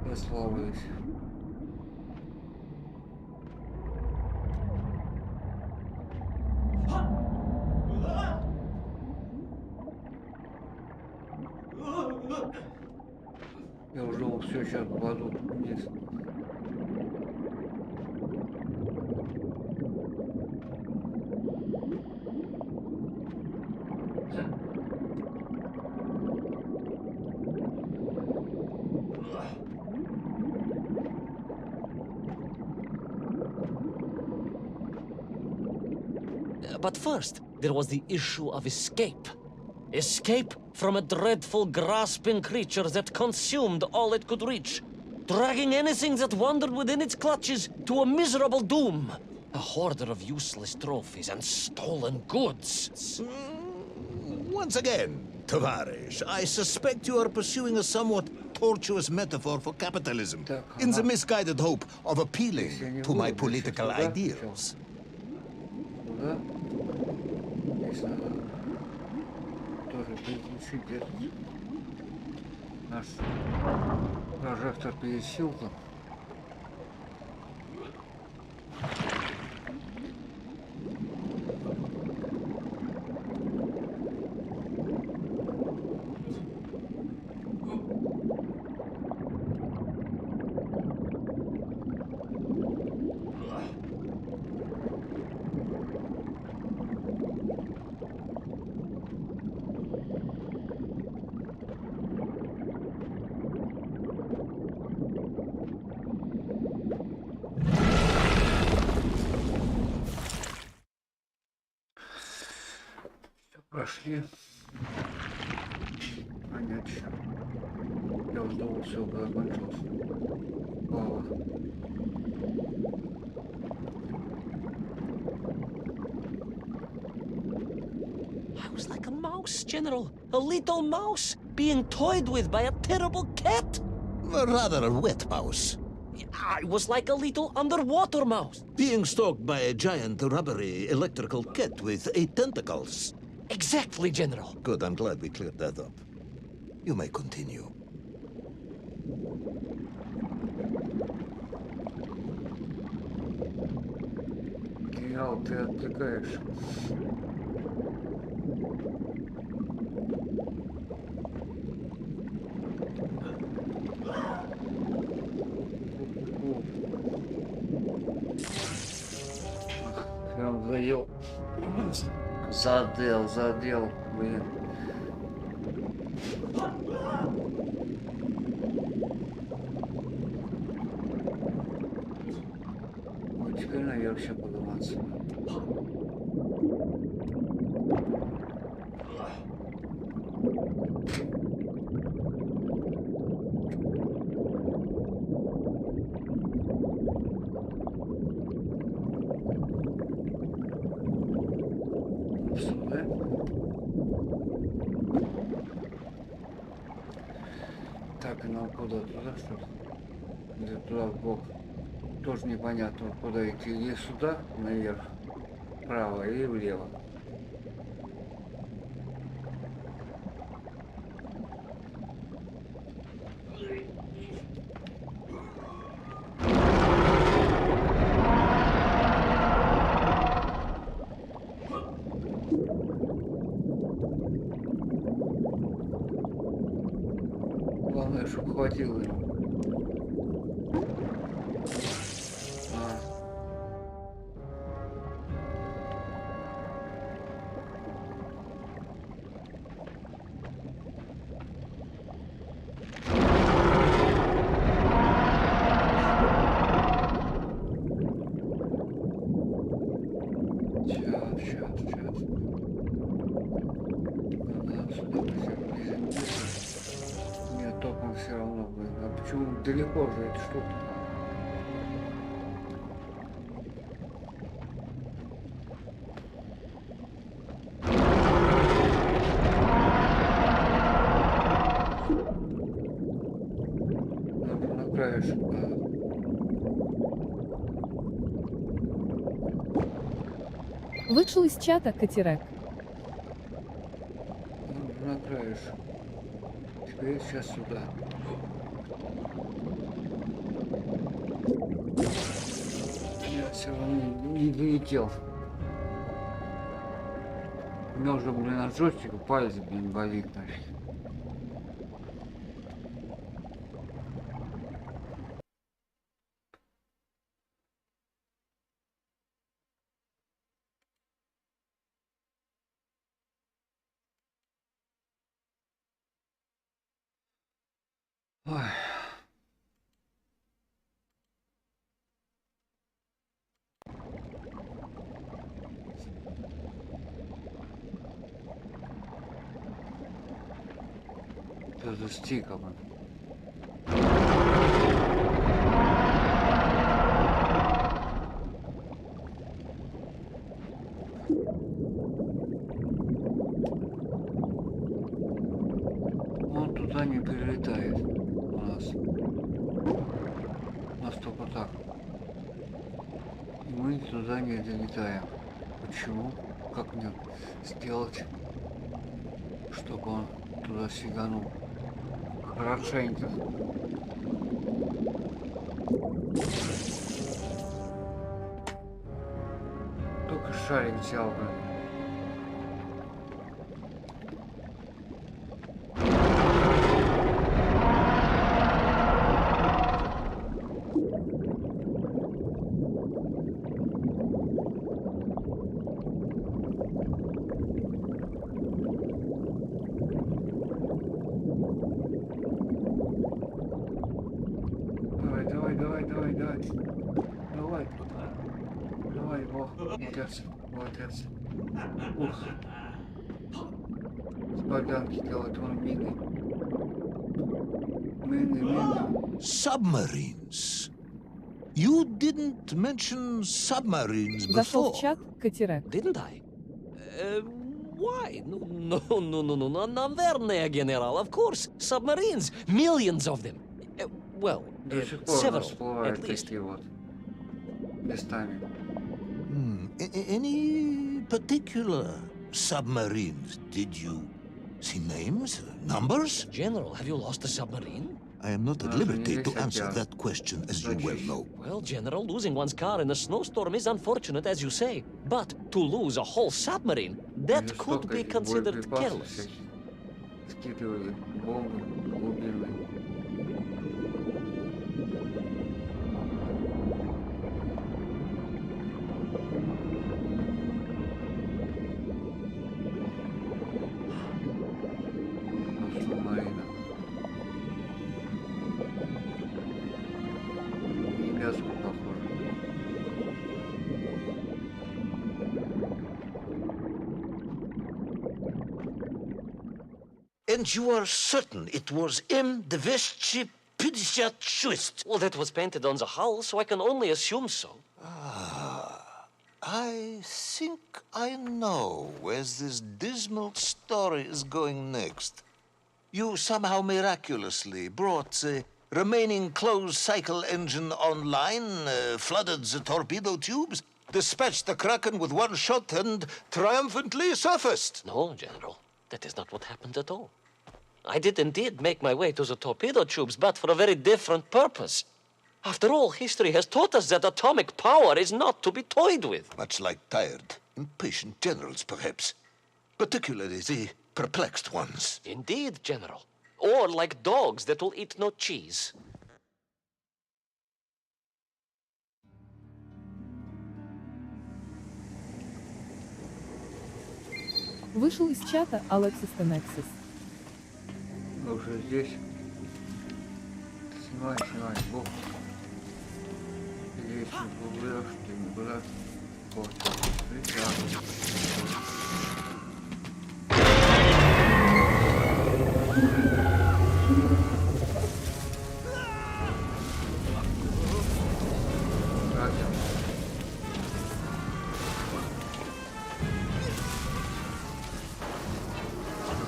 Прославились. Я уже все сейчас упаду вниз. But first, there was the issue of escape. Escape from a dreadful, grasping creature that consumed all it could reach, dragging anything that wandered within its clutches to a miserable doom. A hoarder of useless trophies and stolen goods. Once again, Tavares, I suspect you are pursuing a somewhat tortuous metaphor for capitalism, in the misguided hope of appealing to my political ideals. Туда. Здесь надо тоже переключить этот наш прожектор пересилка. Прошли. Понятно. Я уже думал, все закончилось. Вау. I was like a mouse, General. A little mouse being toyed with by a terrible cat. A rather wet mouse. I was like a little underwater mouse. Being stalked by a giant rubbery electrical cat with 8 tentacles. Exactly, General. Good, I'm glad we cleared that up. You may continue. Генерал, ты отвлекаешь. Прям заел. Задел, блин. Вот теперь наверх еще подниматься. Сюда. Так, и нам куда? Туда что ли? Или туда в бок? Тоже непонятно, куда идти. Или сюда, наверх, вправо или влево. Главное, чтобы хватило ему. Сейчас. Надо сюда приземлиться. Нет, током все равно, блин. А почему далеко же эта штука? Надо на краешек. Вышел из чата Катерек. Надо на краешек. Теперь сейчас сюда. Я все равно не долетел. У меня уже, блин, от джойстика палец, блин, болит нафиг. Ой. Что за стиком? Он туда не прилетает у нас. У нас только так. И мы туда не долетаем. Почему? Как мне сделать, чтобы он туда сиганул? Хорошенько. Только шарик взял бы. Давай, молодец. Ух. Поганки делают вон мины. Мины. Submarines. You didn't mention submarines Зашел в before. чат, Катерек. Didn't I? Why? No, наверное, General, of course. Submarines. Millions of them. Well, До сих пор several, всплывают at least. такие вот. Местами. Any particular submarines? Did you see names? Numbers? General, have you lost a submarine? I am not at Даже liberty не to висят answer я. that question, as you well know. Well, General, losing one's car in a snowstorm is unfortunate, as you say. But to lose a whole submarine, that could be considered careless. Скидывали бомбы, глубинные. Субмарина. Немецкую, похоже. And you are certain it was M256? Well, that was painted on the hull, so I can only assume so. I think I know where this dismal story is going next. You somehow miraculously brought the remaining closed cycle engine online, flooded the torpedo tubes, dispatched the Kraken with one shot, and triumphantly surfaced. No, General, that is not what happened at all. I did indeed make my way to the torpedo tubes, but for a very different purpose. After all, history has taught us that atomic power is not to be toyed with. Much like tired, impatient generals, perhaps. Particularly the perplexed ones. Indeed, General. Or like dogs that will eat no cheese. Вышел из чата Алексис Тенексис. Мы уже здесь. Снимай, бог. Здесь не гуляешь, ты не гуляешь. Вот, прекрасно.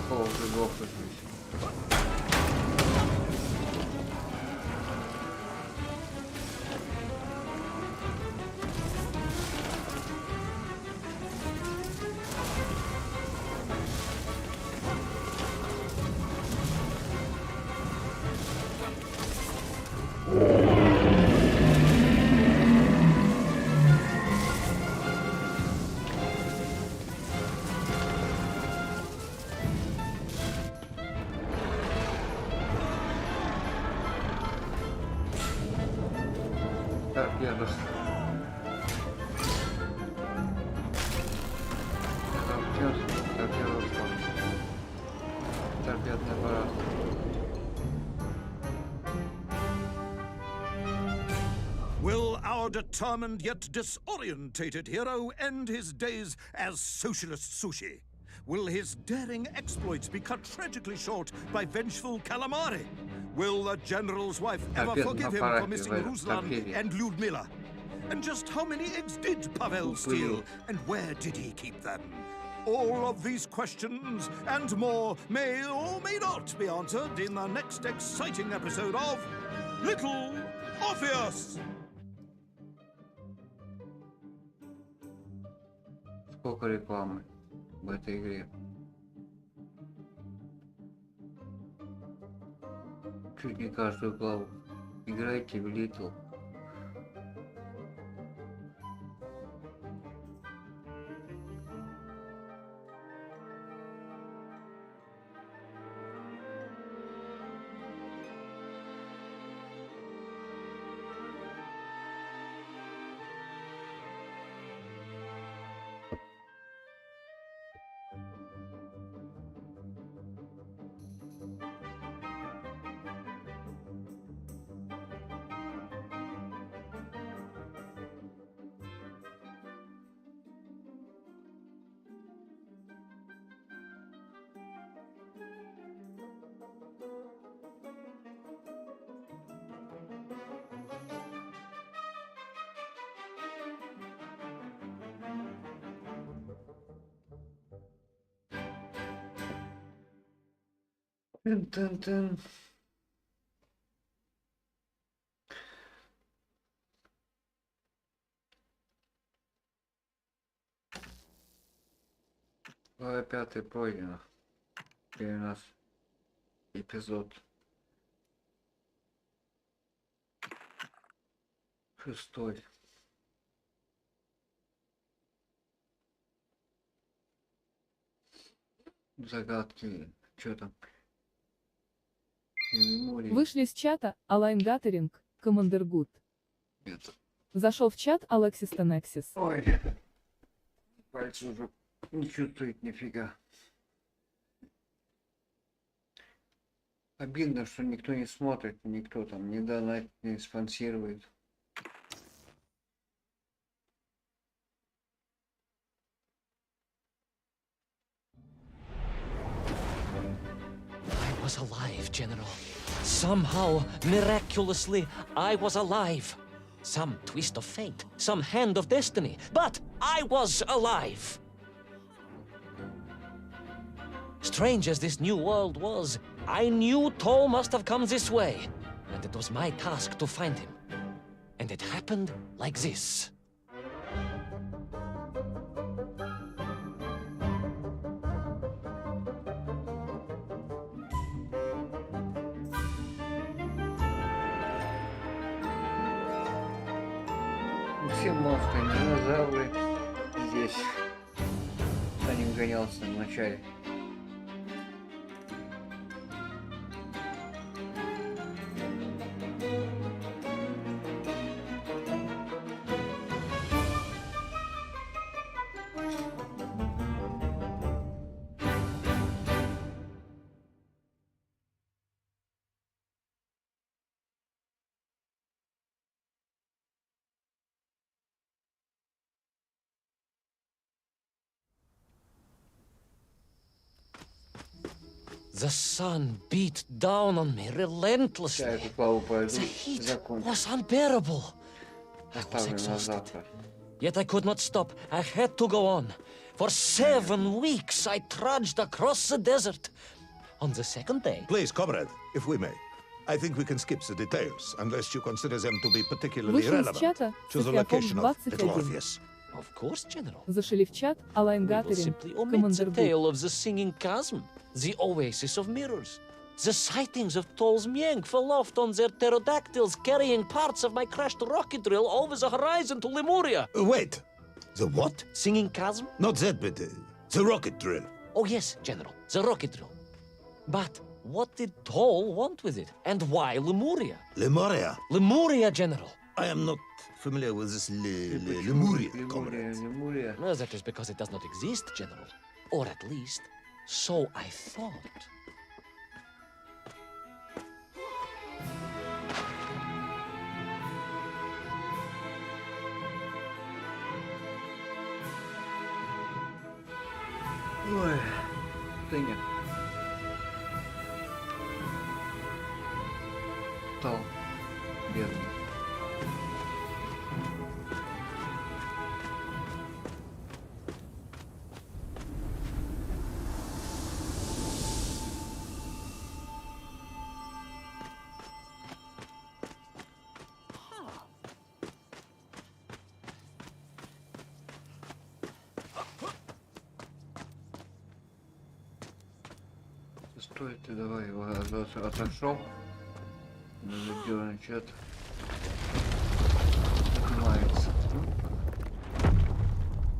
Какого ты бога здесь? Торпеда. Торпедный аппарат. Will our determined yet disorientated hero end his days as socialist sushi? Will his daring exploits be cut tragically short by vengeful calamari? Will the general's wife ever forgive him for missing Ruslan and Lyudmila? And just how many eggs did Pavel steal, and where did he keep them? All of these questions and more may or may not be answered in the next exciting episode of Little Orpheus! Сколько рекламы в этой игре. Чуть не каждую главу. Играйте в Little. Тын-тын-тын. Глава 5 пройдено. Теперь у нас эпизод 6. Загадки. Что там? Вышли из чата, Алайн Гаттеринг, Командер Гуд. Это. Зашел в чат Алексис Тенексис. Ой. Пальцы уже не чувствует нифига. Обидно, что никто не смотрит, никто там не донатит, не спонсирует. I was alive, General. Somehow, miraculously, I was alive. Some twist of fate, some hand of destiny, but I was alive. Strange as this new world was, I knew Toll must have come this way, and it was my task to find him. And it happened like this. Все монстры, динозавры здесь. За ним гонялся в начале. The sun beat down on me relentlessly. Я эту главу пройду, The heat закончу. was unbearable. I was Оставлю на exhausted. завтра. Yet I could not stop. I had to go on. For 7 weeks, I trudged across the desert. On the second day... Please, comrade, if we may. I think we can skip the details, unless you consider them to be particularly Вышел из relevant чата to the София Фокс location of little 21. Orpheus. Of course, General. Зашли в чат Алайн We will Гаттеринг, simply omit Командер the Гуд. tale of the singing chasm, the oasis of mirrors. The sightings of Toll's Mieng fell off on their pterodactyls carrying parts of my crashed rocket drill over the horizon to Lemuria. Wait, the what? Singing chasm? Not that, but the rocket drill. Oh yes, General, the rocket drill. But what did Toll want with it? And why Lemuria? Lemuria. Lemuria, General. I am not familiar with this Lemuria, comrade. Лемурия. Well, that is because it does not exist, General. Or at least, so I thought. Ой, Тыня. Стал бедный. Стой ты, давай его отошел. Надо дернуть что-то. Поднимается.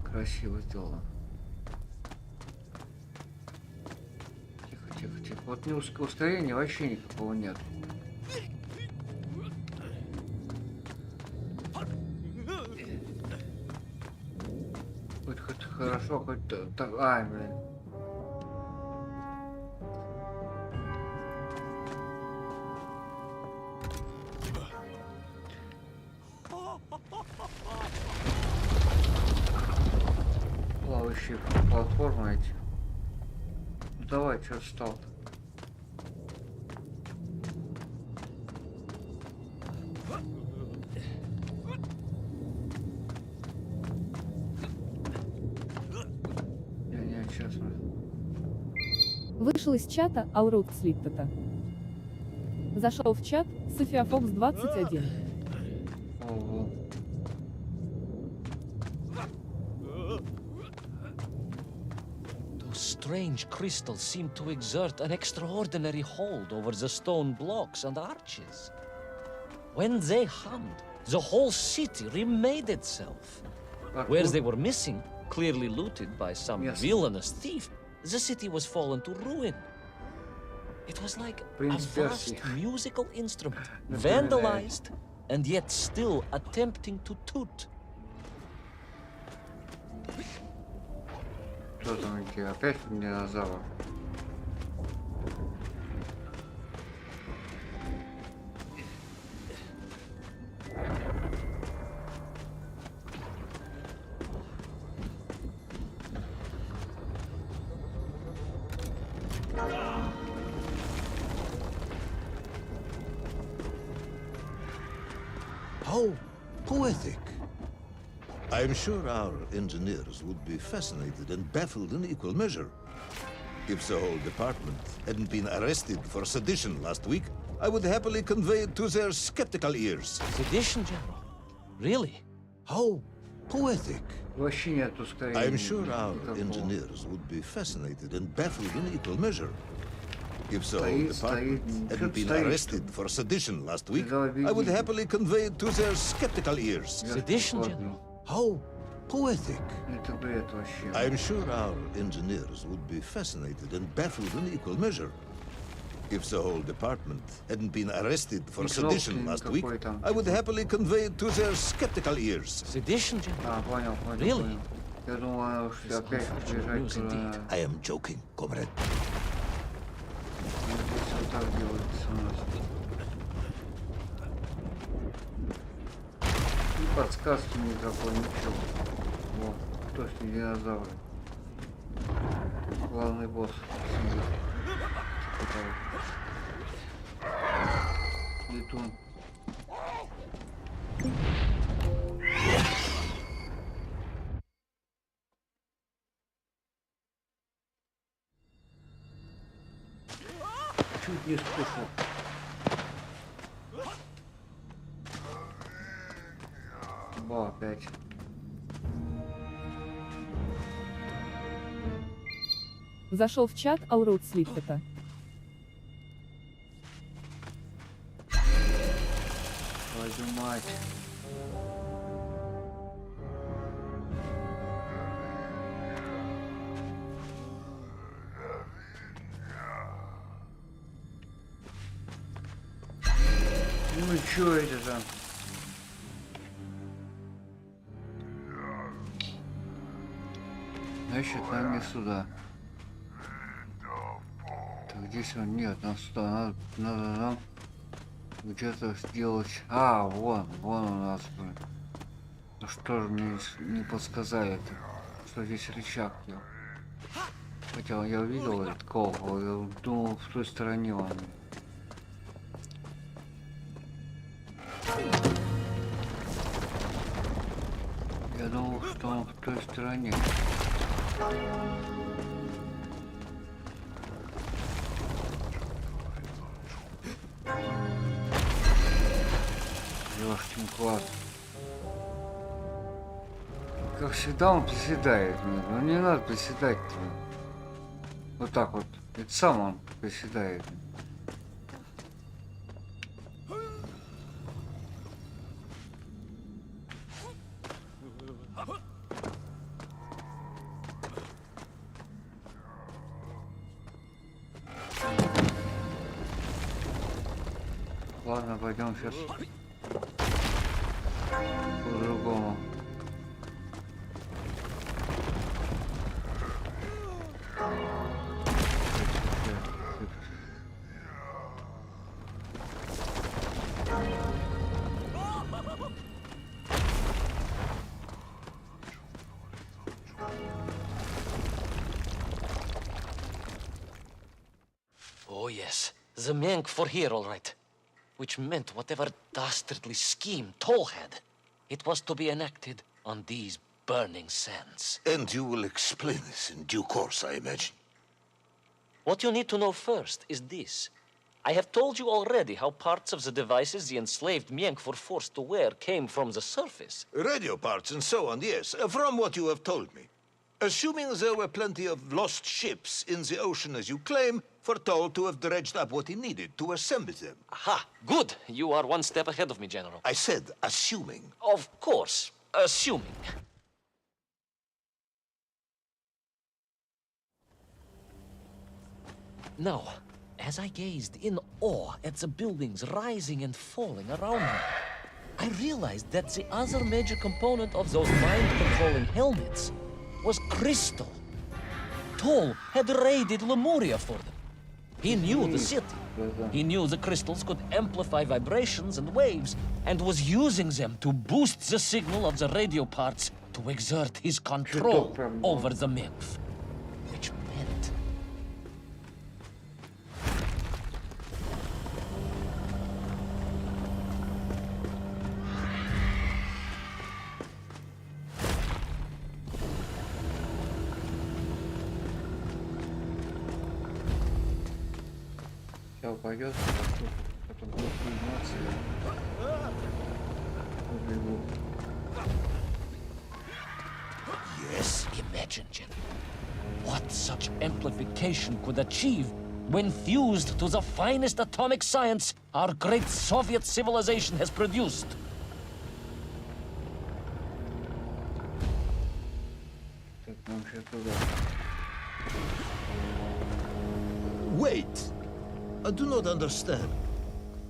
Красиво сделано. Тихо, тихо, тихо. Вот не ускорения вообще никакого нет. Хоть хорошо, хоть так. Ай, блин. Плавающие платформы эти. Ну давай, что встал-то? Не, честно. Вышел из чата Алрут Слиттета. Зашел в чат София Фокс 21. Ого. Those strange crystals seem to exert an extraordinary hold over the stone blocks and arches. When they hummed, the whole city remade itself. Where they were missing, clearly looted by some villainous thief, the city was fallen to ruin. It was like a vast musical instrument, vandalized, and yet still attempting to toot. Что там идти? Опять динозавр? How poetic. I'm sure our engineers would be fascinated and baffled in equal measure. If the whole department hadn't been arrested for sedition last week, I would happily convey it to their skeptical ears. Sedition, General? Really? How poetic. Вообще нет ускорения. I'm sure our engineers would be fascinated and baffled in equal measure. If the whole department hadn't been arrested for sedition last week, I would happily convey it to their skeptical ears. Sedition, General? How poetic. Это бред вообще. I'm sure our engineers would be fascinated and baffled in equal measure. If the whole department hadn't been arrested for sedition last week, I would happily convey it to their skeptical ears. Sedition, General? Понял, Really? понял. Я думаю, что опять бежать туда. I am joking, comrade. Здесь вот так делается у нас. И подсказки никакой, ничего. Вот, кто ж не динозавры. Главный босс. Летун. Чуть не скушал. Ба, опять. Зашел в чат Алрут Слиттета. Твою мать. Ну и чё это там? Значит, нам не сюда. Так, здесь он нет, нам сюда. Надо нам где-то сделать. А, вон у нас, блин. Ну что же мне не подсказали-то, что здесь рычаг был. Хотя я увидел этот колокол, я думал, в той стороне он. Я думал, что он в той стороне. Ёшкин класс. Как всегда он приседает. Ну не надо приседать-то. Вот так вот. Это сам он приседает. Ладно, пойдем сейчас по-другому. Oh, yes. The Mank for here, all right. Which meant whatever dastardly scheme Toll had, it was to be enacted on these burning sands. And you will explain this in due course, I imagine. What you need to know first is this. I have told you already how parts of the devices the enslaved Mienk were forced to wear came from the surface. Radio parts and so on, yes, from what you have told me. Assuming there were plenty of lost ships in the ocean as you claim, for Toll to have dredged up what he needed to assemble them. Aha, good. You are one step ahead of me, General. I said assuming. Of course, assuming. Now, as I gazed in awe at the buildings rising and falling around me, I realized that the other major component of those mind-controlling helmets was crystal. Toll had raided Lemuria for them. He knew the city. He knew the crystals could amplify vibrations and waves, and was using them to boost the signal of the radio parts to exert his control over the nymph. Which meant... Сейчас упадет, потом будет подниматься. Убегу. Yes, imagine, General, what such amplification could achieve when fused to the finest atomic science our great Soviet civilization has produced. Так, нам сейчас туда. Wait! I do not understand.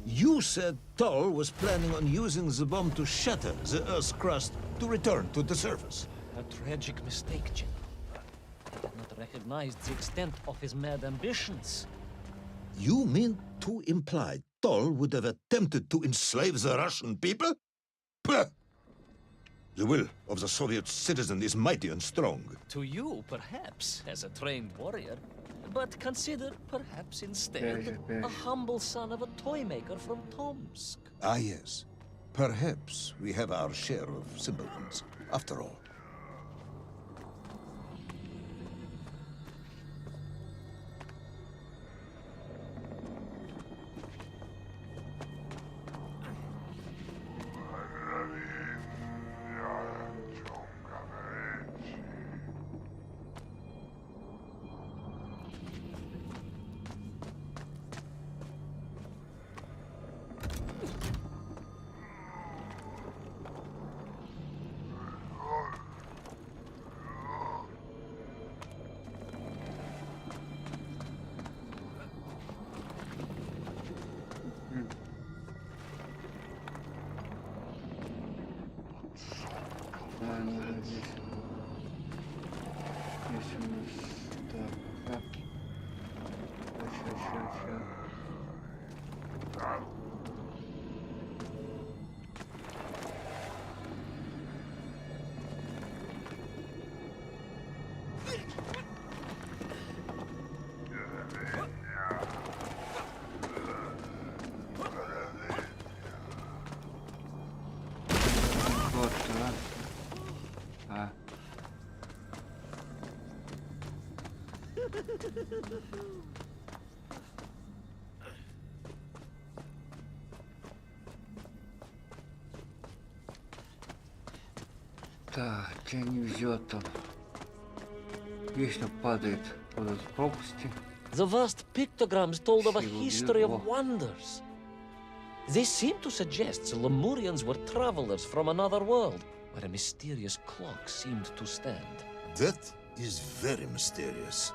You said Toll was planning on using the bomb to shatter the Earth's crust to return to the surface. A tragic mistake, General. I did not recognize the extent of his mad ambitions. You mean to imply Toll would have attempted to enslave the Russian people? Pah! The will of the Soviet citizen is mighty and strong. To you, perhaps, as a trained warrior, but consider, perhaps instead, a humble son of a toy maker from Tomsk. Ah, yes. Perhaps we have our share of simpletons, after all. Здесь. Здесь у нас так, сейчас. Вот, Так, тебя не везет там. Вечно падает под эти пропасти. The vast pictograms told of a history of wonders. They seem to suggest the Lemurians were travelers from another world, where a mysterious clock seemed to stand. That is very mysterious.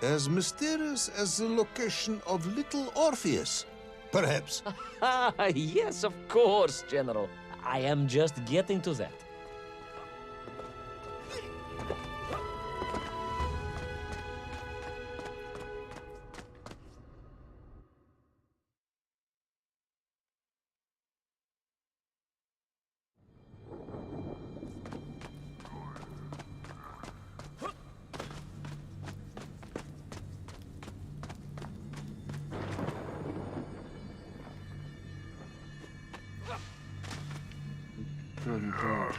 As mysterious as the location of little Orpheus, perhaps. Yes, of course, General. I am just getting to that. Что не так?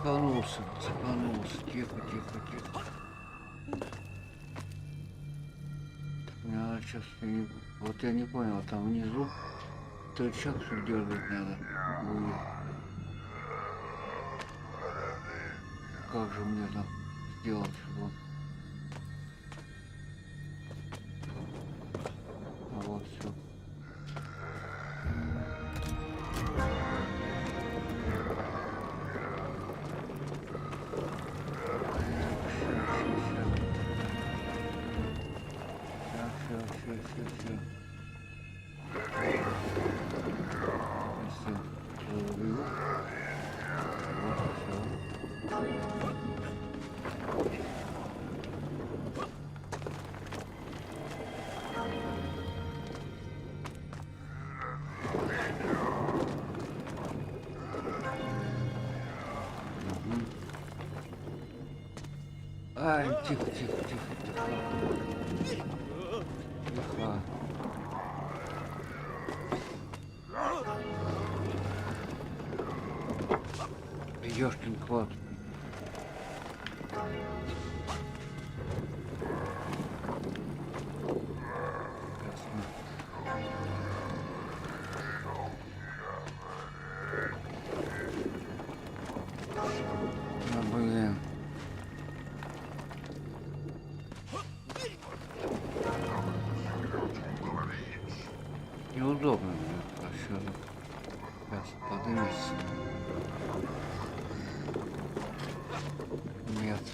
Цепанулся, цепанулся. Тихо, тихо, тихо. Так, сейчас вот я не понял, там внизу тычок все дергать надо. Будет. Как же мне там сделать его? А вот все. Все. Ай, тихо. Ёшкин кот. Ну, блин. Неудобно, все. Сейчас поднимется. Нет.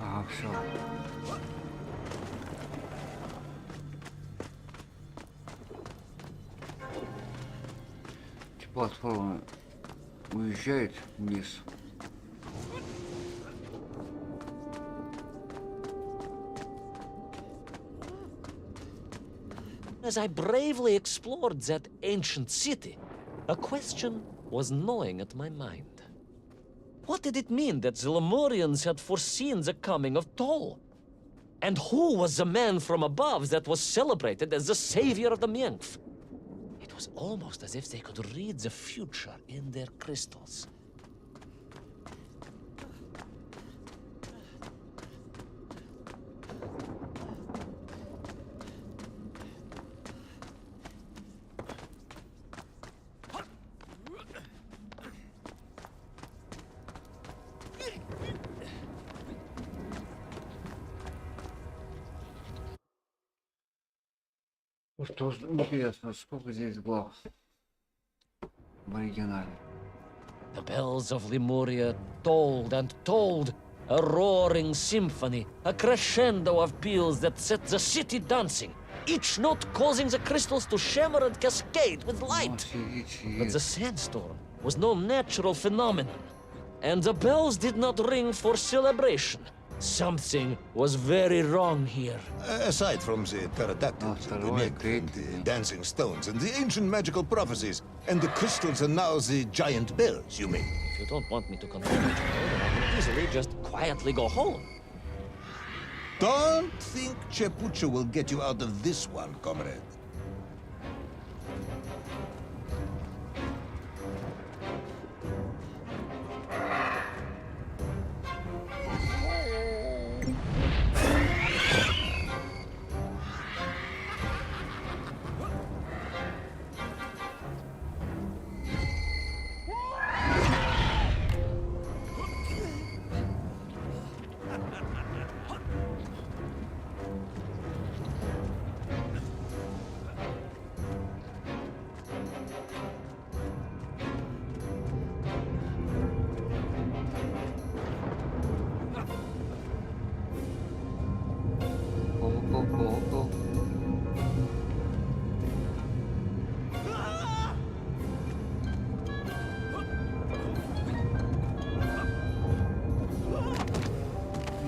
Ага, все. Платформа уезжает вниз. As I bravely explored that ancient city, a question was gnawing at my mind. What did it mean that the Lemurians had foreseen the coming of Tol? And who was the man from above that was celebrated as the savior of the Menkf? It was almost as if they could read the future in their crystals. Что ж, интересно, сколько здесь глав в оригинале? The bells of Lemuria tolled and tolled, a roaring symphony, a crescendo of peals that set the city dancing, each note causing the crystals to shimmer and cascade with light. But the sandstorm was no natural phenomenon, and the bells did not ring for celebration. Something was very wrong here. Aside from the pterodactyls, and the Meg, and the dancing stones, and the ancient magical prophecies, and the crystals and now the giant bells, you mean? If you don't want me to confirm it, then I can easily just quietly go home. Don't think Chepucha will get you out of this one, comrade.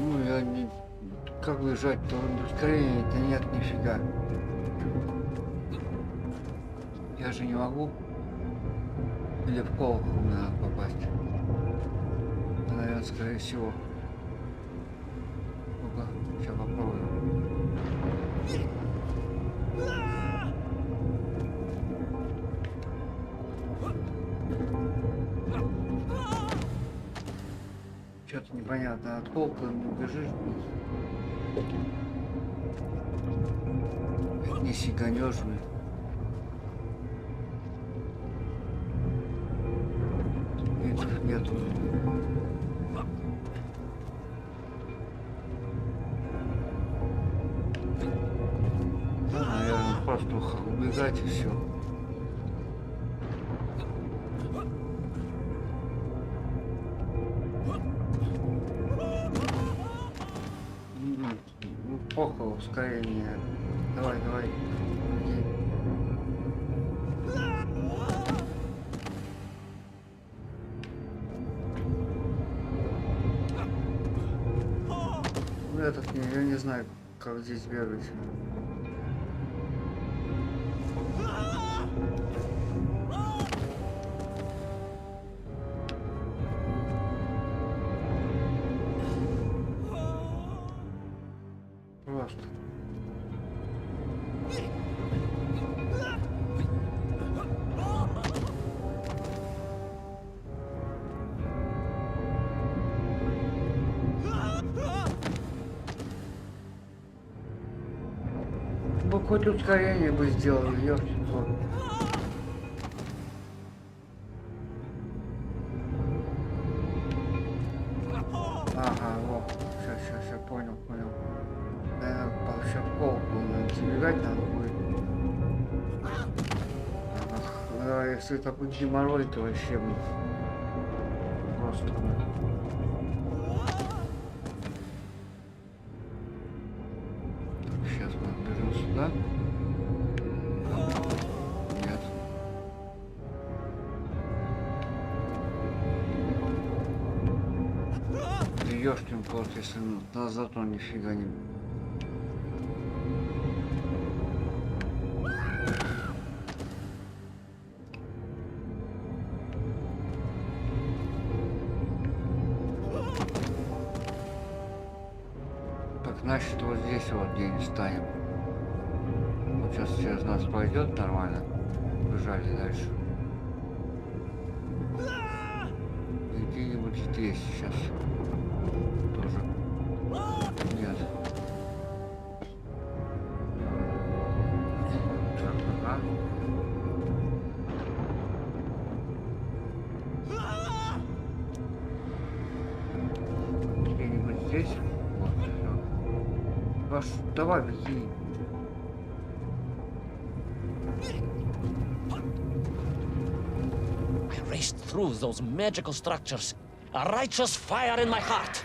Ну, я не... Как бежать-то? Ускорения-то нет, нифига. Я же не могу. Или в колокол надо попасть. Наверное, скорее всего. Ну-ка, сейчас попробую. непонятно, от колка бежишь, не сиганешь, блин. Метров нету. Ну, наверное, просто убегать и все. Ну, похуй, ускорение. Давай, давай. Иди. Ну, я не знаю, как здесь бегать. Просто. Ну, хоть ускорение бы сделал, ёлки-палки. Ага, вот. Сейчас, я понял. Наверное, вообще в пол забегать надо будет. Ага. Если это будет геморрой, то вообще будет просто. Так, сейчас мы берем сюда. Нет. Да ёшкин кот, если назад он нифига не... Значит, вот здесь вот где-нибудь станем. Вот сейчас через нас пойдет нормально. Бежали дальше. И где-нибудь здесь сейчас. Тоже. Нет. Так, ага. Где-нибудь здесь. Давай, беги. I raced through those magical structures, a righteous fire in my heart.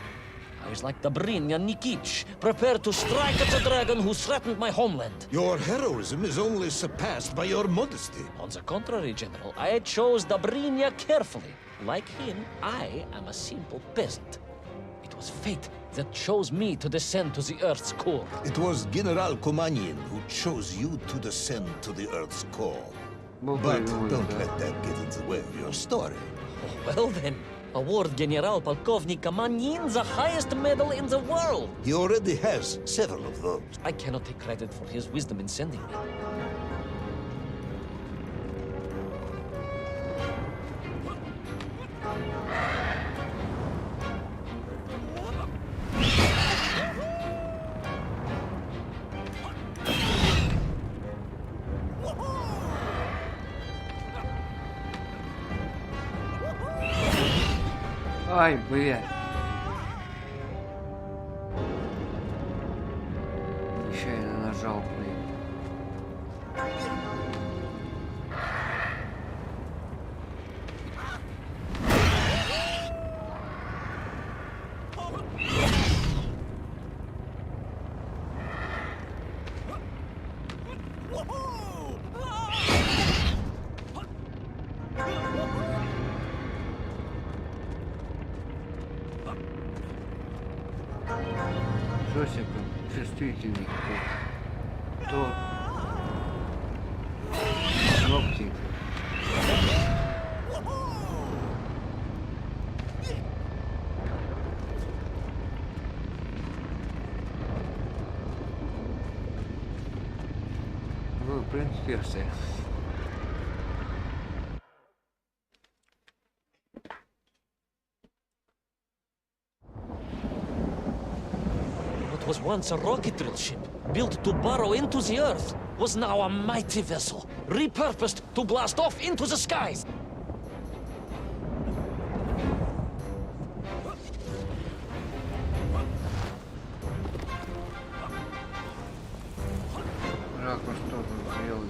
I was like Dobrynya Nikitch, prepared to strike at the dragon who threatened my homeland. Your heroism is only surpassed by your modesty. On the contrary, General, I chose Dobrynya carefully. Like him, I am a simple peasant. It was fate that chose me to descend to the Earth's core. It was General Kumanin who chose you to descend to the Earth's core. But don't let that get in the way of your story. Oh, well then, award General Polkovnik Kumanin the highest medal in the world. He already has several of those. I cannot take credit for his wisdom in sending me. Ай, блядь. Нечаянно нажал, блин. Жосик, чувствительный какой-то. То ногти. Вы, в принципе, все. What was once a rocket drill ship, built to burrow into the earth, was now a mighty vessel, repurposed to blast off into the skies. Ракурс тоже сделали.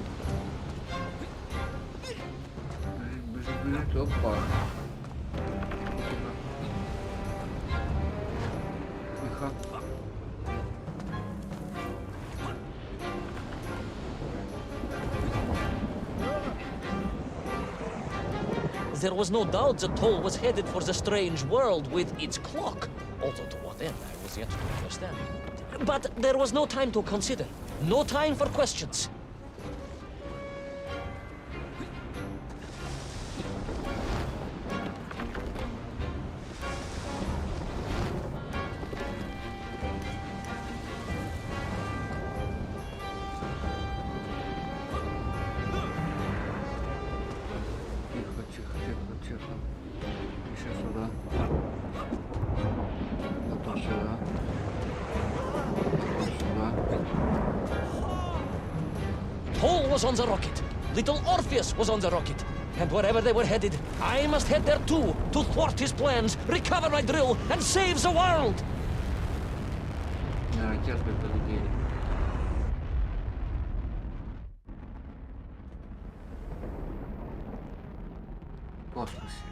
Взгляд, опа. Тихо. There was no doubt the toll was headed for the strange world with its clock, although to what end I was yet to understand. But there was no time to consider, no time for questions. Тихо. Еще сюда. Потом сюда. Потом сюда. Toll was on the rocket. Little Orpheus was on the rocket. And wherever they were headed, I must head there too, to thwart his plans, recover my drill, and save the world! На ракетку полетели. В космосе.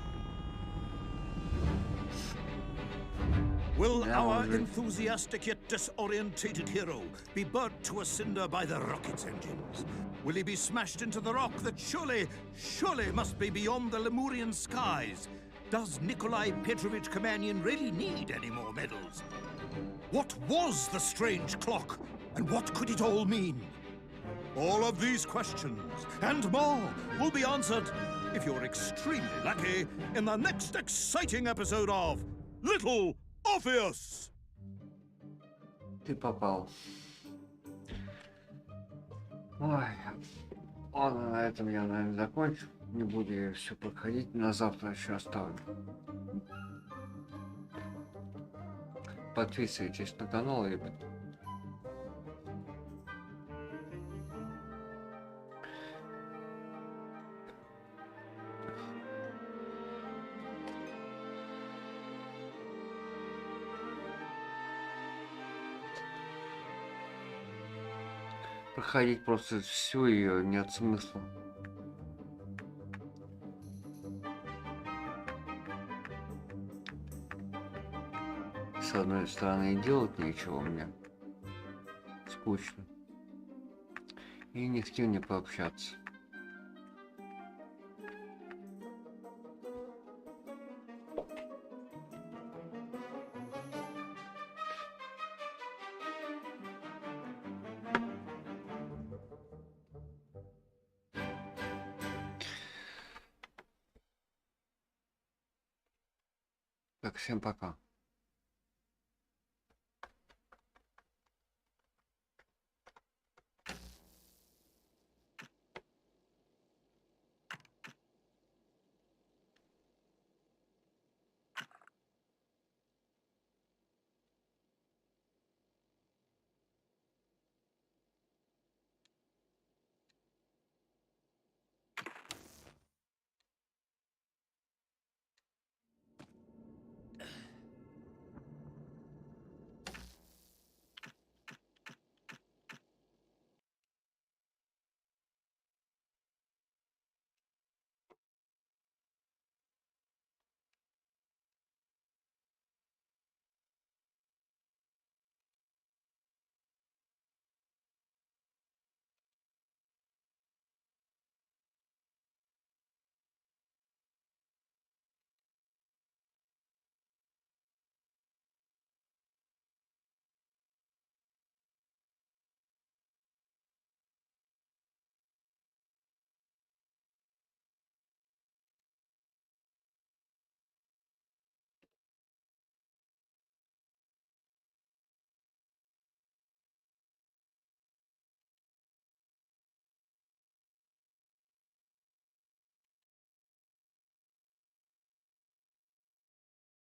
Will Yeah, our well, enthusiastic yet disorientated hero be burnt to a cinder by the rocket's engines? Will he be smashed into the rock that surely must be beyond the Lemurian skies? Does Nikolai Petrovich Kamenyan really need any more medals? What was the strange clock, and what could it all mean? All of these questions, and more, will be answered, if you're extremely lucky, in the next exciting episode of Little Orpheus! Ты попал. Ой. Ладно, на этом я, наверное, закончу. Не буду я все проходить. На завтра еще оставлю. Подписывайтесь на канал, ребят. Проходить просто всю ее нет смысла. С одной стороны, и делать нечего мне. Скучно. И ни с кем не пообщаться. Так, всем пока.